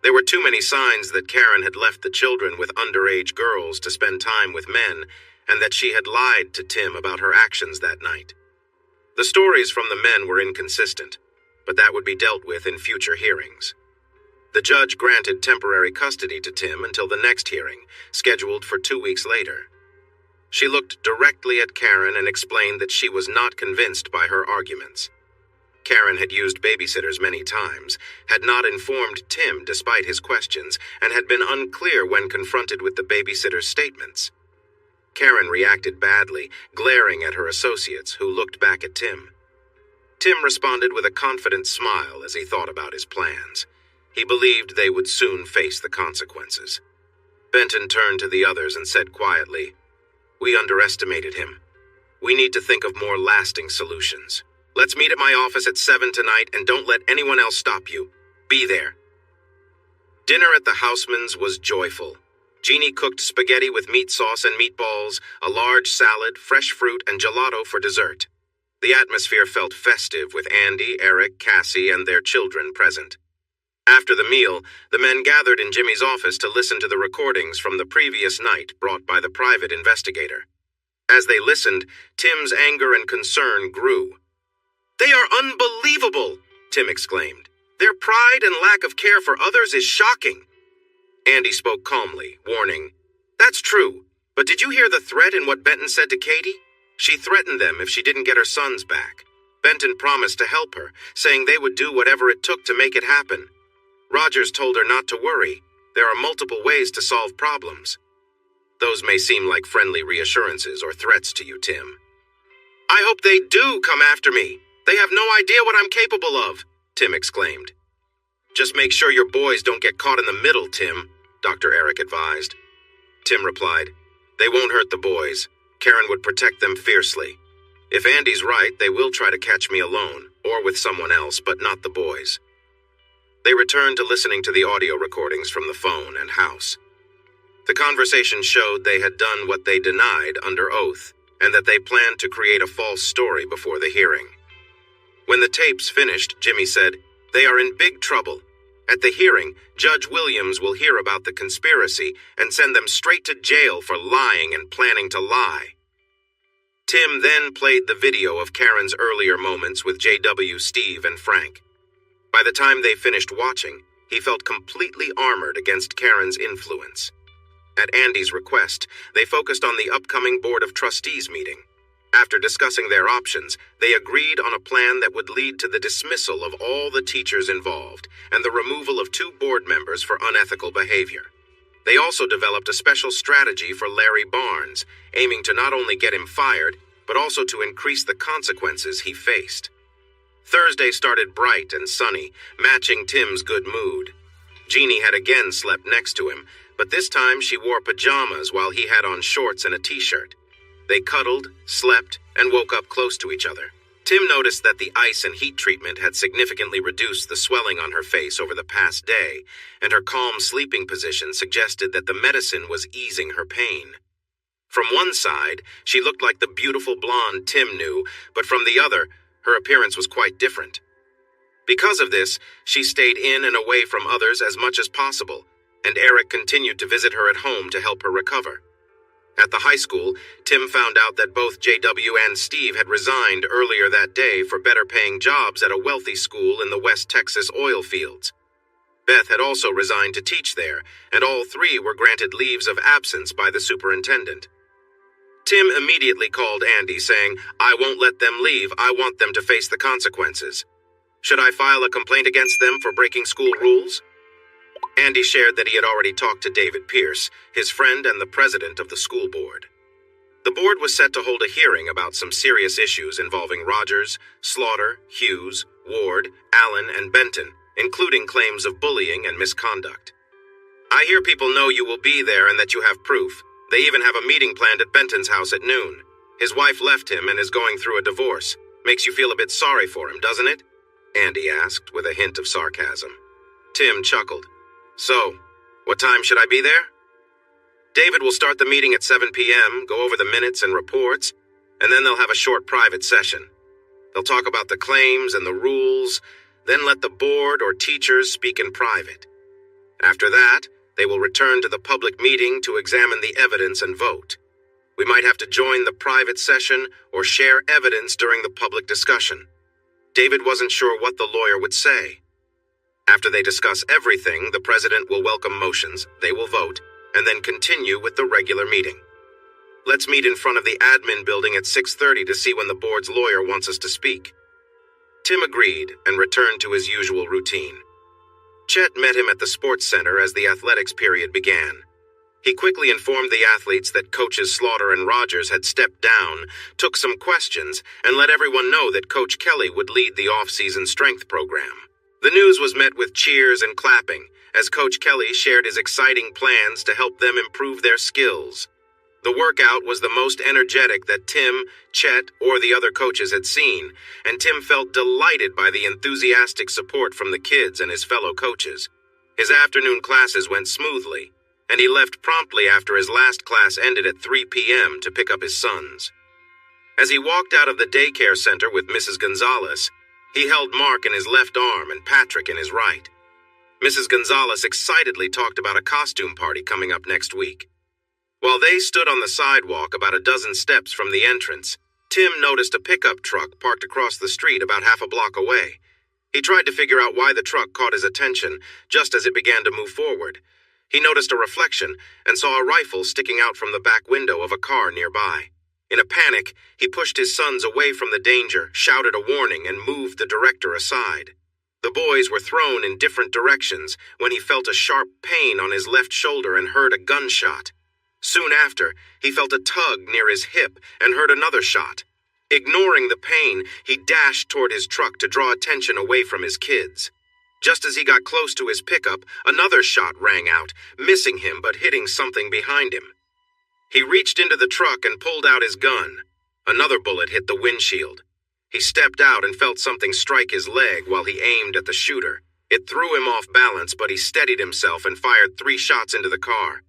There were too many signs that Karen had left the children with underage girls to spend time with men, and that she had lied to Tim about her actions that night. The stories from the men were inconsistent, but that would be dealt with in future hearings. The judge granted temporary custody to Tim until the next hearing, scheduled for 2 weeks later. She looked directly at Karen and explained that she was not convinced by her arguments. Karen had used babysitters many times, had not informed Tim despite his questions, and had been unclear when confronted with the babysitter's statements. Karen reacted badly, glaring at her associates, who looked back at Tim. Tim responded with a confident smile as he thought about his plans. He believed they would soon face the consequences. Benton turned to the others and said quietly, "We underestimated him. We need to think of more lasting solutions. Let's meet at my office at 7 tonight, and don't let anyone else stop you. Be there." Dinner at the Houseman's was joyful. Jeannie cooked spaghetti with meat sauce and meatballs, a large salad, fresh fruit, and gelato for dessert. The atmosphere felt festive with Andy, Eric, Cassie, and their children present. After the meal, the men gathered in Jimmy's office to listen to the recordings from the previous night brought by the private investigator. As they listened, Tim's anger and concern grew. "They are unbelievable!" Tim exclaimed. "Their pride and lack of care for others is shocking." Andy spoke calmly, warning, "That's true, but did you hear the threat in what Benton said to Katie? She threatened them if she didn't get her sons back. Benton promised to help her, saying they would do whatever it took to make it happen. Rogers told her not to worry. There are multiple ways to solve problems." Those may seem like friendly reassurances or threats to you, Tim. "I hope they do come after me. They have no idea what I'm capable of," Tim exclaimed. "Just make sure your boys don't get caught in the middle, Tim," Dr. Eric advised. Tim replied, "They won't hurt the boys. Karen would protect them fiercely. If Andy's right, they will try to catch me alone, or with someone else, but not the boys." They returned to listening to the audio recordings from the phone and house. The conversation showed they had done what they denied under oath, and that they planned to create a false story before the hearing. When the tapes finished, Jimmy said, "They are in big trouble. At the hearing, Judge Williams will hear about the conspiracy and send them straight to jail for lying and planning to lie." Tim then played the video of Karen's earlier moments with JW, Steve, and Frank. By the time they finished watching, he felt completely armored against Karen's influence. At Andy's request, they focused on the upcoming Board of Trustees meeting. After discussing their options, they agreed on a plan that would lead to the dismissal of all the teachers involved and the removal of 2 board members for unethical behavior. They also developed a special strategy for Larry Barnes, aiming to not only get him fired, but also to increase the consequences he faced. Thursday started bright and sunny, matching Tim's good mood. Jeannie had again slept next to him, but this time she wore pajamas while he had on shorts and a t-shirt. They cuddled, slept, and woke up close to each other. Tim noticed that the ice and heat treatment had significantly reduced the swelling on her face over the past day, and her calm sleeping position suggested that the medicine was easing her pain. From one side, she looked like the beautiful blonde Tim knew, but from the other, her appearance was quite different. Because of this, she stayed in and away from others as much as possible, and Eric continued to visit her at home to help her recover. At the high school, Tim found out that both JW and Steve had resigned earlier that day for better-paying jobs at a wealthy school in the West Texas oil fields. Beth had also resigned to teach there, and all three were granted leaves of absence by the superintendent. Tim immediately called Andy, saying, "I won't let them leave. I want them to face the consequences. Should I file a complaint against them for breaking school rules?" Andy shared that he had already talked to David Pierce, his friend and the president of the school board. The board was set to hold a hearing about some serious issues involving Rogers, Slaughter, Hughes, Ward, Allen, and Benton, including claims of bullying and misconduct. "I hear people know you will be there and that you have proof. They even have a meeting planned at Benton's house at noon. His wife left him and is going through a divorce. Makes you feel a bit sorry for him, doesn't it?" Andy asked, with a hint of sarcasm. Tim chuckled. "So, what time should I be there?" "David will start the meeting at 7 p.m., go over the minutes and reports, and then they'll have a short private session. They'll talk about the claims and the rules, then let the board or teachers speak in private. After that, they will return to the public meeting to examine the evidence and vote. We might have to join the private session or share evidence during the public discussion." David wasn't sure what the lawyer would say. After they discuss everything, the president will welcome motions, they will vote, and then continue with the regular meeting. "Let's meet in front of the admin building at 6:30 to see when the board's lawyer wants us to speak." Tim agreed and returned to his usual routine. Chet met him at the sports center as the athletics period began. He quickly informed the athletes that coaches Slaughter and Rogers had stepped down, took some questions, and let everyone know that Coach Kelly would lead the off-season strength program. The news was met with cheers and clapping, as Coach Kelly shared his exciting plans to help them improve their skills. The workout was the most energetic that Tim, Chet, or the other coaches had seen, and Tim felt delighted by the enthusiastic support from the kids and his fellow coaches. His afternoon classes went smoothly, and he left promptly after his last class ended at 3 p.m. to pick up his sons. As he walked out of the daycare center with Mrs. Gonzalez, he held Mark in his left arm and Patrick in his right. Mrs. Gonzalez excitedly talked about a costume party coming up next week. While they stood on the sidewalk about a dozen steps from the entrance, Tim noticed a pickup truck parked across the street about half a block away. He tried to figure out why the truck caught his attention just as it began to move forward. He noticed a reflection and saw a rifle sticking out from the back window of a car nearby. In a panic, he pushed his sons away from the danger, shouted a warning, and moved the director aside. The boys were thrown in different directions when he felt a sharp pain on his left shoulder and heard a gunshot. Soon after, he felt a tug near his hip and heard another shot. Ignoring the pain, he dashed toward his truck to draw attention away from his kids. Just as he got close to his pickup, another shot rang out, missing him but hitting something behind him. He reached into the truck and pulled out his gun. Another bullet hit the windshield. He stepped out and felt something strike his leg while he aimed at the shooter. It threw him off balance, but he steadied himself and fired 3 shots into the car.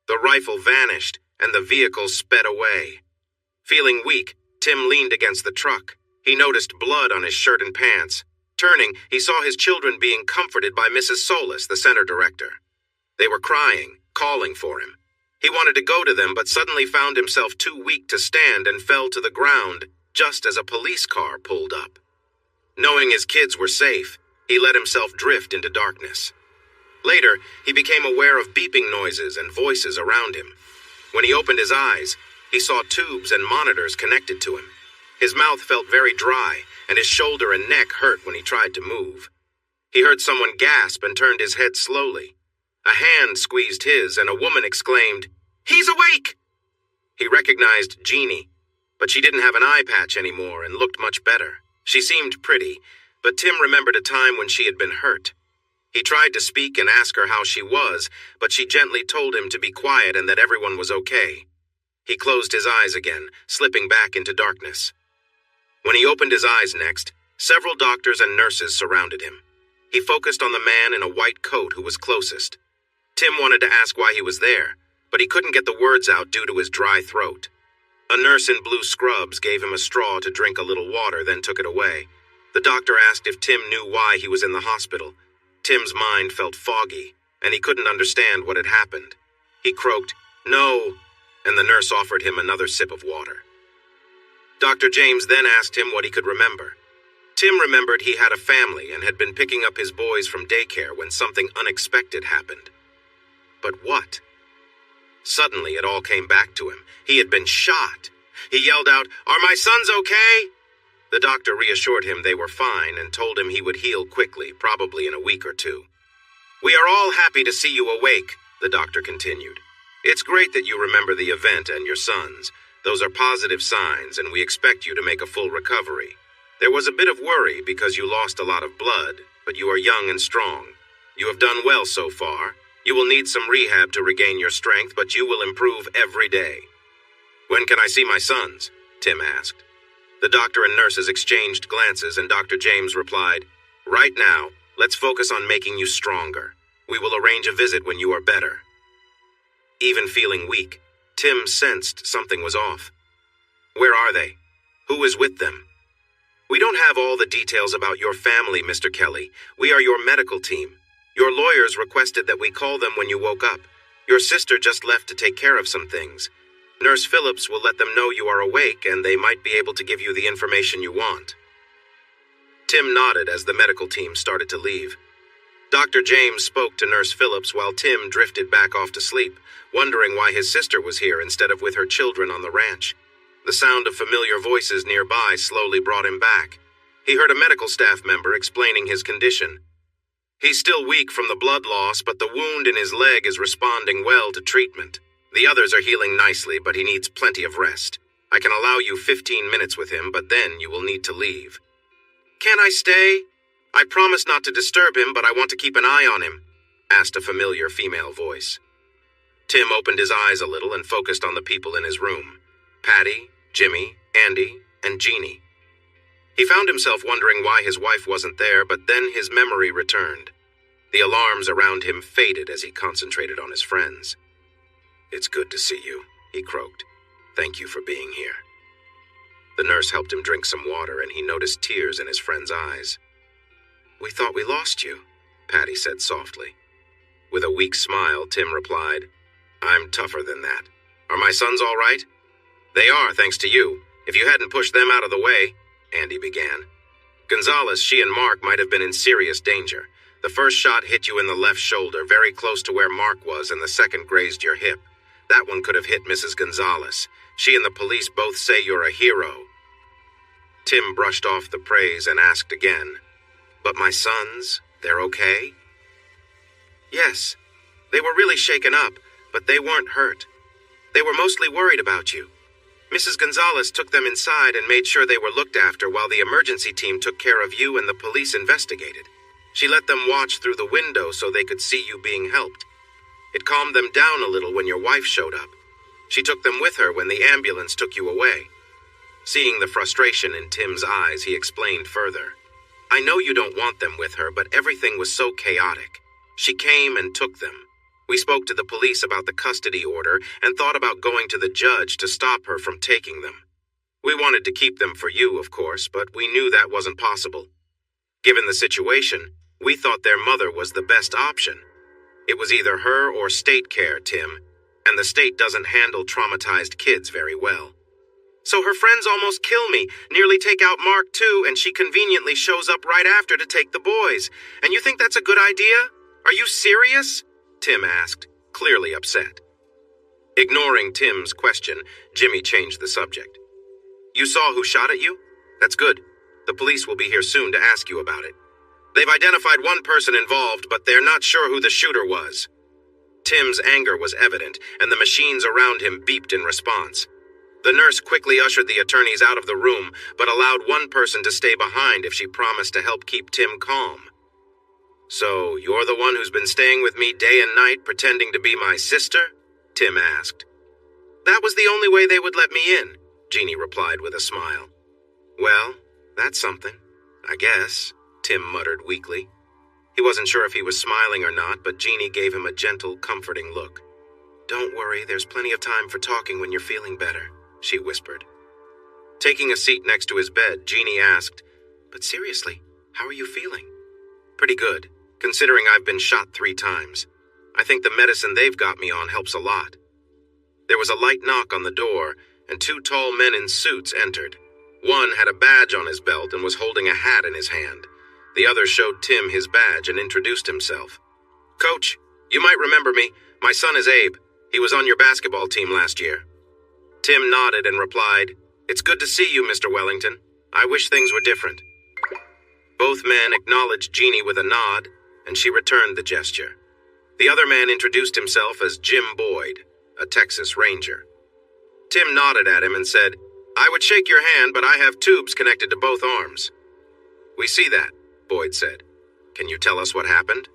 The rifle vanished, and the vehicle sped away. Feeling weak, Tim leaned against the truck. He noticed blood on his shirt and pants. Turning, he saw his children being comforted by Mrs. Solis, the center director. They were crying, calling for him. He wanted to go to them, but suddenly found himself too weak to stand and fell to the ground just as a police car pulled up. Knowing his kids were safe, he let himself drift into darkness. Later, he became aware of beeping noises and voices around him. When he opened his eyes, he saw tubes and monitors connected to him. His mouth felt very dry, and his shoulder and neck hurt when he tried to move. He heard someone gasp and turned his head slowly. A hand squeezed his, and a woman exclaimed, "He's awake!" He recognized Jeannie, but she didn't have an eye patch anymore and looked much better. She seemed pretty, but Tim remembered a time when she had been hurt. He tried to speak and ask her how she was, but she gently told him to be quiet and that everyone was okay. He closed his eyes again, slipping back into darkness. When he opened his eyes next, several doctors and nurses surrounded him. He focused on the man in a white coat who was closest. Tim wanted to ask why he was there, but he couldn't get the words out due to his dry throat. A nurse in blue scrubs gave him a straw to drink a little water, then took it away. The doctor asked if Tim knew why he was in the hospital. Tim's mind felt foggy, and he couldn't understand what had happened. He croaked, "No," and the nurse offered him another sip of water. Dr. James then asked him what he could remember. Tim remembered he had a family and had been picking up his boys from daycare when something unexpected happened. But what? Suddenly, it all came back to him. He had been shot. He yelled out, "Are my sons okay?" The doctor reassured him they were fine and told him he would heal quickly, probably in a week or two. "We are all happy to see you awake," the doctor continued. "It's great that you remember the event and your sons. Those are positive signs, and we expect you to make a full recovery. There was a bit of worry because you lost a lot of blood, but you are young and strong. You have done well so far. You will need some rehab to regain your strength, but you will improve every day." "When can I see my sons?" Tim asked. The doctor and nurses exchanged glances, and Dr. James replied, "Right now, let's focus on making you stronger. We will arrange a visit when you are better." Even feeling weak, Tim sensed something was off. "Where are they? Who is with them?" "We don't have all the details about your family, Mr. Kelly. We are your medical team. Your lawyers requested that we call them when you woke up. Your sister just left to take care of some things. Nurse Phillips will let them know you are awake, and they might be able to give you the information you want." Tim nodded as the medical team started to leave. Dr. James spoke to Nurse Phillips while Tim drifted back off to sleep, wondering why his sister was here instead of with her children on the ranch. The sound of familiar voices nearby slowly brought him back. He heard a medical staff member explaining his condition. "He's still weak from the blood loss, but the wound in his leg is responding well to treatment. The others are healing nicely, but he needs plenty of rest. I can allow you 15 minutes with him, but then you will need to leave." "Can I stay? I promise not to disturb him, but I want to keep an eye on him," asked a familiar female voice. Tim opened his eyes a little and focused on the people in his room: Patty, Jimmy, Andy, and Jeannie. He found himself wondering why his wife wasn't there, but then his memory returned. The alarms around him faded as he concentrated on his friends. "It's good to see you," he croaked. "Thank you for being here." The nurse helped him drink some water, and he noticed tears in his friend's eyes. "We thought we lost you," Patty said softly. With a weak smile, Tim replied, "I'm tougher than that. Are my sons all right?" "They are, thanks to you. If you hadn't pushed them out of the way," Andy began. "Gonzalez, she and Mark might have been in serious danger. The first shot hit you in the left shoulder, very close to where Mark was, and the second grazed your hip. That one could have hit Mrs. Gonzalez. She and the police both say you're a hero." Tim brushed off the praise and asked again, "But my sons, they're okay?" "Yes, they were really shaken up, but they weren't hurt. They were mostly worried about you. Mrs. Gonzalez took them inside and made sure they were looked after while the emergency team took care of you and the police investigated. She let them watch through the window so they could see you being helped. It calmed them down a little when your wife showed up. She took them with her when the ambulance took you away." Seeing the frustration in Tim's eyes, he explained further. "I know you don't want them with her, but everything was so chaotic. She came and took them. We spoke to the police about the custody order and thought about going to the judge to stop her from taking them. We wanted to keep them for you, of course, but we knew that wasn't possible. Given the situation, we thought their mother was the best option. It was either her or state care, Tim, and the state doesn't handle traumatized kids very well. So her friends almost kill me, nearly take out Mark too, and she conveniently shows up right after to take the boys. And you think that's a good idea? Are you serious?" Tim asked, clearly upset. Ignoring Tim's question, Jimmy changed the subject. "You saw who shot at you? That's good. The police will be here soon to ask you about it. They've identified one person involved, but they're not sure who the shooter was." Tim's anger was evident, and the machines around him beeped in response. The nurse quickly ushered the attorneys out of the room, but allowed one person to stay behind if she promised to help keep Tim calm. "So, you're the one who's been staying with me day and night pretending to be my sister?" Tim asked. "That was the only way they would let me in," Jeannie replied with a smile. "Well, that's something, I guess," Tim muttered weakly. He wasn't sure if he was smiling or not, but Jeannie gave him a gentle, comforting look. "Don't worry, there's plenty of time for talking when you're feeling better," she whispered. Taking a seat next to his bed, Jeannie asked, But seriously, how are you feeling? Pretty good, considering I've been shot 3 times. I think the medicine they've got me on helps a lot. There was a light knock on the door, and 2 tall men in suits entered. One had a badge on his belt and was holding a hat in his hand. The other showed Tim his badge and introduced himself. "Coach, you might remember me. My son is Abe. He was on your basketball team last year." Tim nodded and replied, "It's good to see you, Mr. Wellington. I wish things were different." Both men acknowledged Jeannie with a nod, and she returned the gesture. The other man introduced himself as Jim Boyd, a Texas Ranger. Tim nodded at him and said, "I would shake your hand, but I have tubes connected to both arms." "We see that," Boyd said. "Can you tell us what happened?"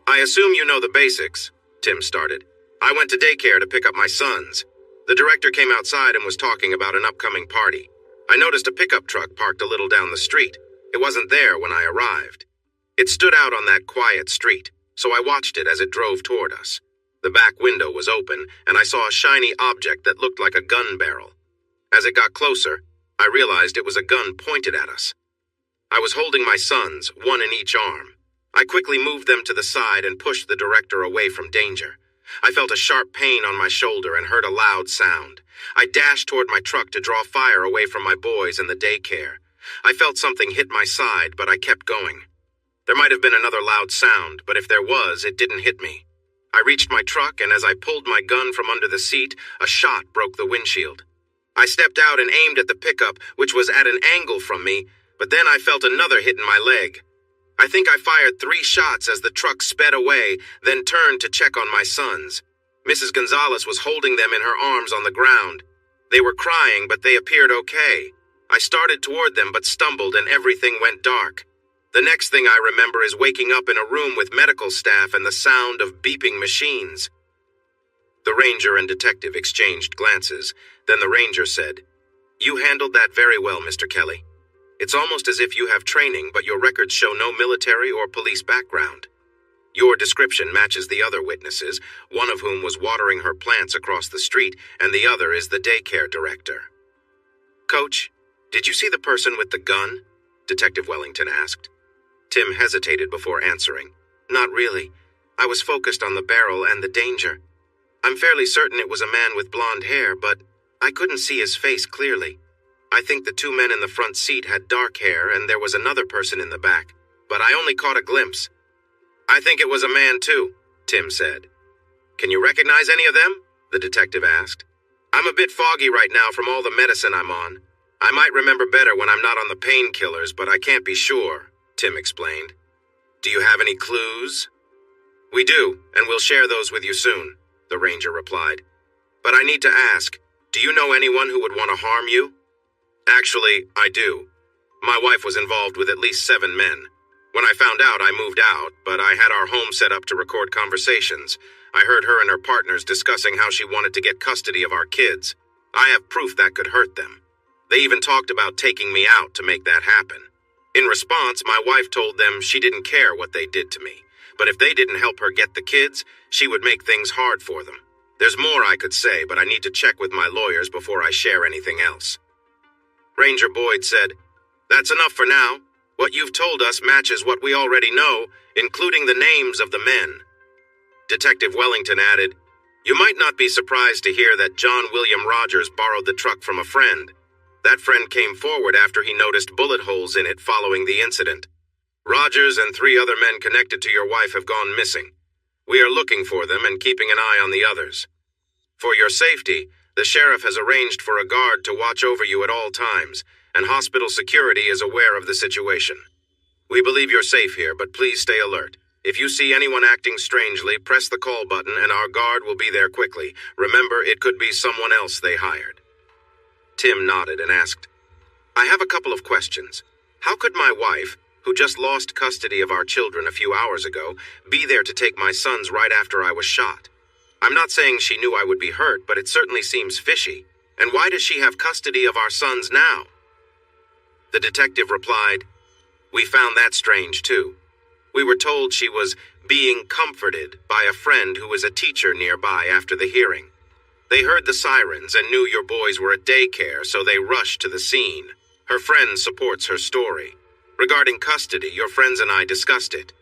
"I assume you know the basics," Tim started. "I went to daycare to pick up my sons. The director came outside and was talking about an upcoming party. I noticed a pickup truck parked a little down the street. It wasn't there when I arrived. It stood out on that quiet street, so I watched it as it drove toward us. The back window was open, and I saw a shiny object that looked like a gun barrel. As it got closer, I realized it was a gun pointed at us. I was holding my sons, one in each arm. I quickly moved them to the side and pushed the director away from danger. I felt a sharp pain on my shoulder and heard a loud sound. I dashed toward my truck to draw fire away from my boys and the daycare. I felt something hit my side, but I kept going. There might have been another loud sound, but if there was, it didn't hit me. I reached my truck, and as I pulled my gun from under the seat, a shot broke the windshield. I stepped out and aimed at the pickup, which was at an angle from me, but then I felt another hit in my leg. I think I fired 3 shots as the truck sped away, then turned to check on my sons. Mrs. Gonzalez was holding them in her arms on the ground. They were crying, but they appeared okay. I started toward them but stumbled and everything went dark. The next thing I remember is waking up in a room with medical staff and the sound of beeping machines. The ranger and detective exchanged glances. Then the ranger said, "You handled that very well, Mr. Kelly. It's almost as if you have training, but your records show no military or police background. Your description matches the other witnesses, one of whom was watering her plants across the street, and the other is the daycare director." "Coach, did you see the person with the gun?" Detective Wellington asked. Tim hesitated before answering. "Not really. I was focused on the barrel and the danger. I'm fairly certain it was a man with blonde hair, but I couldn't see his face clearly. I think the 2 men in the front seat had dark hair and there was another person in the back, but I only caught a glimpse." "I think it was a man too," Tim said. "Can you recognize any of them?" the detective asked. "I'm a bit foggy right now from all the medicine I'm on. I might remember better when I'm not on the painkillers, but I can't be sure," Tim explained. "Do you have any clues?" "We do, and we'll share those with you soon," the ranger replied. "But I need to ask, do you know anyone who would want to harm you?" "Actually, I do. My wife was involved with at least 7 men. When I found out, I moved out, but I had our home set up to record conversations. I heard her and her partners discussing how she wanted to get custody of our kids. I have proof that could hurt them. They even talked about taking me out to make that happen. In response, my wife told them she didn't care what they did to me, but if they didn't help her get the kids, she would make things hard for them. There's more I could say, but I need to check with my lawyers before I share anything else." Ranger Boyd said, "That's enough for now. What you've told us matches what we already know, including the names of the men." Detective Wellington added, "You might not be surprised to hear that John William Rogers borrowed the truck from a friend. That friend came forward after he noticed bullet holes in it following the incident. Rogers and 3 other men connected to your wife have gone missing. We are looking for them and keeping an eye on the others. For your safety, the sheriff has arranged for a guard to watch over you at all times, and hospital security is aware of the situation. We believe you're safe here, but please stay alert. If you see anyone acting strangely, press the call button and our guard will be there quickly. Remember, it could be someone else they hired." Tim nodded and asked, "I have a couple of questions. How could my wife, who just lost custody of our children a few hours ago, be there to take my sons right after I was shot? I'm not saying she knew I would be hurt, but it certainly seems fishy. And why does she have custody of our sons now?" The detective replied, "We found that strange too. We were told she was being comforted by a friend who was a teacher nearby after the hearing. They heard the sirens and knew your boys were at daycare, so they rushed to the scene. Her friend supports her story. Regarding custody, your friends and I discussed it.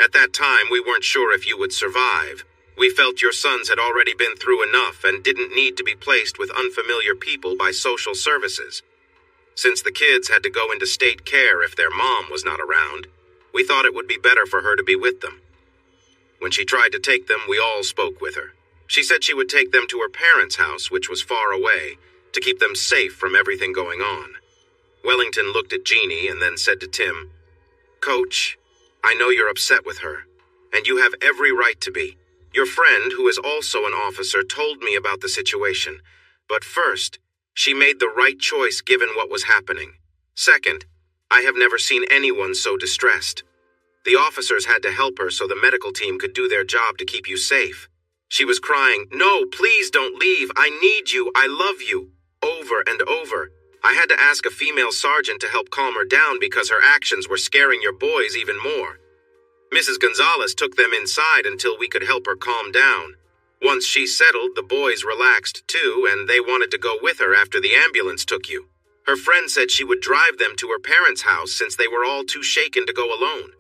At that time, we weren't sure if you would survive. We felt your sons had already been through enough and didn't need to be placed with unfamiliar people by social services. Since the kids had to go into state care if their mom was not around, we thought it would be better for her to be with them. When she tried to take them, we all spoke with her. She said she would take them to her parents' house, which was far away, to keep them safe from everything going on. Wellington looked at Jeannie and then said to Tim, "Coach, I know you're upset with her, and you have every right to be. Your friend, who is also an officer, told me about the situation. But first, she made the right choice given what was happening. Second, I have never seen anyone so distressed. The officers had to help her so the medical team could do their job to keep you safe. She was crying, 'No, please don't leave. I need you. I love you,' over and over. I had to ask a female sergeant to help calm her down because her actions were scaring your boys even more. Mrs. Gonzalez took them inside until we could help her calm down. Once she settled, the boys relaxed too, and they wanted to go with her after the ambulance took you. Her friend said she would drive them to her parents' house since they were all too shaken to go alone.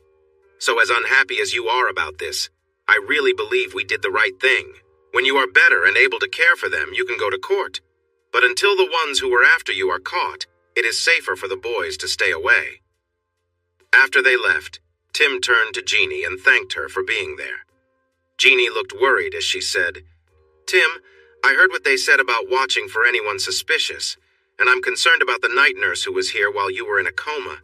So as unhappy as you are about this, I really believe we did the right thing. When you are better and able to care for them, you can go to court. But until the ones who were after you are caught, it is safer for the boys to stay away." After they left, Tim turned to Jeannie and thanked her for being there. Jeannie looked worried as she said, "Tim, I heard what they said about watching for anyone suspicious, and I'm concerned about the night nurse who was here while you were in a coma.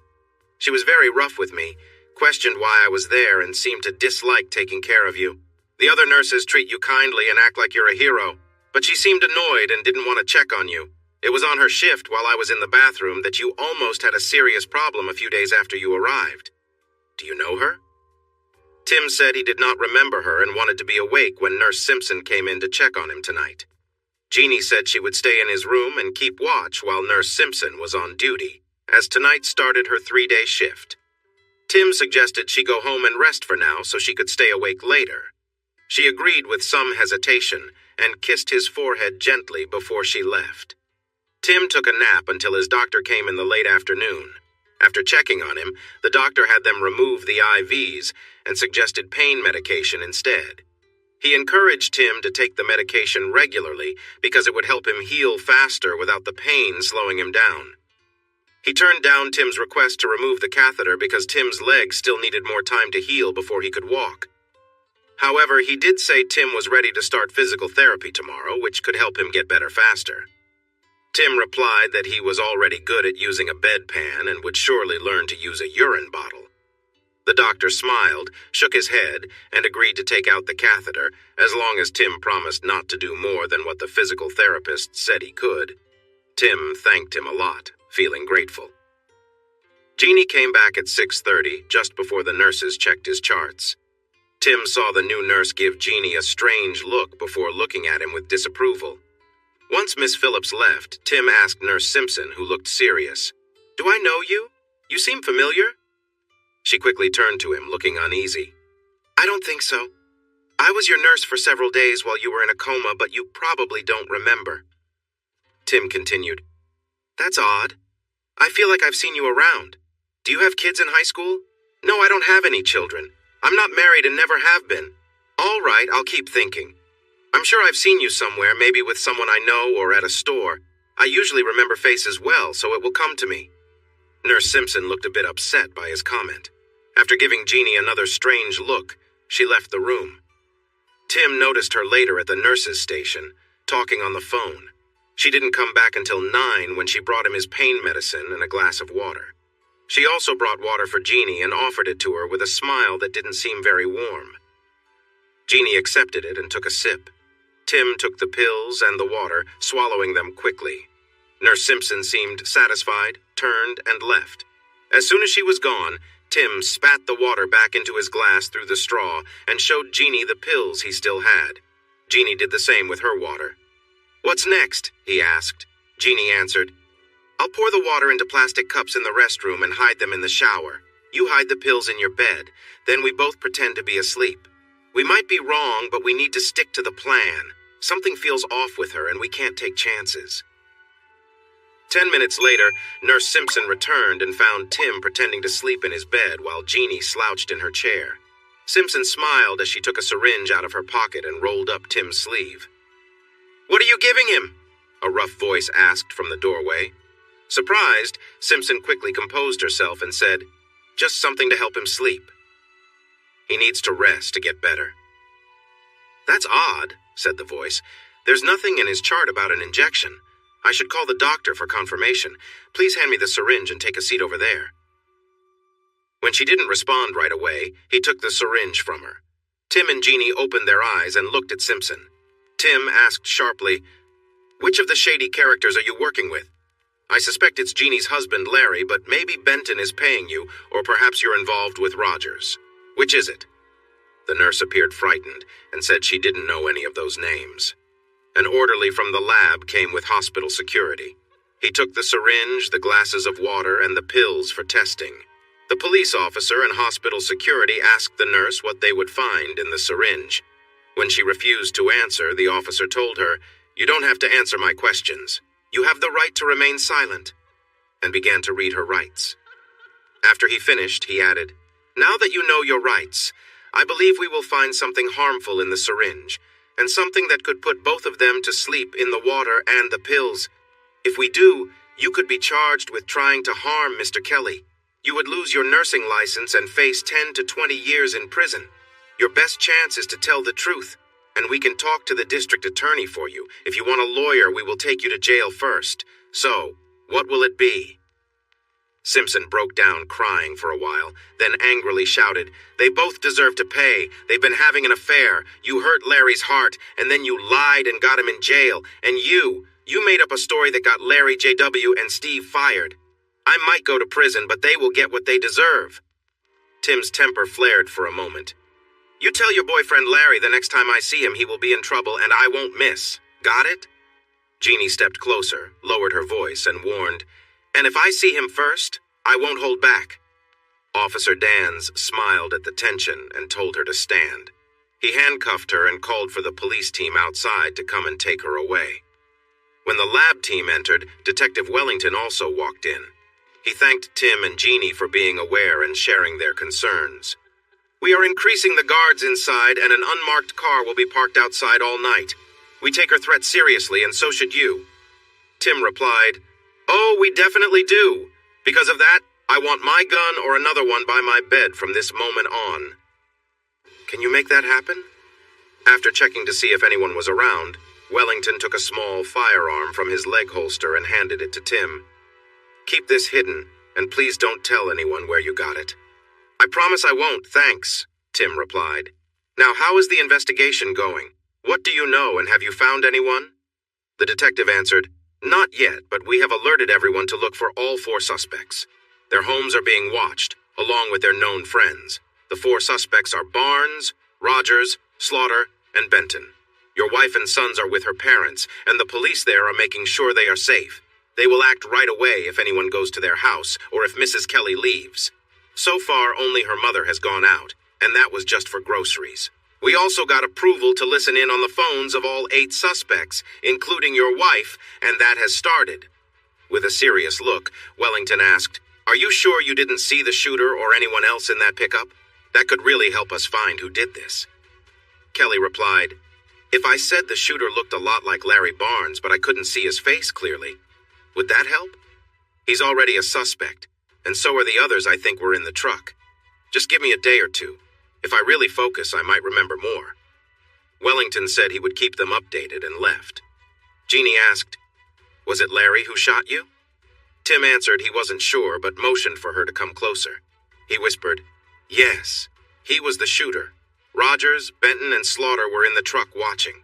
She was very rough with me, questioned why I was there, and seemed to dislike taking care of you. The other nurses treat you kindly and act like you're a hero, but she seemed annoyed and didn't want to check on you. It was on her shift while I was in the bathroom that you almost had a serious problem a few days after you arrived. Do you know her?" Tim said he did not remember her and wanted to be awake when Nurse Simpson came in to check on him tonight. Jeannie said she would stay in his room and keep watch while Nurse Simpson was on duty, as tonight started her 3-day shift. Tim suggested she go home and rest for now so she could stay awake later. She agreed with some hesitation and kissed his forehead gently before she left. Tim took a nap until his doctor came in the late afternoon. After checking on him, the doctor had them remove the IVs and suggested pain medication instead. He encouraged Tim to take the medication regularly because it would help him heal faster without the pain slowing him down. He turned down Tim's request to remove the catheter because Tim's leg still needed more time to heal before he could walk. However, he did say Tim was ready to start physical therapy tomorrow, which could help him get better faster. Tim replied that he was already good at using a bedpan and would surely learn to use a urine bottle. The doctor smiled, shook his head, and agreed to take out the catheter, as long as Tim promised not to do more than what the physical therapist said he could. Tim thanked him a lot, feeling grateful. Jeannie came back at 6:30, just before the nurses checked his charts. Tim saw the new nurse give Jeannie a strange look before looking at him with disapproval. Once Miss Phillips left, Tim asked Nurse Simpson, who looked serious, "Do I know you? You seem familiar?" She quickly turned to him, looking uneasy. "I don't think so. I was your nurse for several days while you were in a coma, but you probably don't remember." Tim continued, "That's odd. I feel like I've seen you around. Do you have kids in high school?" "No, I don't have any children. I'm not married and never have been." "All right, I'll keep thinking. I'm sure I've seen you somewhere, maybe with someone I know or at a store. I usually remember faces well, so it will come to me." Nurse Simpson looked a bit upset by his comment. After giving Jeannie another strange look, she left the room. Tim noticed her later at the nurse's station, talking on the phone. She didn't come back until 9 when she brought him his pain medicine and a glass of water. She also brought water for Jeannie and offered it to her with a smile that didn't seem very warm. Jeannie accepted it and took a sip. Tim took the pills and the water, swallowing them quickly. Nurse Simpson seemed satisfied, turned, and left. As soon as she was gone, Tim spat the water back into his glass through the straw and showed Jeannie the pills he still had. Jeannie did the same with her water. "What's next?" he asked. Jeannie answered, "I'll pour the water into plastic cups in the restroom and hide them in the shower. You hide the pills in your bed. Then we both pretend to be asleep. We might be wrong, but we need to stick to the plan. Something feels off with her and we can't take chances." 10 minutes later, Nurse Simpson returned and found Tim pretending to sleep in his bed while Jeannie slouched in her chair. Simpson smiled as she took a syringe out of her pocket and rolled up Tim's sleeve. "What are you giving him?" a rough voice asked from the doorway. Surprised, Simpson quickly composed herself and said, "Just something to help him sleep. He needs to rest to get better." "That's odd," said the voice. "There's nothing in his chart about an injection. I should call the doctor for confirmation. Please hand me the syringe and take a seat over there." When she didn't respond right away, he took the syringe from her. Tim and Jeannie opened their eyes and looked at Simpson. Tim asked sharply, "Which of the shady characters are you working with? I suspect it's Jeannie's husband, Larry, but maybe Benton is paying you, or perhaps you're involved with Rogers. Which is it?" The nurse appeared frightened and said she didn't know any of those names. An orderly from the lab came with hospital security. He took the syringe, the glasses of water, and the pills for testing. The police officer and hospital security asked the nurse what they would find in the syringe. When she refused to answer, the officer told her, "You don't have to answer my questions. You have the right to remain silent," and began to read her rights. After he finished, he added, "Now that you know your rights, I believe we will find something harmful in the syringe, and something that could put both of them to sleep in the water and the pills. If we do, you could be charged with trying to harm Mr. Kelly. You would lose your nursing license and face 10 to 20 years in prison. Your best chance is to tell the truth, and we can talk to the district attorney for you. If you want a lawyer, we will take you to jail first. So, what will it be?" Simpson broke down crying for a while, then angrily shouted, "They both deserve to pay. They've been having an affair. You hurt Larry's heart, and then you lied and got him in jail. And you made up a story that got Larry, JW, and Steve fired. I might go to prison, but they will get what they deserve." Tim's temper flared for a moment. "You tell your boyfriend Larry the next time I see him he will be in trouble, and I won't miss. Got it?" Jeannie stepped closer, lowered her voice, and warned, "And if I see him first, I won't hold back." Officer Dans smiled at the tension and told her to stand. He handcuffed her and called for the police team outside to come and take her away. When the lab team entered, Detective Wellington also walked in. He thanked Tim and Jeannie for being aware and sharing their concerns. "We are increasing the guards inside, and an unmarked car will be parked outside all night. We take her threat seriously, and so should you." Tim replied, "Oh, we definitely do. Because of that, I want my gun or another one by my bed from this moment on." "Can you make that happen?" After checking to see if anyone was around, Wellington took a small firearm from his leg holster and handed it to Tim. "Keep this hidden, and please don't tell anyone where you got it." "I promise I won't, thanks," Tim replied. "Now, how is the investigation going? What do you know, and have you found anyone?" The detective answered, "Not yet, but we have alerted everyone to look for all 4 suspects. Their homes are being watched, along with their known friends. The 4 suspects are Barnes, Rogers, Slaughter, and Benton. Your wife and sons are with her parents, and the police there are making sure they are safe. They will act right away if anyone goes to their house or if Mrs. Kelly leaves. So far, only her mother has gone out, and that was just for groceries. We also got approval to listen in on the phones of all 8 suspects, including your wife, and that has started." With a serious look, Wellington asked, "Are you sure you didn't see the shooter or anyone else in that pickup? That could really help us find who did this." Kelly replied, "If I said the shooter looked a lot like Larry Barnes, but I couldn't see his face clearly, would that help? He's already a suspect, and so are the others I think were in the truck. Just give me a day or 2. If I really focus, I might remember more." Wellington said he would keep them updated and left. Jeannie asked, "Was it Larry who shot you?" Tim answered he wasn't sure, but motioned for her to come closer. He whispered, "Yes, he was the shooter. Rogers, Benton, and Slaughter were in the truck watching."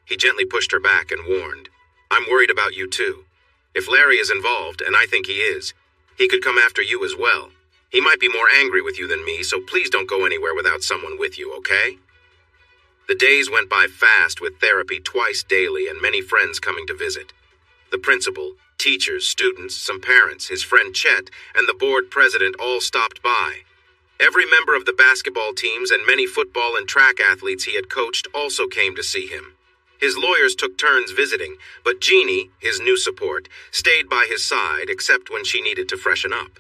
He gently pushed her back and warned, "I'm worried about you too. If Larry is involved, and I think he is, he could come after you as well. He might be more angry with you than me, so please don't go anywhere without someone with you, okay?" The days went by fast with therapy twice daily and many friends coming to visit. The principal, teachers, students, some parents, his friend Chet, and the board president all stopped by. Every member of the basketball teams and many football and track athletes he had coached also came to see him. His lawyers took turns visiting, but Jeannie, his new support, stayed by his side except when she needed to freshen up.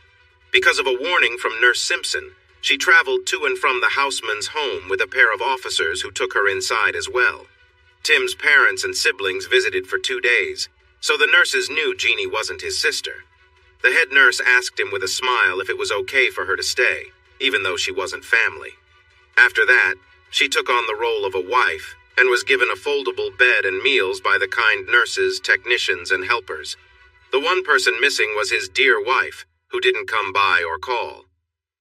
Because of a warning from Nurse Simpson, she traveled to and from the houseman's home with a pair of officers who took her inside as well. Tim's parents and siblings visited for 2 days, so the nurses knew Jeannie wasn't his sister. The head nurse asked him with a smile if it was okay for her to stay, even though she wasn't family. After that, she took on the role of a wife and was given a foldable bed and meals by the kind nurses, technicians, and helpers. The one person missing was his dear wife, who didn't come by or call.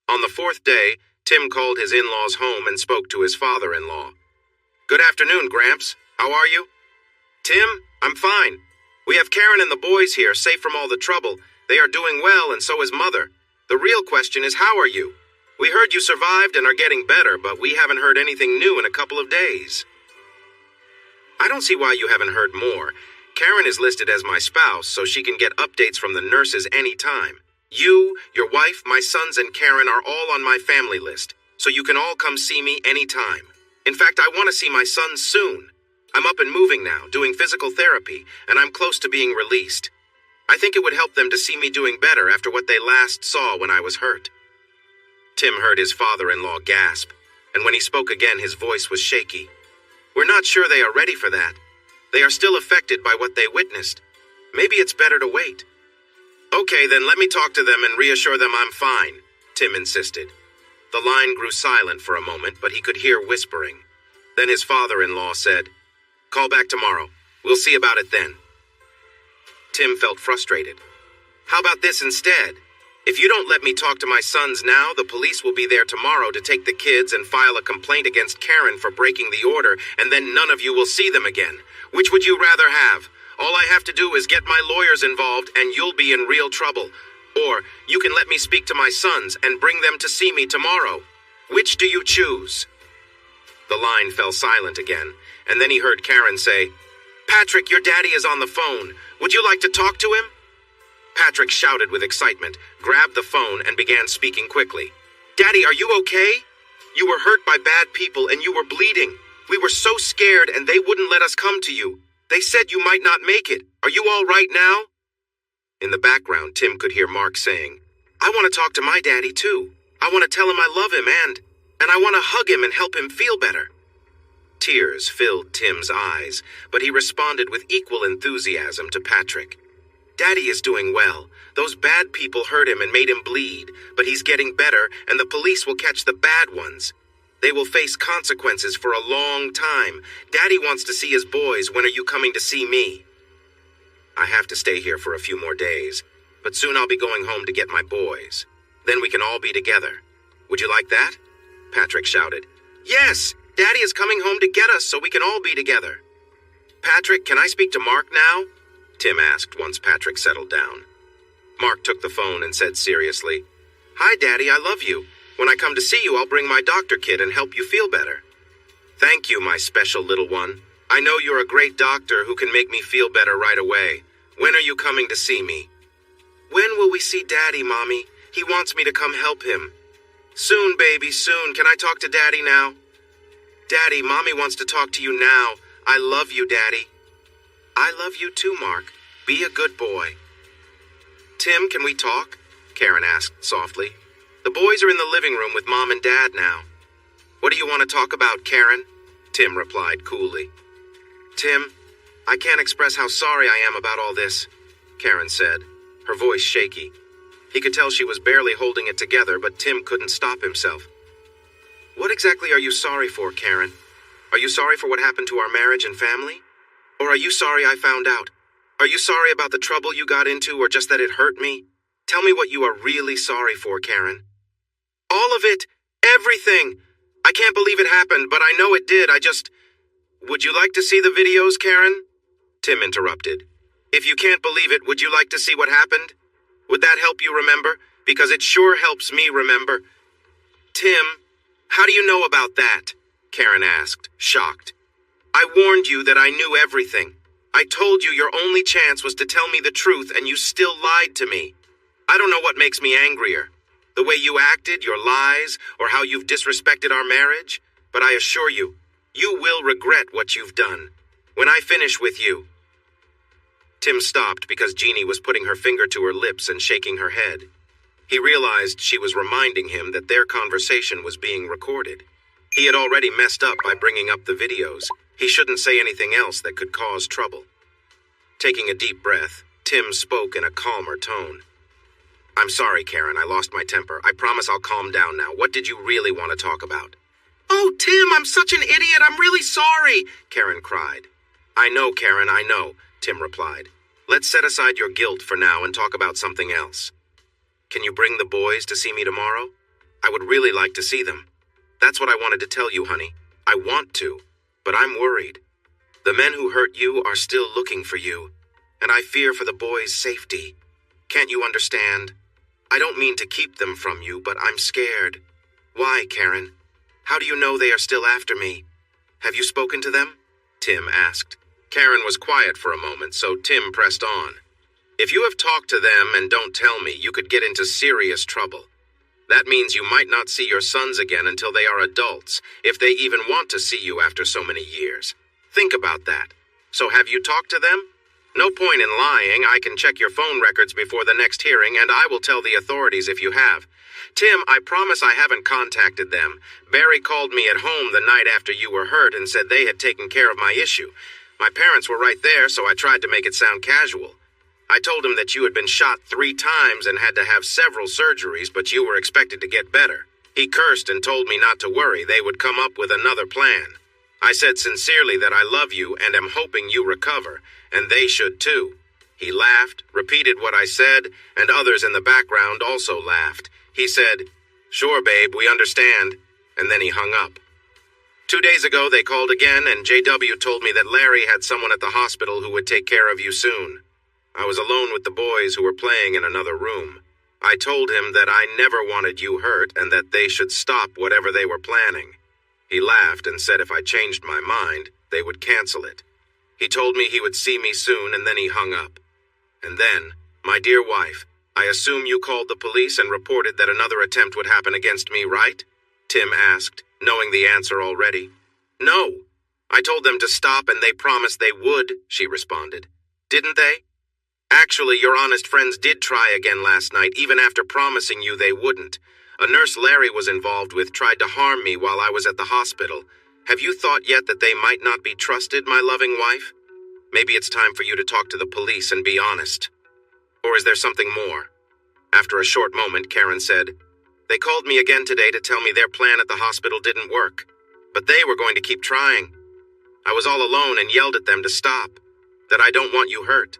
On the 4th day, Tim called his in-laws home and spoke to his father-in-law. "Good afternoon, Gramps. How are you?" "Tim, I'm fine. We have Karen and the boys here, safe from all the trouble. They are doing well, and so is Mother. The real question is, how are you? We heard you survived and are getting better, but we haven't heard anything new in a couple of days." "I don't see why you haven't heard more. Karen is listed as my spouse, so she can get updates from the nurses anytime. You, your wife, my sons, and Karen are all on my family list, so you can all come see me anytime. In fact, I want to see my sons soon. I'm up and moving now, doing physical therapy, and I'm close to being released. I think it would help them to see me doing better after what they last saw when I was hurt." Tim heard his father-in-law gasp, and when he spoke again, his voice was shaky. "We're not sure they are ready for that. They are still affected by what they witnessed. Maybe it's better to wait." "Okay, then let me talk to them and reassure them I'm fine," Tim insisted. The line grew silent for a moment, but he could hear whispering. Then his father-in-law said, "Call back tomorrow. We'll see about it then." Tim felt frustrated. "How about this instead? If you don't let me talk to my sons now, the police will be there tomorrow to take the kids and file a complaint against Karen for breaking the order, and then none of you will see them again. Which would you rather have? All I have to do is get my lawyers involved and you'll be in real trouble. Or you can let me speak to my sons and bring them to see me tomorrow. Which do you choose?" The line fell silent again, and then he heard Karen say, "Patrick, your daddy is on the phone. Would you like to talk to him?" Patrick shouted with excitement, grabbed the phone, and began speaking quickly. "Daddy, are you okay? You were hurt by bad people and you were bleeding. We were so scared and they wouldn't let us come to you. They said you might not make it. Are you all right now?" In the background, Tim could hear Mark saying, "I want to talk to my daddy too. I want to tell him I love him and I want to hug him and help him feel better." Tears filled Tim's eyes, but he responded with equal enthusiasm to Patrick. "Daddy is doing well. Those bad people hurt him and made him bleed, but he's getting better and the police will catch the bad ones. They will face consequences for a long time. Daddy wants to see his boys. When are you coming to see me?" "I have to stay here for a few more days, but soon I'll be going home to get my boys. Then we can all be together. Would you like that?" Patrick shouted. "Yes, Daddy is coming home to get us so we can all be together." "Patrick, can I speak to Mark now?" Tim asked once Patrick settled down. Mark took the phone and said seriously, "Hi, Daddy, I love you. When I come to see you, I'll bring my doctor kit and help you feel better." "Thank you, my special little one. I know you're a great doctor who can make me feel better right away. When are you coming to see me?" "When will we see Daddy, Mommy? He wants me to come help him." "Soon, baby, soon. Can I talk to Daddy now?" "Daddy, Mommy wants to talk to you now. I love you, Daddy." "I love you too, Mark. Be a good boy." "Tim, can we talk?" Karen asked softly. "The boys are in the living room with Mom and Dad now." "What do you want to talk about, Karen?" Tim replied coolly. "Tim, I can't express how sorry I am about all this," Karen said, her voice shaky. He could tell she was barely holding it together, but Tim couldn't stop himself. "What exactly are you sorry for, Karen? Are you sorry for what happened to our marriage and family? Or are you sorry I found out? Are you sorry about the trouble you got into or just that it hurt me? Tell me what you are really sorry for, Karen." "All of it. Everything. I can't believe it happened, but I know it did. Would you like to see the videos, Karen?" Tim interrupted. "If you can't believe it, would you like to see what happened? Would that help you remember? Because it sure helps me remember." "Tim, how do you know about that?" Karen asked, shocked. "I warned you that I knew everything. I told you your only chance was to tell me the truth and you still lied to me. I don't know what makes me angrier, the way you acted, your lies, or how you've disrespected our marriage, but I assure you, you will regret what you've done. When I finish with you." Tim stopped because Jeannie was putting her finger to her lips and shaking her head. He realized she was reminding him that their conversation was being recorded. He had already messed up by bringing up the videos. He shouldn't say anything else that could cause trouble. Taking a deep breath, Tim spoke in a calmer tone. "I'm sorry, Karen, I lost my temper. I promise I'll calm down now. What did you really want to talk about?" "Oh, Tim, I'm such an idiot. I'm really sorry," Karen cried. "I know, Karen, I know," Tim replied. "Let's set aside your guilt for now and talk about something else. Can you bring the boys to see me tomorrow? I would really like to see them. That's what I wanted to tell you, honey. I want to, but I'm worried. The men who hurt you are still looking for you, and I fear for the boys' safety. Can't you understand? I don't mean to keep them from you, but I'm scared." "Why, Karen? How do you know they are still after me? Have you spoken to them?" Tim asked. Karen was quiet for a moment, so Tim pressed on. "If you have talked to them and don't tell me, you could get into serious trouble. That means you might not see your sons again until they are adults, if they even want to see you after so many years. Think about that. So have you talked to them? No point in lying. I can check your phone records before the next hearing, and I will tell the authorities if you have. Tim, I promise I haven't contacted them. Barry called me at home the night after you were hurt and said they had taken care of my issue. My parents were right there, so I tried to make it sound casual. I told him that you had been shot 3 times and had to have several surgeries, but you were expected to get better. He cursed and told me not to worry. They would come up with another plan. I said sincerely that I love you and am hoping you recover, and they should too." He laughed, repeated what I said, and others in the background also laughed. He said, "Sure, babe, we understand," and then he hung up. 2 days ago, they called again, and JW told me that Larry had someone at the hospital who would take care of you soon. I was alone with the boys who were playing in another room. I told him that I never wanted you hurt and that they should stop whatever they were planning. He laughed and said if I changed my mind, they would cancel it. He told me he would see me soon, and then he hung up. And then, my dear wife, I assume you called the police and reported that another attempt would happen against me, right? Tim asked, knowing the answer already. No. I told them to stop and they promised they would, she responded. Didn't they? Actually, your honest friends did try again last night, even after promising you they wouldn't. A nurse Larry was involved with tried to harm me while I was at the hospital. Have you thought yet that they might not be trusted, my loving wife? Maybe it's time for you to talk to the police and be honest. Or is there something more? After a short moment, Karen said, They called me again today to tell me their plan at the hospital didn't work, but they were going to keep trying. I was all alone and yelled at them to stop, that I don't want you hurt.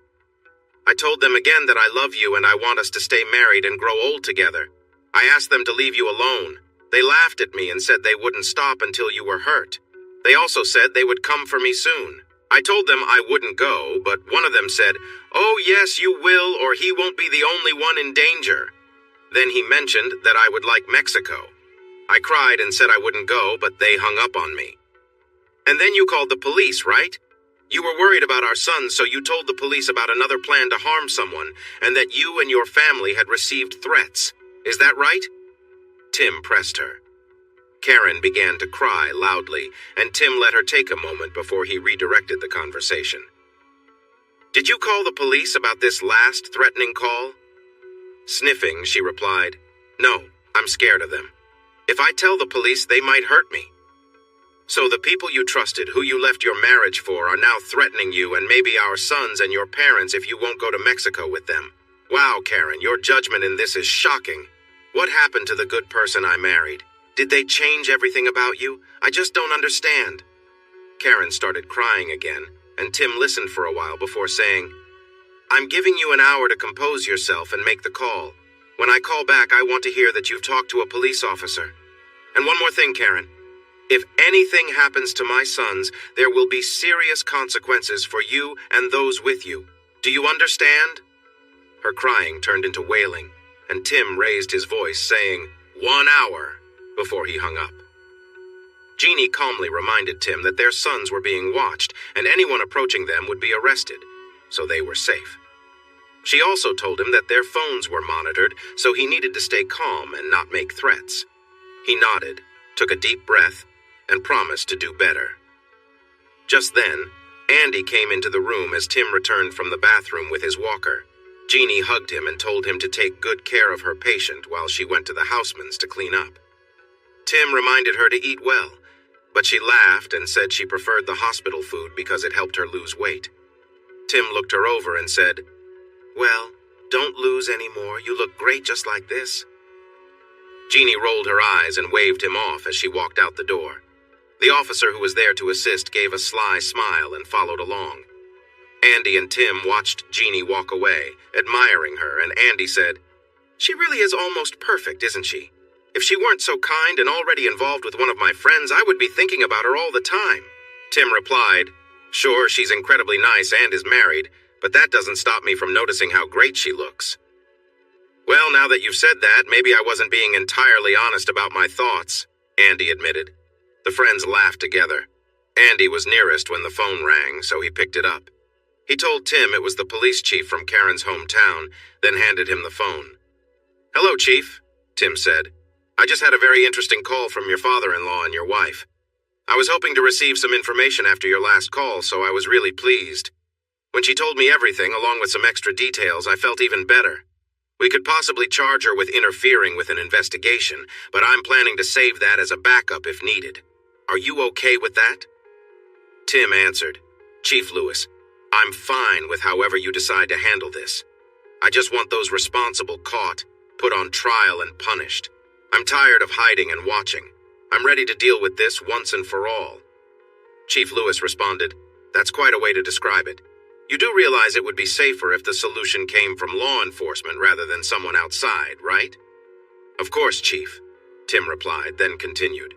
I told them again that I love you and I want us to stay married and grow old together. I asked them to leave you alone. They laughed at me and said they wouldn't stop until you were hurt. They also said they would come for me soon. I told them I wouldn't go, but one of them said, Oh yes, you will, or he won't be the only one in danger. Then he mentioned that I would like Mexico. I cried and said I wouldn't go, but they hung up on me. And then you called the police, right? You were worried about our sons, so you told the police about another plan to harm someone, and that you and your family had received threats. Is that right? Tim pressed her. Karen began to cry loudly, and Tim let her take a moment before he redirected the conversation. Did you call the police about this last threatening call? Sniffing, she replied, No, I'm scared of them. If I tell the police, they might hurt me. So the people you trusted, who you left your marriage for, are now threatening you and maybe our sons and your parents if you won't go to Mexico with them. Wow, Karen, your judgment in this is shocking. What happened to the good person I married? Did they change everything about you? I just don't understand. Karen started crying again, and Tim listened for a while before saying, I'm giving you an hour to compose yourself and make the call. When I call back, I want to hear that you've talked to a police officer. And one more thing, Karen. If anything happens to my sons, there will be serious consequences for you and those with you. Do you understand? Her crying turned into wailing, and Tim raised his voice, saying, 1 hour, before he hung up. Jeannie calmly reminded Tim that their sons were being watched, and anyone approaching them would be arrested, so they were safe. She also told him that their phones were monitored, so he needed to stay calm and not make threats. He nodded, took a deep breath, and promised to do better. Just then, Andy came into the room as Tim returned from the bathroom with his walker. Jeannie hugged him and told him to take good care of her patient while she went to the houseman's to clean up. Tim reminded her to eat well, but she laughed and said she preferred the hospital food because it helped her lose weight. Tim looked her over and said, "Well, don't lose any more. You look great just like this." Jeannie rolled her eyes and waved him off as she walked out the door. The officer who was there to assist gave a sly smile and followed along. Andy and Tim watched Jeannie walk away, admiring her, and Andy said, "She really is almost perfect, isn't she? If she weren't so kind and already involved with one of my friends, I would be thinking about her all the time." Tim replied, "Sure, she's incredibly nice and is married, but that doesn't stop me from noticing how great she looks." "Well, now that you've said that, maybe I wasn't being entirely honest about my thoughts," Andy admitted. The friends laughed together. Andy was nearest when the phone rang, so he picked it up. He told Tim it was the police chief from Karen's hometown, then handed him the phone. "Hello, Chief," Tim said. "I just had a very interesting call from your father-in-law and your wife. I was hoping to receive some information after your last call, so I was really pleased. When she told me everything, along with some extra details, I felt even better. We could possibly charge her with interfering with an investigation, but I'm planning to save that as a backup if needed. Are you okay with that?" Tim answered, "Chief Lewis, I'm fine with however you decide to handle this. I just want those responsible caught, put on trial and punished. I'm tired of hiding and watching. I'm ready to deal with this once and for all." Chief Lewis responded, "That's quite a way to describe it. You do realize it would be safer if the solution came from law enforcement rather than someone outside, right?" "Of course, Chief," Tim replied, then continued.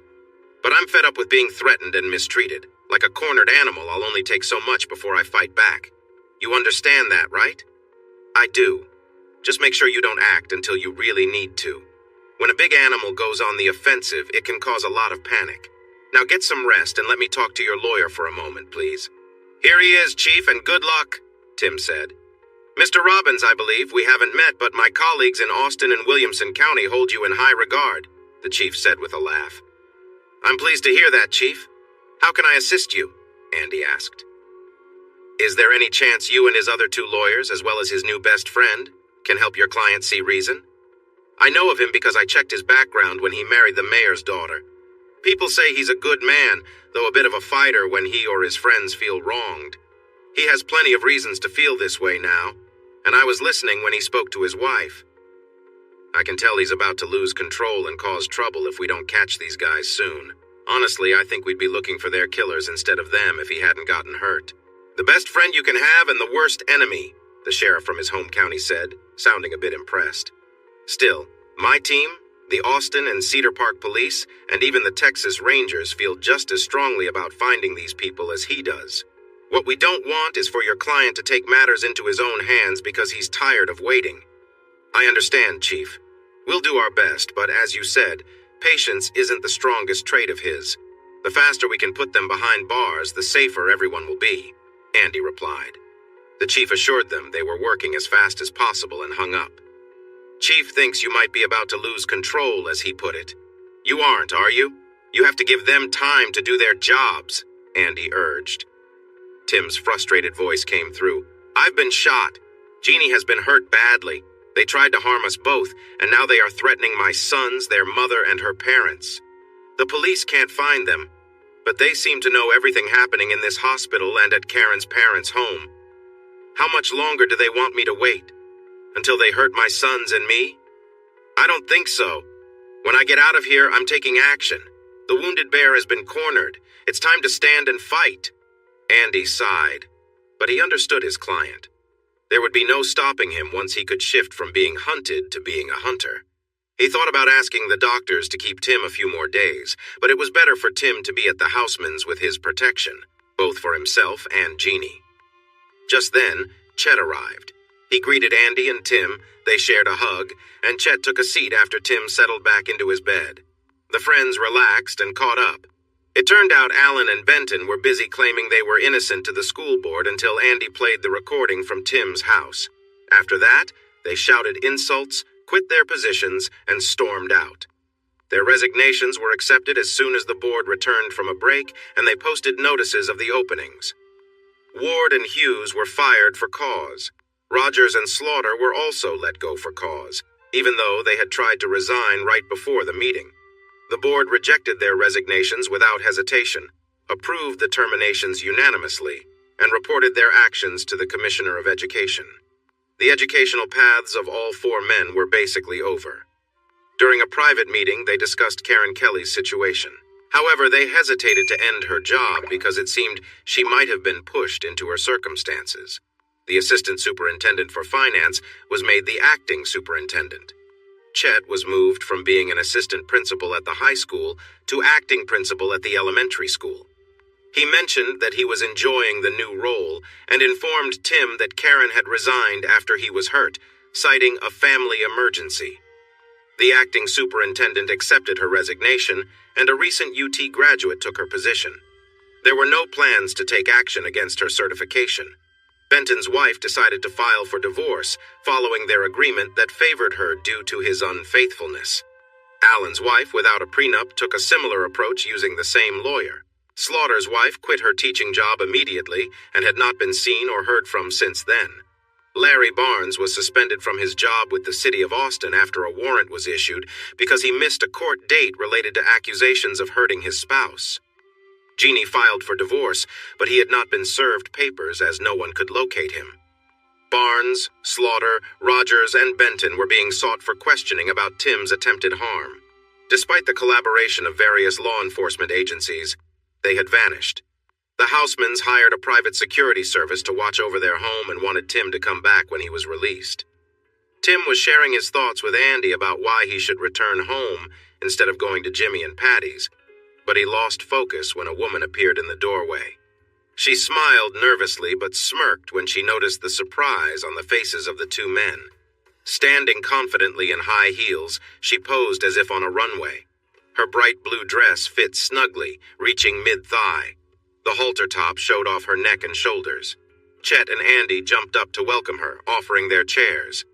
"But I'm fed up with being threatened and mistreated. Like a cornered animal, I'll only take so much before I fight back. You understand that, right?" "I do. Just make sure you don't act until you really need to. When a big animal goes on the offensive, it can cause a lot of panic. Now get some rest and let me talk to your lawyer for a moment, please." "Here he is, Chief, and good luck," Tim said. "Mr. Robbins, I believe. We haven't met, but my colleagues in Austin and Williamson County hold you in high regard," the chief said with a laugh. "I'm pleased to hear that, Chief. How can I assist you?" Andy asked. "Is there any chance you and his other two lawyers, as well as his new best friend, can help your client see reason? I know of him because I checked his background when he married the mayor's daughter. People say he's a good man, though a bit of a fighter when he or his friends feel wronged. He has plenty of reasons to feel this way now, and I was listening when he spoke to his wife. I can tell he's about to lose control and cause trouble if we don't catch these guys soon. Honestly, I think we'd be looking for their killers instead of them if he hadn't gotten hurt. The best friend you can have and the worst enemy," the sheriff from his home county said, sounding a bit impressed. "Still, my team, the Austin and Cedar Park Police, and even the Texas Rangers feel just as strongly about finding these people as he does. What we don't want is for your client to take matters into his own hands because he's tired of waiting. I understand, Chief. We'll do our best, but as you said, patience isn't the strongest trait of his. The faster we can put them behind bars, the safer everyone will be," Andy replied. The chief assured them they were working as fast as possible and hung up. "Chief thinks you might be about to lose control, as he put it. You aren't, are you? You have to give them time to do their jobs," Andy urged. Tim's frustrated voice came through. "I've been shot. Jeannie has been hurt badly. They tried to harm us both, and now they are threatening my sons, their mother, and her parents. The police can't find them, but they seem to know everything happening in this hospital and at Karen's parents' home. How much longer do they want me to wait? Until they hurt my sons and me? I don't think so. When I get out of here, I'm taking action. The wounded bear has been cornered. It's time to stand and fight." Andy sighed, but he understood his client. There would be no stopping him once he could shift from being hunted to being a hunter. He thought about asking the doctors to keep Tim a few more days, but it was better for Tim to be at the houseman's with his protection, both for himself and Jeannie. Just then, Chet arrived. He greeted Andy and Tim, they shared a hug, and Chet took a seat after Tim settled back into his bed. The friends relaxed and caught up. It turned out Alan and Benton were busy claiming they were innocent to the school board until Andy played the recording from Tim's house. After that, they shouted insults, quit their positions, and stormed out. Their resignations were accepted as soon as the board returned from a break, and they posted notices of the openings. Ward and Hughes were fired for cause. Rogers and Slaughter were also let go for cause, even though they had tried to resign right before the meeting. The board rejected their resignations without hesitation, approved the terminations unanimously, and reported their actions to the Commissioner of Education. The educational paths of all four men were basically over. During a private meeting, they discussed Karen Kelly's situation. However, they hesitated to end her job because it seemed she might have been pushed into her circumstances. The assistant superintendent for finance was made the acting superintendent. Chet was moved from being an assistant principal at the high school to acting principal at the elementary school. He mentioned that he was enjoying the new role and informed Tim that Karen had resigned after he was hurt, citing a family emergency. The acting superintendent accepted her resignation, and a recent UT graduate took her position. There were no plans to take action against her certification. Benton's wife decided to file for divorce, following their agreement that favored her due to his unfaithfulness. Allen's wife, without a prenup, took a similar approach using the same lawyer. Slaughter's wife quit her teaching job immediately and had not been seen or heard from since then. Larry Barnes was suspended from his job with the city of Austin after a warrant was issued because he missed a court date related to accusations of hurting his spouse. Jeannie filed for divorce, but he had not been served papers as no one could locate him. Barnes, Slaughter, Rogers, and Benton were being sought for questioning about Tim's attempted harm. Despite the collaboration of various law enforcement agencies, they had vanished. The Housemans hired a private security service to watch over their home and wanted Tim to come back when he was released. Tim was sharing his thoughts with Andy about why he should return home instead of going to Jimmy and Patty's, but he lost focus when a woman appeared in the doorway. She smiled nervously but smirked when she noticed the surprise on the faces of the two men. Standing confidently in high heels, she posed as if on a runway. Her bright blue dress fit snugly, reaching mid-thigh. The halter top showed off her neck and shoulders. Chet and Andy jumped up to welcome her, offering their chairs.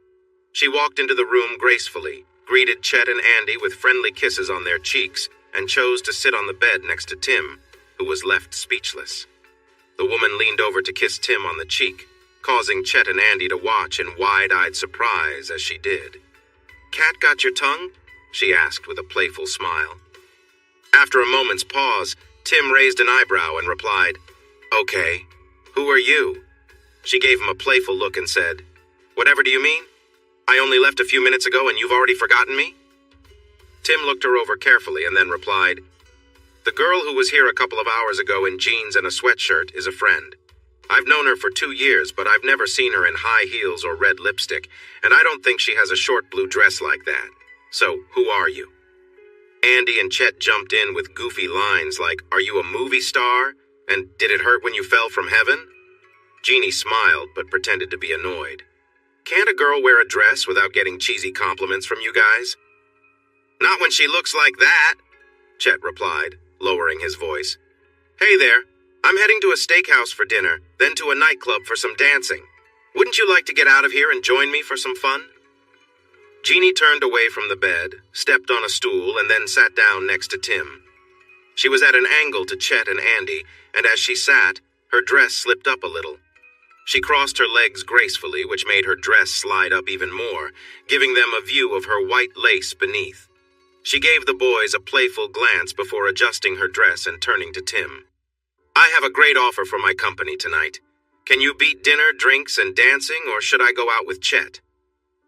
She walked into the room gracefully, greeted Chet and Andy with friendly kisses on their cheeks, and chose to sit on the bed next to Tim, who was left speechless. The woman leaned over to kiss Tim on the cheek, causing Chet and Andy to watch in wide-eyed surprise as she did. "Cat got your tongue?" she asked with a playful smile. After a moment's pause, Tim raised an eyebrow and replied, "Okay, who are you?" She gave him a playful look and said, "Whatever do you mean? I only left a few minutes ago and you've already forgotten me?" Tim looked her over carefully and then replied, "The girl who was here a couple of hours ago in jeans and a sweatshirt is a friend. I've known her for 2 years, but I've never seen her in high heels or red lipstick, and I don't think she has a short blue dress like that. So, who are you?" Andy and Chet jumped in with goofy lines like, "Are you a movie star? And did it hurt when you fell from heaven?" Jeannie smiled but pretended to be annoyed. "Can't a girl wear a dress without getting cheesy compliments from you guys?" "Not when she looks like that," Chet replied, lowering his voice. "Hey there, I'm heading to a steakhouse for dinner, then to a nightclub for some dancing. Wouldn't you like to get out of here and join me for some fun?" Jeannie turned away from the bed, stepped on a stool, and then sat down next to Tim. She was at an angle to Chet and Andy, and as she sat, her dress slipped up a little. She crossed her legs gracefully, which made her dress slide up even more, giving them a view of her white lace beneath. She gave the boys a playful glance before adjusting her dress and turning to Tim. "I have a great offer for my company tonight. Can you beat dinner, drinks, and dancing, or should I go out with Chet?"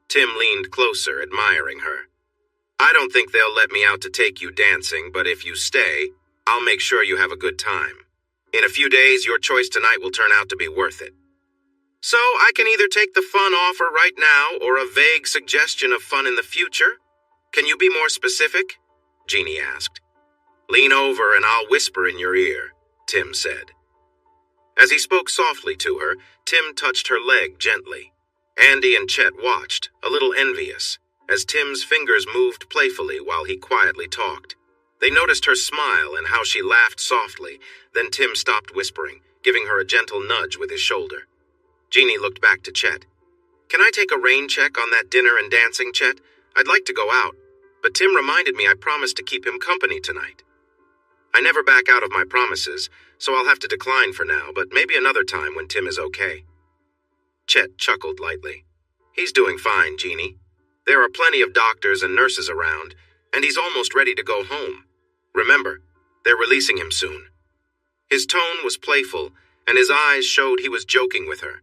Tim leaned closer, admiring her. "I don't think they'll let me out to take you dancing, but if you stay, I'll make sure you have a good time. In a few days, your choice tonight will turn out to be worth it." "So I can either take the fun offer right now or a vague suggestion of fun in the future? Can you be more specific?" Jeannie asked. "Lean over and I'll whisper in your ear," Tim said. As he spoke softly to her, Tim touched her leg gently. Andy and Chet watched, a little envious, as Tim's fingers moved playfully while he quietly talked. They noticed her smile and how she laughed softly, then Tim stopped whispering, giving her a gentle nudge with his shoulder. Jeannie looked back to Chet. "Can I take a rain check on that dinner and dancing, Chet? I'd like to go out, but Tim reminded me I promised to keep him company tonight." I never back out of my promises, so I'll have to decline for now, but maybe another time when Tim is okay." Chet chuckled lightly. "He's doing fine, Jeannie. There are plenty of doctors and nurses around, and he's almost ready to go home. Remember, they're releasing him soon." His tone was playful, and his eyes showed he was joking with her.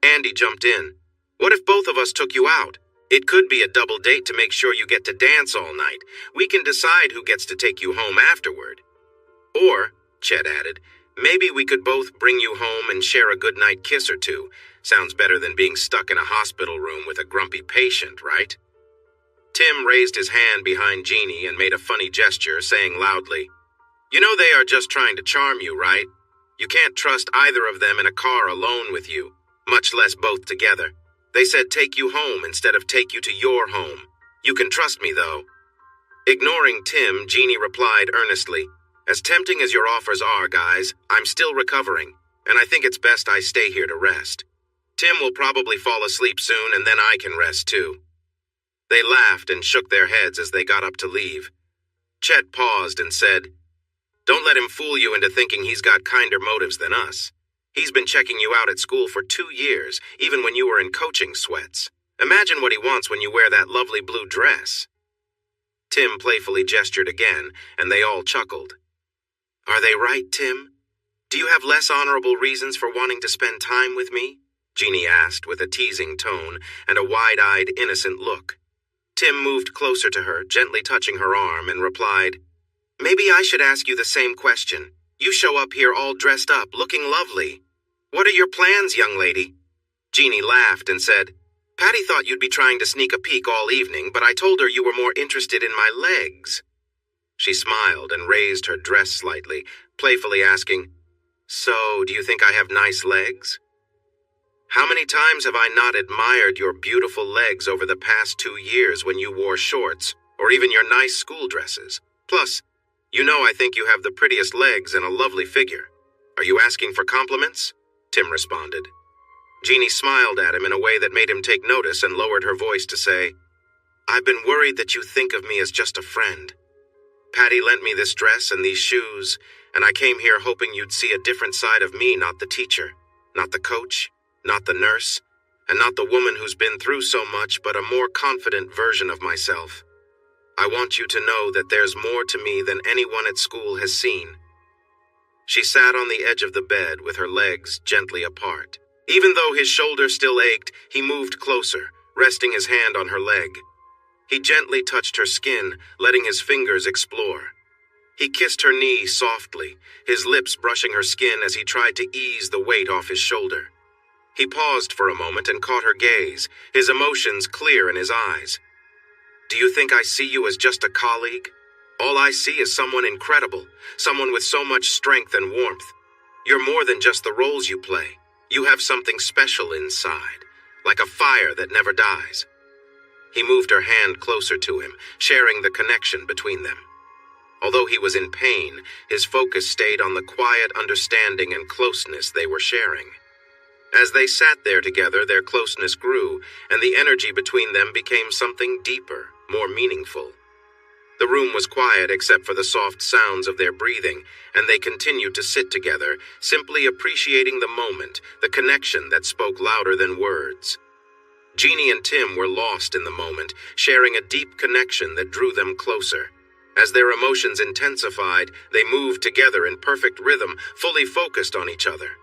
Andy jumped in. "What if both of us took you out? It could be a double date to make sure you get to dance all night. We can decide who gets to take you home afterward." "Or," Chet added, "maybe we could both bring you home and share a goodnight kiss or two. Sounds better than being stuck in a hospital room with a grumpy patient, right?" Tim raised his hand behind Jeannie and made a funny gesture, saying loudly, "You know they are just trying to charm you, right? You can't trust either of them in a car alone with you, much less both together. They said take you home instead of take you to your home. You can trust me, though." Ignoring Tim, Jeannie replied earnestly, "As tempting as your offers are, guys, I'm still recovering, and I think it's best I stay here to rest. Tim will probably fall asleep soon, and then I can rest too." They laughed and shook their heads as they got up to leave. Chet paused and said, "Don't let him fool you into thinking he's got kinder motives than us. He's been checking you out at school for 2 years, even when you were in coaching sweats. Imagine what he wants when you wear that lovely blue dress." Tim playfully gestured again, and they all chuckled. "Are they right, Tim? Do you have less honorable reasons for wanting to spend time with me?" Jeannie asked with a teasing tone and a wide-eyed, innocent look. Tim moved closer to her, gently touching her arm, and replied, "Maybe I should ask you the same question. You show up here all dressed up, looking lovely. What are your plans, young lady?" Jeannie laughed and said, "Patty thought you'd be trying to sneak a peek all evening, but I told her you were more interested in my legs." She smiled and raised her dress slightly, playfully asking, "So, do you think I have nice legs?" "How many times have I not admired your beautiful legs over the past 2 years when you wore shorts, or even your nice school dresses? Plus, you know I think you have the prettiest legs and a lovely figure. Are you asking for compliments?" Tim responded. Jeannie smiled at him in a way that made him take notice and lowered her voice to say, "I've been worried that you think of me as just a friend. Patty lent me this dress and these shoes, and I came here hoping you'd see a different side of me, not the teacher, not the coach, not the nurse, and not the woman who's been through so much, but a more confident version of myself. I want you to know that there's more to me than anyone at school has seen." She sat on the edge of the bed with her legs gently apart. Even though his shoulder still ached, he moved closer, resting his hand on her leg. He gently touched her skin, letting his fingers explore. He kissed her knee softly, his lips brushing her skin as he tried to ease the weight off his shoulder. He paused for a moment and caught her gaze, his emotions clear in his eyes. "Do you think I see you as just a colleague? All I see is someone incredible, someone with so much strength and warmth. You're more than just the roles you play. You have something special inside, like a fire that never dies." He moved her hand closer to him, sharing the connection between them. Although he was in pain, his focus stayed on the quiet understanding and closeness they were sharing. As they sat there together, their closeness grew, and the energy between them became something deeper, more meaningful. The room was quiet except for the soft sounds of their breathing, and they continued to sit together, simply appreciating the moment, the connection that spoke louder than words. Jeannie and Tim were lost in the moment, sharing a deep connection that drew them closer. As their emotions intensified, they moved together in perfect rhythm, fully focused on each other.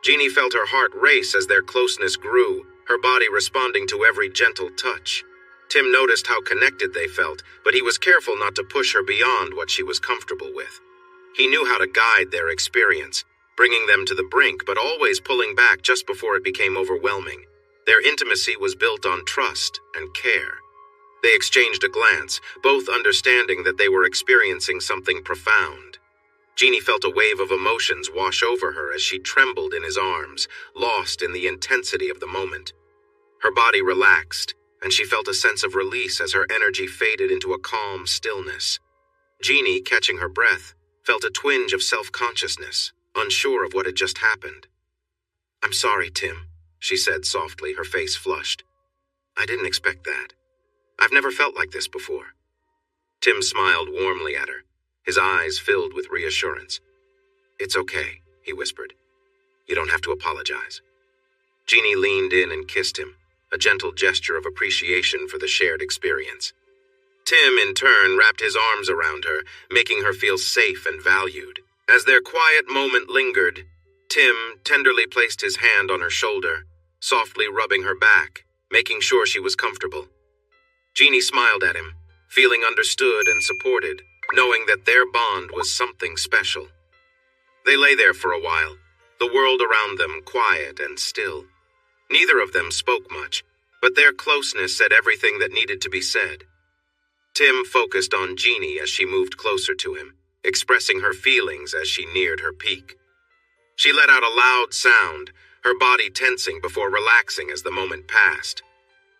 Jeannie felt her heart race as their closeness grew, her body responding to every gentle touch. Tim noticed how connected they felt, but he was careful not to push her beyond what she was comfortable with. He knew how to guide their experience, bringing them to the brink but always pulling back just before it became overwhelming. Their intimacy was built on trust and care. They exchanged a glance, both understanding that they were experiencing something profound. Jeannie felt a wave of emotions wash over her as she trembled in his arms, lost in the intensity of the moment. Her body relaxed, and she felt a sense of release as her energy faded into a calm stillness. Jeannie, catching her breath, felt a twinge of self-consciousness, unsure of what had just happened. "I'm sorry, Tim," she said softly, her face flushed. "I didn't expect that. I've never felt like this before." Tim smiled warmly at her. his eyes filled with reassurance. "It's okay," he whispered. "You don't have to apologize." Jeannie leaned in and kissed him, a gentle gesture of appreciation for the shared experience. Tim, in turn, wrapped his arms around her, making her feel safe and valued. As their quiet moment lingered, Tim tenderly placed his hand on her shoulder, softly rubbing her back, making sure she was comfortable. Jeannie smiled at him, feeling understood and supported, knowing that their bond was something special. They lay there for a while, the world around them quiet and still. Neither of them spoke much, but their closeness said everything that needed to be said. Tim focused on Jeannie as she moved closer to him, expressing her feelings as she neared her peak. She let out a loud sound, her body tensing before relaxing as the moment passed.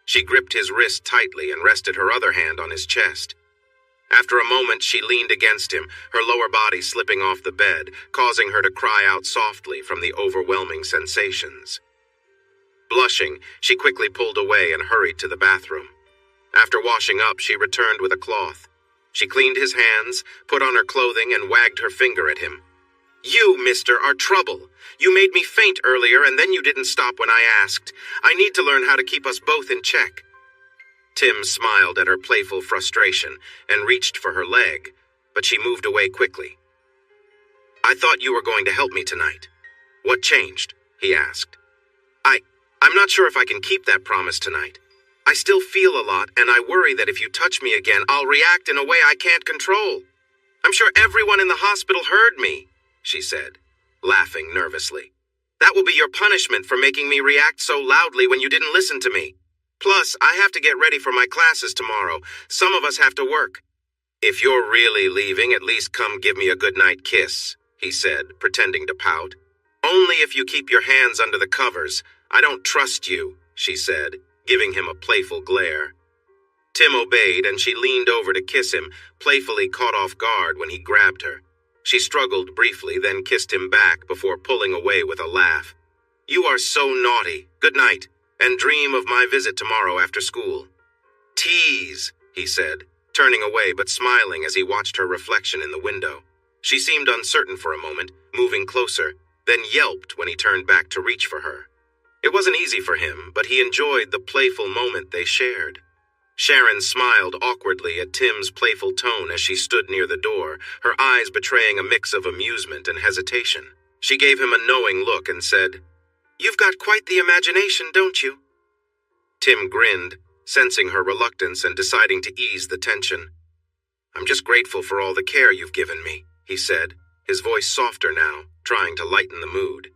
She gripped his wrist tightly and rested her other hand on his chest. After a moment, she leaned against him, her lower body slipping off the bed, causing her to cry out softly from the overwhelming sensations. Blushing, she quickly pulled away and hurried to the bathroom. After washing up, she returned with a cloth. She cleaned his hands, put on her clothing, and wagged her finger at him. "You, mister, are trouble. You made me faint earlier, and then you didn't stop when I asked. I need to learn how to keep us both in check." Tim smiled at her playful frustration and reached for her leg, but she moved away quickly. "I thought you were going to help me tonight. What changed?" he asked. I'm not sure if I can keep that promise tonight. I still feel a lot, and I worry that if you touch me again, I'll react in a way I can't control. I'm sure everyone in the hospital heard me," she said, laughing nervously. "That will be your punishment for making me react so loudly when you didn't listen to me. Plus, I have to get ready for my classes tomorrow. Some of us have to work." "If you're really leaving, at least come give me a goodnight kiss," he said, pretending to pout. "Only if you keep your hands under the covers. I don't trust you," she said, giving him a playful glare. Tim obeyed, and she leaned over to kiss him, playfully caught off guard when he grabbed her. She struggled briefly, then kissed him back before pulling away with a laugh. "You are so naughty. Good night, and dream of my visit tomorrow after school." "Tease," he said, turning away but smiling as he watched her reflection in the window. She seemed uncertain for a moment, moving closer, then yelped when he turned back to reach for her. It wasn't easy for him, but he enjoyed the playful moment they shared. Sharon smiled awkwardly at Tim's playful tone as she stood near the door, her eyes betraying a mix of amusement and hesitation. She gave him a knowing look and said, "You've got quite the imagination, don't you?" Tim grinned, sensing her reluctance and deciding to ease the tension. "I'm just grateful for all the care you've given me," he said, his voice softer now, trying to lighten the mood.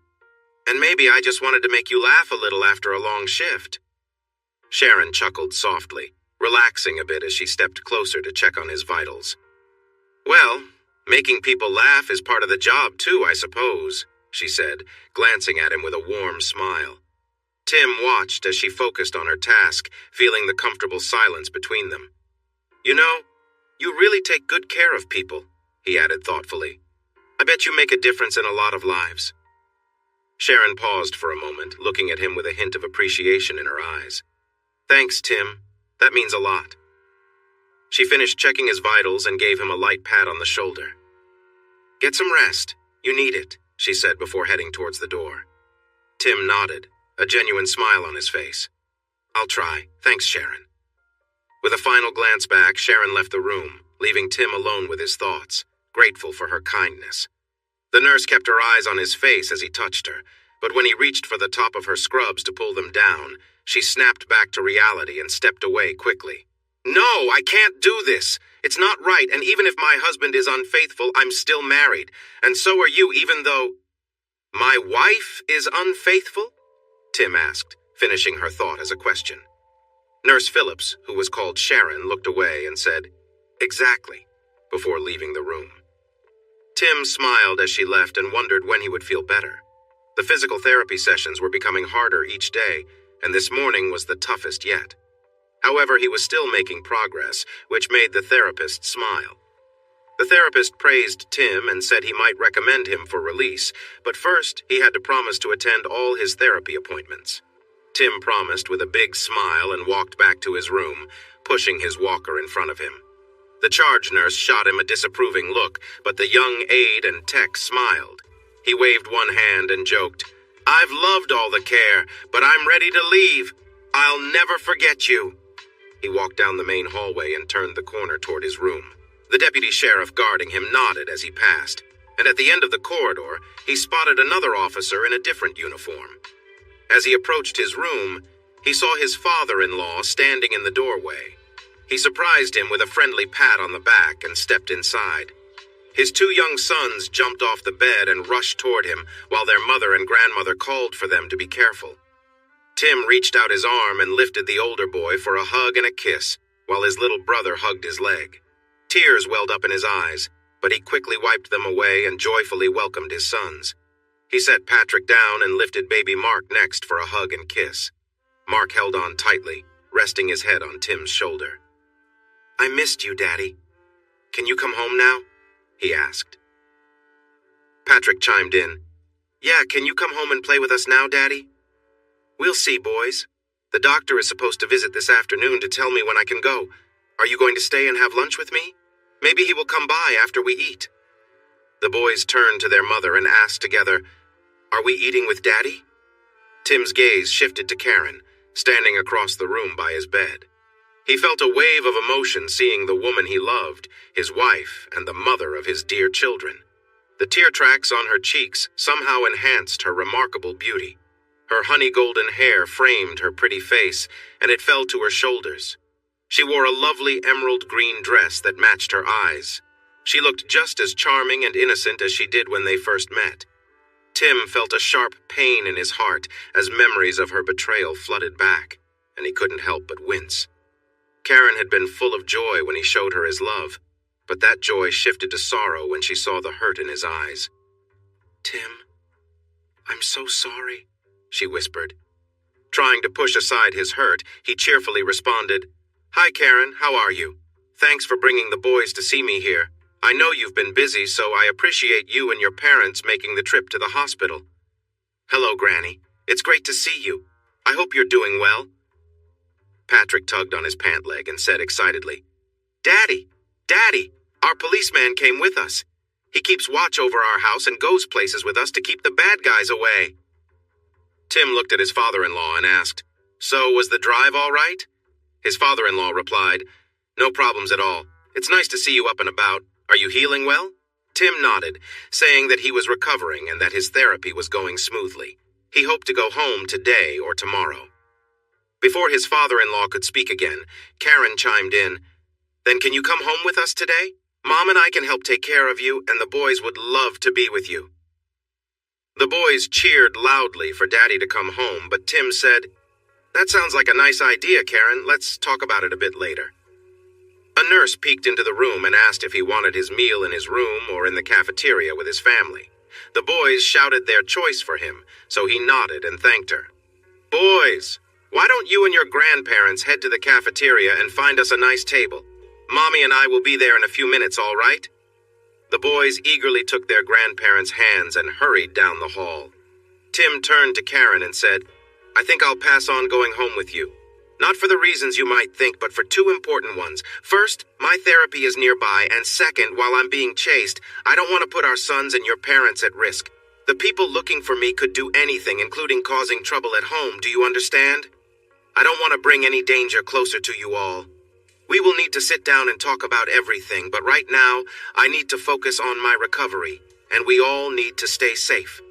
"And maybe I just wanted to make you laugh a little after a long shift." Sharon chuckled softly, relaxing a bit as she stepped closer to check on his vitals. "Well, making people laugh is part of the job too, I suppose," she said, glancing at him with a warm smile. Tim watched as she focused on her task, feeling the comfortable silence between them. "You know, you really take good care of people," he added thoughtfully. "I bet you make a difference in a lot of lives." Sharon paused for a moment, looking at him with a hint of appreciation in her eyes. "Thanks, Tim. That means a lot." She finished checking his vitals and gave him a light pat on the shoulder. "Get some rest. You need it," she said before heading towards the door. Tim nodded, a genuine smile on his face. "I'll try. Thanks, Sharon." With a final glance back, Sharon left the room, leaving Tim alone with his thoughts, grateful for her kindness. The nurse kept her eyes on his face as he touched her, but when he reached for the top of her scrubs to pull them down, she snapped back to reality and stepped away quickly. "No, I can't do this. It's not right, and even if my husband is unfaithful, I'm still married, and so are you, even though—" "My wife is unfaithful?" Tim asked, finishing her thought as a question. Nurse Phillips, who was called Sharon, looked away and said, "Exactly," before leaving the room. Tim smiled as she left and wondered when he would feel better. The physical therapy sessions were becoming harder each day, and this morning was the toughest yet. However, he was still making progress, which made the therapist smile. The therapist praised Tim and said he might recommend him for release, but first he had to promise to attend all his therapy appointments. Tim promised with a big smile and walked back to his room, pushing his walker in front of him. The charge nurse shot him a disapproving look, but the young aide and tech smiled. He waved one hand and joked, "I've loved all the care, but I'm ready to leave. I'll never forget you." He walked down the main hallway and turned the corner toward his room. The deputy sheriff guarding him nodded as he passed, and at the end of the corridor, he spotted another officer in a different uniform. As he approached his room, he saw his father-in-law standing in the doorway. He surprised him with a friendly pat on the back and stepped inside. His two young sons jumped off the bed and rushed toward him, while their mother and grandmother called for them to be careful. Tim reached out his arm and lifted the older boy for a hug and a kiss, while his little brother hugged his leg. Tears welled up in his eyes, but he quickly wiped them away and joyfully welcomed his sons. He set Patrick down and lifted baby Mark next for a hug and kiss. Mark held on tightly, resting his head on Tim's shoulder. "I missed you, Daddy. Can you come home now?" he asked. Patrick chimed in. "Yeah, can you come home and play with us now, Daddy?" "We'll see, boys. The doctor is supposed to visit this afternoon to tell me when I can go. Are you going to stay and have lunch with me? Maybe he will come by after we eat." The boys turned to their mother and asked together, "Are we eating with Daddy?" Tim's gaze shifted to Karen, standing across the room by his bed. He felt a wave of emotion seeing the woman he loved, his wife, and the mother of his dear children. The tear tracks on her cheeks somehow enhanced her remarkable beauty. Her honey-golden hair framed her pretty face, and it fell to her shoulders. She wore a lovely emerald green dress that matched her eyes. She looked just as charming and innocent as she did when they first met. Tim felt a sharp pain in his heart as memories of her betrayal flooded back, and he couldn't help but wince. Karen had been full of joy when he showed her his love, but that joy shifted to sorrow when she saw the hurt in his eyes. "Tim, I'm so sorry," she whispered. Trying to push aside his hurt, he cheerfully responded, "Hi, Karen, how are you? Thanks for bringing the boys to see me here. I know you've been busy, so I appreciate you and your parents making the trip to the hospital." "Hello, Granny. It's great to see you. I hope you're doing well." Patrick tugged on his pant leg and said excitedly, "Daddy, Daddy, our policeman came with us. He keeps watch over our house and goes places with us to keep the bad guys away." Tim looked at his father-in-law and asked, "So, was the drive all right?" His father-in-law replied, "No problems at all. It's nice to see you up and about. Are you healing well?" Tim nodded, saying that he was recovering and that his therapy was going smoothly. He hoped to go home today or tomorrow. Before his father-in-law could speak again, Karen chimed in, "Then can you come home with us today? Mom and I can help take care of you, and the boys would love to be with you." The boys cheered loudly for Daddy to come home, but Tim said, "That sounds like a nice idea, Karen. Let's talk about it a bit later." A nurse peeked into the room and asked if he wanted his meal in his room or in the cafeteria with his family. The boys shouted their choice for him, so he nodded and thanked her. "Boys, why don't you and your grandparents head to the cafeteria and find us a nice table? Mommy and I will be there in a few minutes, all right?" The boys eagerly took their grandparents' hands and hurried down the hall. Tim turned to Karen and said, "I think I'll pass on going home with you. Not for the reasons you might think, but for two important ones. First, my therapy is nearby, and second, while I'm being chased, I don't want to put our sons and your parents at risk. The people looking for me could do anything, including causing trouble at home, do you understand? I don't want to bring any danger closer to you all. We will need to sit down and talk about everything, but right now, I need to focus on my recovery, and we all need to stay safe.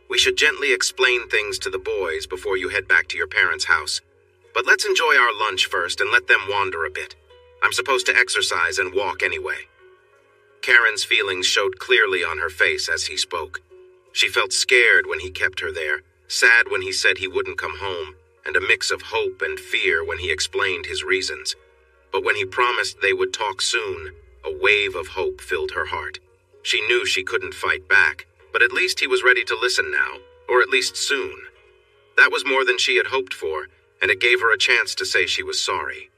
We should gently explain things to the boys before you head back to your parents' house. But let's enjoy our lunch first and let them wander a bit. I'm supposed to exercise and walk anyway." Karen's feelings showed clearly on her face as he spoke. She felt scared when he kept her there, sad when he said he wouldn't come home, and a mix of hope and fear when he explained his reasons. But when he promised they would talk soon, a wave of hope filled her heart. She knew she couldn't fight back, but at least he was ready to listen now, or at least soon. That was more than she had hoped for, and it gave her a chance to say she was sorry.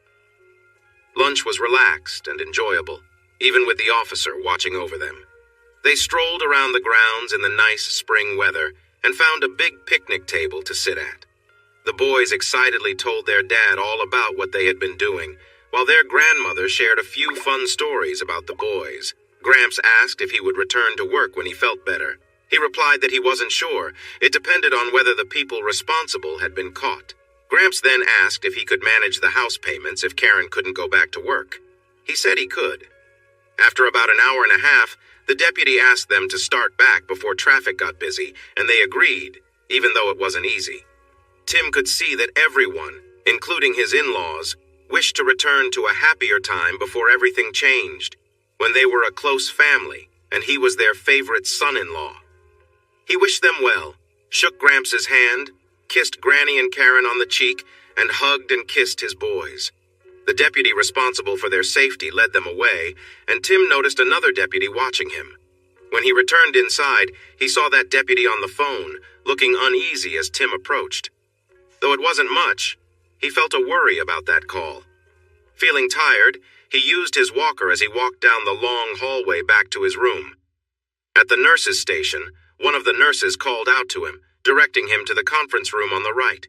Lunch was relaxed and enjoyable, even with the officer watching over them. They strolled around the grounds in the nice spring weather and found a big picnic table to sit at. The boys excitedly told their dad all about what they had been doing, While their grandmother shared a few fun stories about the boys, Gramps asked if he would return to work when he felt better. He replied that he wasn't sure. It depended on whether the people responsible had been caught. Gramps then asked if he could manage the house payments if Karen couldn't go back to work. He said he could. After about an hour and a half, the deputy asked them to start back before traffic got busy, and they agreed, even though it wasn't easy. Tim could see that everyone, including his in-laws, wished to return to a happier time before everything changed, when they were a close family, and he was their favorite son-in-law. He wished them well, shook Gramps' hand, kissed Granny and Karen on the cheek, and hugged and kissed his boys. The deputy responsible for their safety led them away, and Tim noticed another deputy watching him. When he returned inside, he saw that deputy on the phone, looking uneasy as Tim approached. Though it wasn't much, he felt a worry about that call. Feeling tired, he used his walker as he walked down the long hallway back to his room. At the nurse's station, one of the nurses called out to him, directing him to the conference room on the right.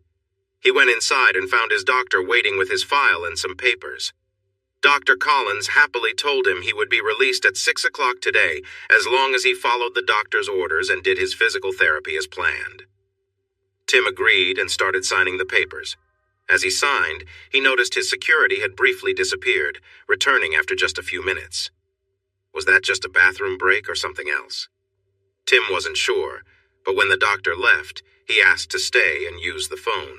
He went inside and found his doctor waiting with his file and some papers. Dr. Collins happily told him he would be released at 6 o'clock today as long as he followed the doctor's orders and did his physical therapy as planned. Tim agreed and started signing the papers. As he signed, he noticed his security had briefly disappeared, returning after just a few minutes. Was that just a bathroom break or something else? Tim wasn't sure, but when the doctor left, he asked to stay and use the phone.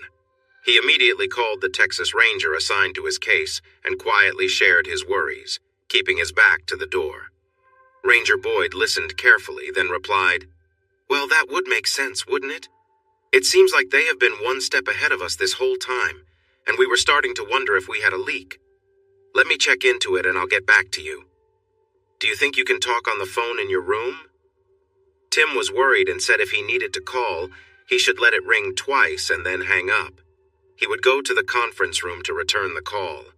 He immediately called the Texas Ranger assigned to his case and quietly shared his worries, keeping his back to the door. Ranger Boyd listened carefully, then replied, "Well, that would make sense, wouldn't it? It seems like they have been one step ahead of us this whole time, and we were starting to wonder if we had a leak. Let me check into it and I'll get back to you. Do you think you can talk on the phone in your room?" Tim was worried and said if he needed to call, he should let it ring twice and then hang up. He would go to the conference room to return the call.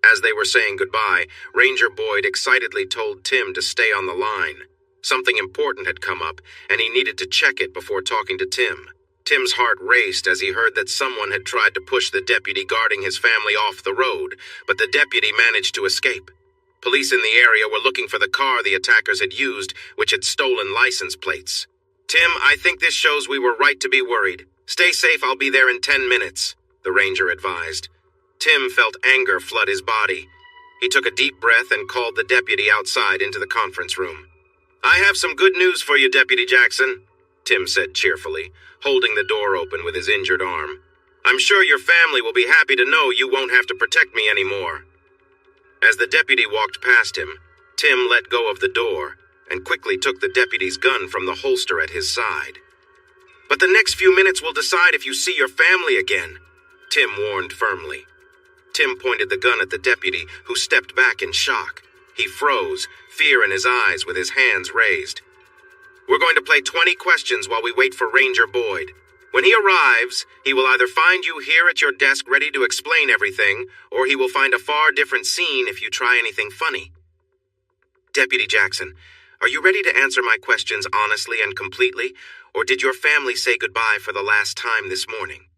As they were saying goodbye, Ranger Boyd excitedly told Tim to stay on the line. Something important had come up, and he needed to check it before talking to Tim. Tim's heart raced as he heard that someone had tried to push the deputy guarding his family off the road, but the deputy managed to escape. Police in the area were looking for the car the attackers had used, which had stolen license plates. "Tim, I think this shows we were right to be worried. Stay safe, I'll be there in 10 minutes, the ranger advised. Tim felt anger flood his body. He took a deep breath and called the deputy outside into the conference room. "I have some good news for you, Deputy Jackson," Tim said cheerfully, holding the door open with his injured arm. "I'm sure your family will be happy to know you won't have to protect me anymore." As the deputy walked past him, Tim let go of the door and quickly took the deputy's gun from the holster at his side. "But the next few minutes will decide if you see your family again," Tim warned firmly. Tim pointed the gun at the deputy, who stepped back in shock. He froze, fear in his eyes, with his hands raised. "We're going to play 20 questions while we wait for Ranger Boyd. When he arrives, he will either find you here at your desk ready to explain everything, or he will find a far different scene if you try anything funny." "Deputy Jackson, are you ready to answer my questions honestly and completely, or did your family say goodbye for the last time this morning?"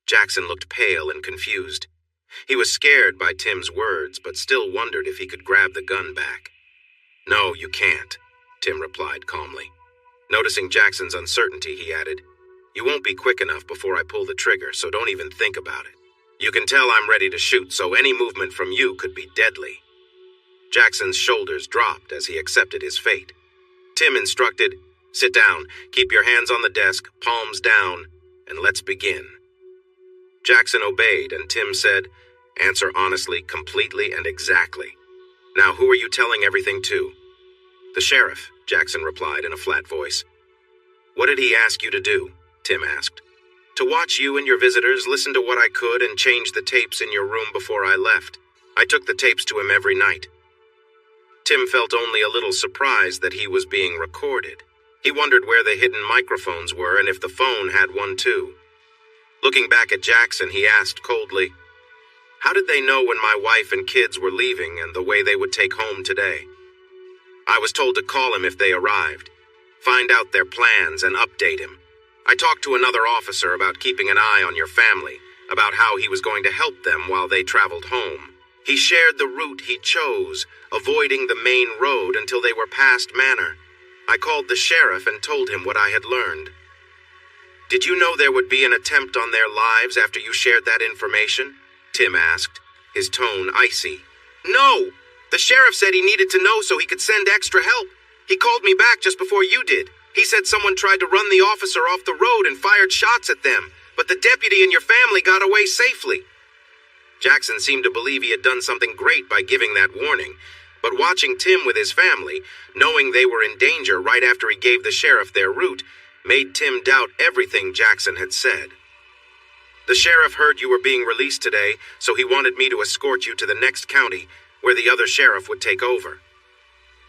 Jackson looked pale and confused. He was scared by Tim's words, but still wondered if he could grab the gun back. "No, you can't," Tim replied calmly. Noticing Jackson's uncertainty, he added, "You won't be quick enough before I pull the trigger, so don't even think about it. You can tell I'm ready to shoot, so any movement from you could be deadly." Jackson's shoulders dropped as he accepted his fate. Tim instructed, "Sit down, keep your hands on the desk, palms down, and let's begin." Jackson obeyed, and Tim said, "Answer honestly, completely, and exactly. Now, who are you telling everything to?" "The sheriff," Jackson replied in a flat voice. "What did he ask you to do?" Tim asked. "To watch you and your visitors, listen to what I could, and change the tapes in your room before I left. I took the tapes to him every night." Tim felt only a little surprised that he was being recorded. He wondered where the hidden microphones were and if the phone had one too. Looking back at Jackson, he asked coldly, "How did they know when my wife and kids were leaving and the way they would take home today?" "I was told to call him if they arrived, find out their plans and update him. I talked to another officer about keeping an eye on your family, about how he was going to help them while they traveled home. He shared the route he chose, avoiding the main road until they were past Manor. I called the sheriff and told him what I had learned. Did you know there would be an attempt on their lives after you shared that information? Tim asked, his tone icy. No! The sheriff said he needed to know so he could send extra help. He called me back just before you did. He said someone tried to run the officer off the road and fired shots at them, but the deputy and your family got away safely. Jackson seemed to believe he had done something great by giving that warning, but watching Tim with his family, knowing they were in danger right after he gave the sheriff their route, made Tim doubt everything Jackson had said. The sheriff heard you were being released today, so he wanted me to escort you to the next county, where the other sheriff would take over.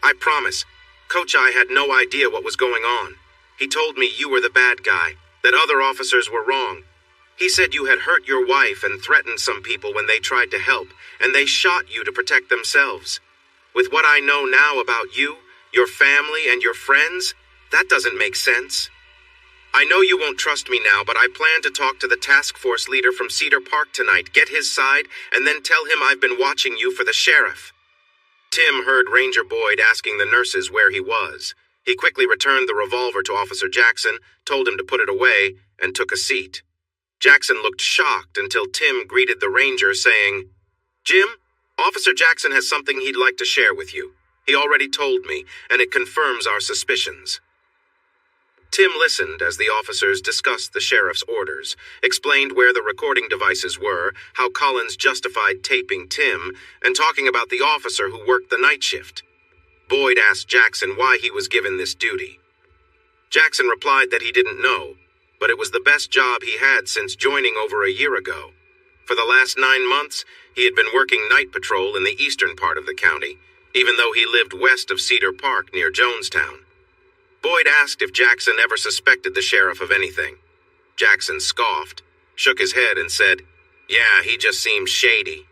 I promise, Coach I had no idea what was going on. He told me you were the bad guy, that other officers were wrong. He said you had hurt your wife and threatened some people when they tried to help, and they shot you to protect themselves. With what I know now about you, your family, and your friends, that doesn't make sense. I know you won't trust me now, but I plan to talk to the task force leader from Cedar Park tonight, get his side, and then tell him I've been watching you for the sheriff. Tim heard Ranger Boyd asking the nurses where he was. He quickly returned the revolver to Officer Jackson, told him to put it away, and took a seat. Jackson looked shocked until Tim greeted the ranger, saying, Jim, Officer Jackson has something he'd like to share with you. He already told me, and it confirms our suspicions. Tim listened as the officers discussed the sheriff's orders, explained where the recording devices were, how Collins justified taping Tim, and talking about the officer who worked the night shift. Boyd asked Jackson why he was given this duty. Jackson replied that he didn't know, but it was the best job he had since joining over a year ago. For the last 9 months, he had been working night patrol in the eastern part of the county, even though he lived west of Cedar Park near Jonestown. Boyd asked if Jackson ever suspected the sheriff of anything. Jackson scoffed, shook his head, and said, Yeah, he just seems shady.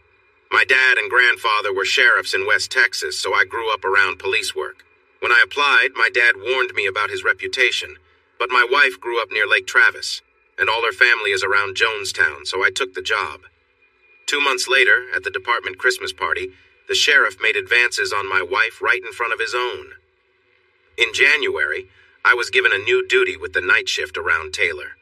My dad and grandfather were sheriffs in West Texas, so I grew up around police work. When I applied, my dad warned me about his reputation, but my wife grew up near Lake Travis, and all her family is around Jonestown, so I took the job. 2 months later, at the department Christmas party, the sheriff made advances on my wife right in front of his own. In January, I was given a new duty with the night shift around Taylor.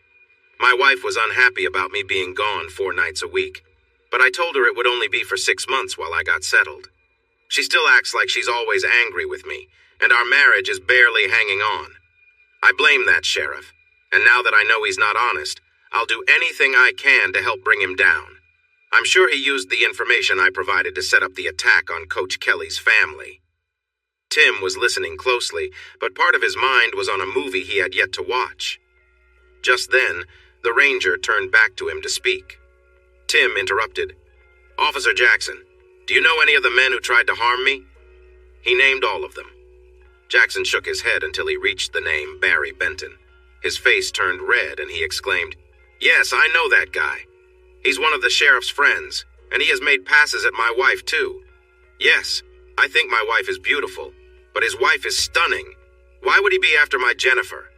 My wife was unhappy about me being gone 4 nights a week, but I told her it would only be for 6 months while I got settled. She still acts like she's always angry with me, and our marriage is barely hanging on. I blame that sheriff, and now that I know he's not honest, I'll do anything I can to help bring him down. I'm sure he used the information I provided to set up the attack on Coach Kelly's family. Tim was listening closely, but part of his mind was on a movie he had yet to watch. Just then, the ranger turned back to him to speak. Tim interrupted. Officer Jackson, do you know any of the men who tried to harm me? He named all of them. Jackson shook his head until he reached the name Barry Benton. His face turned red and he exclaimed, Yes, I know that guy. He's one of the sheriff's friends, and he has made passes at my wife too. Yes, I think my wife is beautiful, but his wife is stunning. Why would he be after my Jennifer?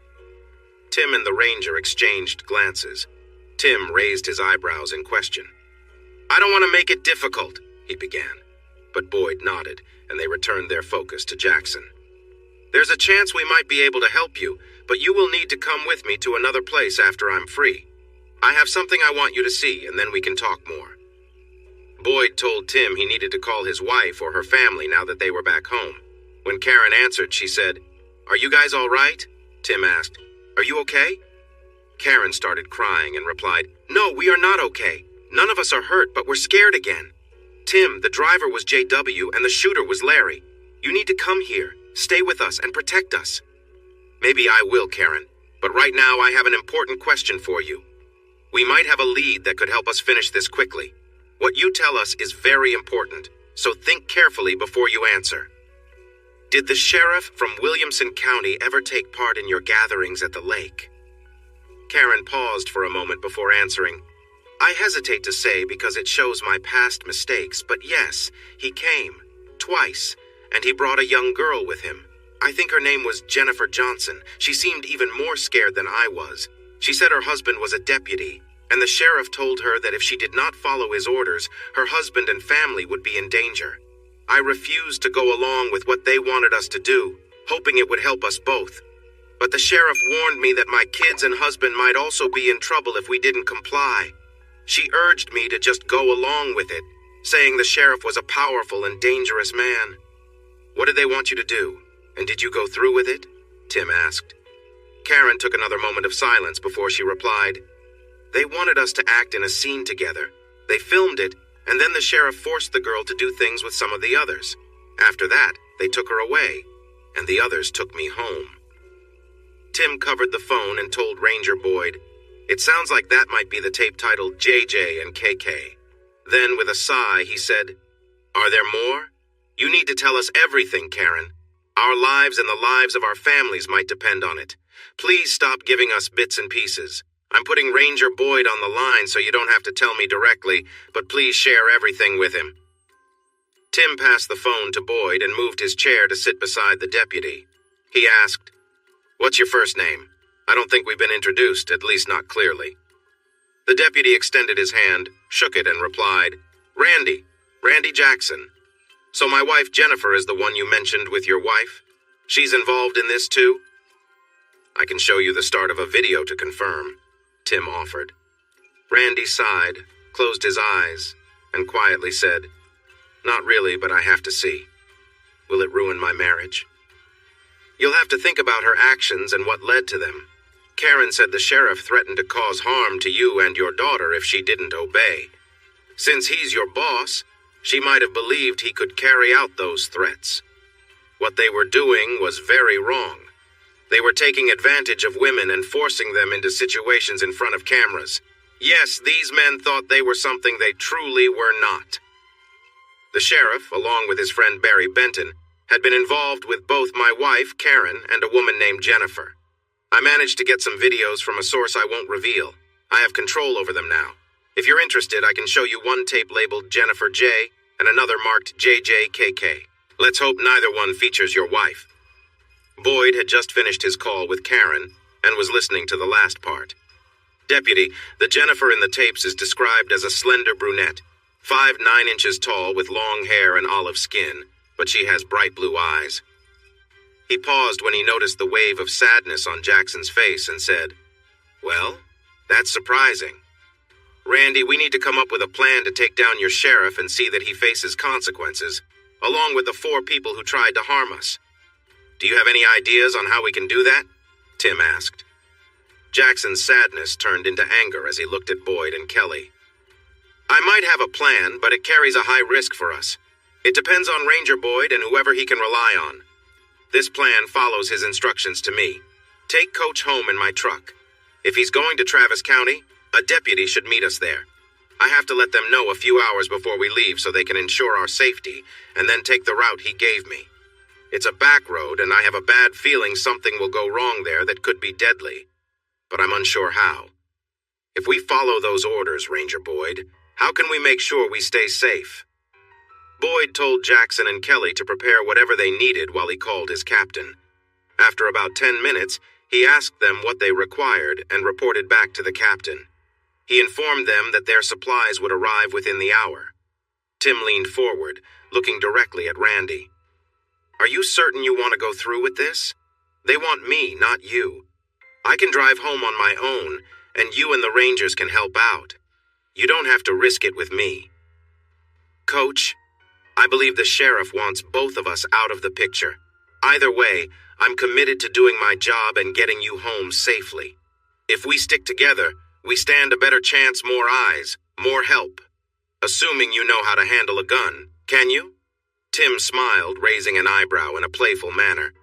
Tim and the ranger exchanged glances. Tim raised his eyebrows in question. I don't want to make it difficult, he began. But Boyd nodded, and they returned their focus to Jackson. There's a chance we might be able to help you, but you will need to come with me to another place after I'm free. I have something I want you to see, and then we can talk more. Boyd told Tim he needed to call his wife or her family now that they were back home. When Karen answered, she said, Are you guys all right? Tim asked, Are you okay? Karen started crying and replied, No, we are not okay. None of us are hurt, but we're scared again. Tim, the driver was JW and the shooter was Larry. You need to come here, stay with us, and protect us. Maybe I will, Karen, but right now I have an important question for you. We might have a lead that could help us finish this quickly. What you tell us is very important, so think carefully before you answer. Did the sheriff from Williamson County ever take part in your gatherings at the lake? Karen paused for a moment before answering. I hesitate to say because it shows my past mistakes, but yes, he came, twice, and he brought a young girl with him. I think her name was Jennifer Johnson. She seemed even more scared than I was. She said her husband was a deputy. and the sheriff told her that if she did not follow his orders, her husband and family would be in danger. I refused to go along with what they wanted us to do, hoping it would help us both. But the sheriff warned me that my kids and husband might also be in trouble if we didn't comply. She urged me to just go along with it, saying the sheriff was a powerful and dangerous man. What did they want you to do, and did you go through with it? Tim asked. Karen took another moment of silence before she replied. They wanted us to act in a scene together. They filmed it, and then the sheriff forced the girl to do things with some of the others. After that, they took her away, and the others took me home. Tim covered the phone and told Ranger Boyd, "It sounds like that might be the tape titled JJ and KK. Then, with a sigh, he said, "Are there more? You need to tell us everything, Karen. Our lives and the lives of our families might depend on it. Please stop giving us bits and pieces. I'm putting Ranger Boyd on the line so you don't have to tell me directly, but please share everything with him." Tim passed the phone to Boyd and moved his chair to sit beside the deputy. He asked, "What's your first name? I don't think we've been introduced, at least not clearly." The deputy extended his hand, shook it, and replied, Randy Jackson. So my wife Jennifer is the one you mentioned with your wife? She's involved in this too?" "I can show you the start of a video to confirm," Tim offered. Randy sighed, closed his eyes, and quietly said, "Not really, but I have to see. Will it ruin my marriage?" "You'll have to think about her actions and what led to them. Karen said the sheriff threatened to cause harm to you and your daughter if she didn't obey. Since he's your boss, she might have believed he could carry out those threats. What they were doing was very wrong. They were taking advantage of women and forcing them into situations in front of cameras. Yes, these men thought they were something they truly were not." The sheriff, along with his friend Barry Benton, had been involved with both my wife, Karen, and a woman named Jennifer. I managed to get some videos from a source I won't reveal. I have control over them now. If you're interested, I can show you one tape labeled Jennifer J and another marked JJKK. Let's hope neither one features your wife. Boyd had just finished his call with Karen and was listening to the last part. "Deputy, the Jennifer in the tapes is described as a slender brunette, 5'9" tall with long hair and olive skin, but she has bright blue eyes." He paused when he noticed the wave of sadness on Jackson's face and said, "Well, that's surprising. Randy, we need to come up with a plan to take down your sheriff and see that he faces consequences, along with the 4 people who tried to harm us. Do you have any ideas on how we can do that?" Tim asked. Jackson's sadness turned into anger as he looked at Boyd and Kelly. "I might have a plan, but it carries a high risk for us. It depends on Ranger Boyd and whoever he can rely on. This plan follows his instructions to me. Take Coach home in my truck. If he's going to Travis County, a deputy should meet us there. I have to let them know a few hours before we leave so they can ensure our safety, and then take the route he gave me. It's a back road, and I have a bad feeling something will go wrong there that could be deadly, but I'm unsure how. If we follow those orders, Ranger Boyd, how can we make sure we stay safe?" Boyd told Jackson and Kelly to prepare whatever they needed while he called his captain. After about 10 minutes, he asked them what they required and reported back to the captain. He informed them that their supplies would arrive within the hour. Tim leaned forward, looking directly at Randy. "Are you certain you want to go through with this? They want me, not you. I can drive home on my own, and you and the Rangers can help out. You don't have to risk it with me." "Coach, I believe the sheriff wants both of us out of the picture. Either way, I'm committed to doing my job and getting you home safely. If we stick together, we stand a better chance, more eyes, more help. Assuming you know how to handle a gun, can you?" Tim smiled, raising an eyebrow in a playful manner.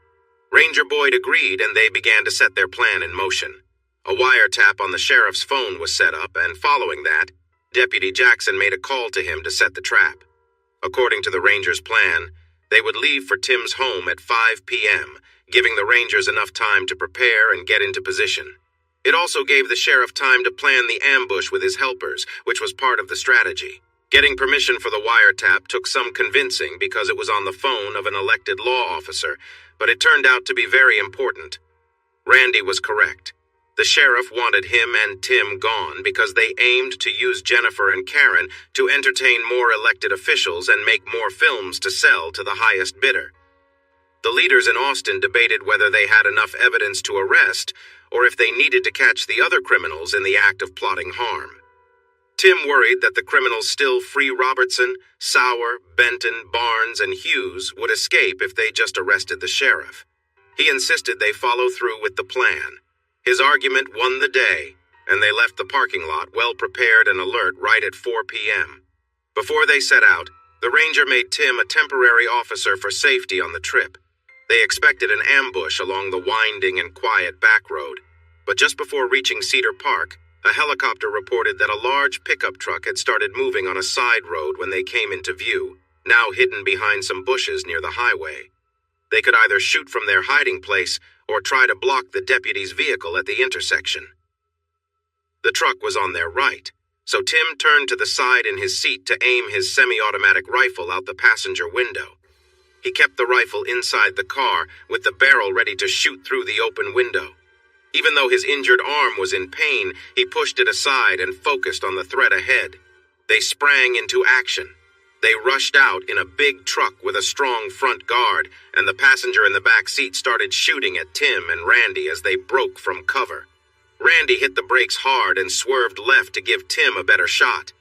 Ranger Boyd agreed, and they began to set their plan in motion. A wiretap on the sheriff's phone was set up, and following that, Deputy Jackson made a call to him to set the trap. According to the Rangers' plan, they would leave for Tim's home at 5 p.m., giving the Rangers enough time to prepare and get into position. It also gave the sheriff time to plan the ambush with his helpers, which was part of the strategy. Getting permission for the wiretap took some convincing because it was on the phone of an elected law officer, but it turned out to be very important. Randy was correct. The sheriff wanted him and Tim gone because they aimed to use Jennifer and Karen to entertain more elected officials and make more films to sell to the highest bidder. The leaders in Austin debated whether they had enough evidence to arrest or if they needed to catch the other criminals in the act of plotting harm. Tim worried that the criminals still free Robertson, Sauer, Benton, Barnes, and Hughes would escape if they just arrested the sheriff. He insisted they follow through with the plan. His argument won the day, and they left the parking lot well prepared and alert right at 4 p.m. Before they set out, the ranger made Tim a temporary officer for safety on the trip. They expected an ambush along the winding and quiet back road, but just before reaching Cedar Park, a helicopter reported that a large pickup truck had started moving on a side road when they came into view, now hidden behind some bushes near the highway. They could either shoot from their hiding place or try to block the deputy's vehicle at the intersection. The truck was on their right, so Tim turned to the side in his seat to aim his semi-automatic rifle out the passenger window. He kept the rifle inside the car, with the barrel ready to shoot through the open window. Even though his injured arm was in pain, he pushed it aside and focused on the threat ahead. They sprang into action. They rushed out in a big truck with a strong front guard, and the passenger in the back seat started shooting at Tim and Randy as they broke from cover. Randy hit the brakes hard and swerved left to give Tim a better shot.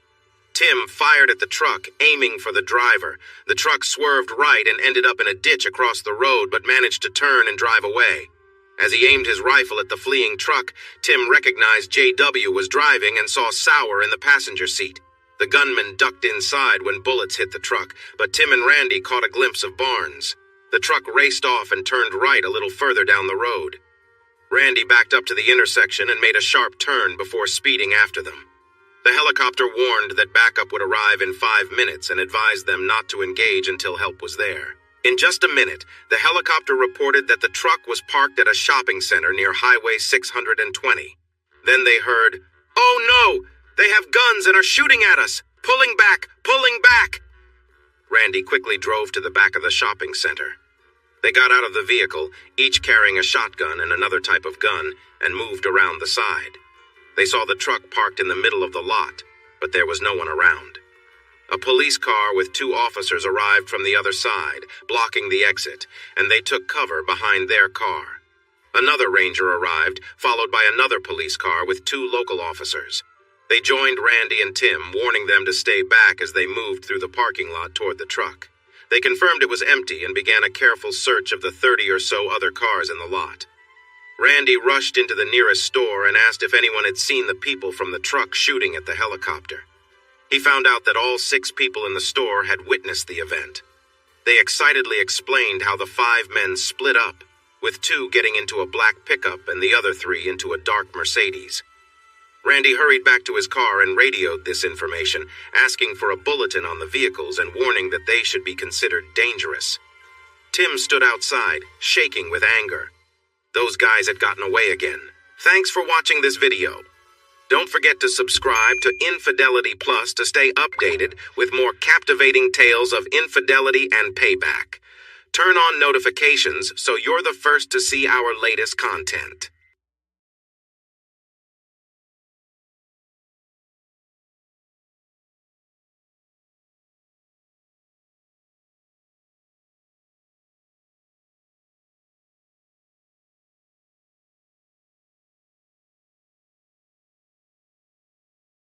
Tim fired at the truck, aiming for the driver. The truck swerved right and ended up in a ditch across the road, but managed to turn and drive away. As he aimed his rifle at the fleeing truck, Tim recognized J.W. was driving and saw Sauer in the passenger seat. The gunman ducked inside when bullets hit the truck, but Tim and Randy caught a glimpse of Barnes. The truck raced off and turned right a little further down the road. Randy backed up to the intersection and made a sharp turn before speeding after them. The helicopter warned that backup would arrive in 5 minutes and advised them not to engage until help was there. In just a minute, the helicopter reported that the truck was parked at a shopping center near Highway 620. Then they heard, "Oh no! They have guns and are shooting at us! Pulling back! Pulling back!" Randy quickly drove to the back of the shopping center. They got out of the vehicle, each carrying a shotgun and another type of gun, and moved around the side. They saw the truck parked in the middle of the lot, but there was no one around. A police car with 2 officers arrived from the other side, blocking the exit, and they took cover behind their car. Another ranger arrived, followed by another police car with 2 local officers. They joined Randy and Tim, warning them to stay back as they moved through the parking lot toward the truck. They confirmed it was empty and began a careful search of the 30 or so other cars in the lot. Randy rushed into the nearest store and asked if anyone had seen the people from the truck shooting at the helicopter. He found out that all 6 people in the store had witnessed the event. They excitedly explained how the 5 men split up, with 2 getting into a black pickup and the other 3 into a dark Mercedes. Randy hurried back to his car and radioed this information, asking for a bulletin on the vehicles and warning that they should be considered dangerous. Tim stood outside, shaking with anger. Those guys had gotten away again. Thanks for watching this video. Don't forget to subscribe to Infidelity Plus to stay updated with more captivating tales of infidelity and payback. Turn on notifications so you're the first to see our latest content.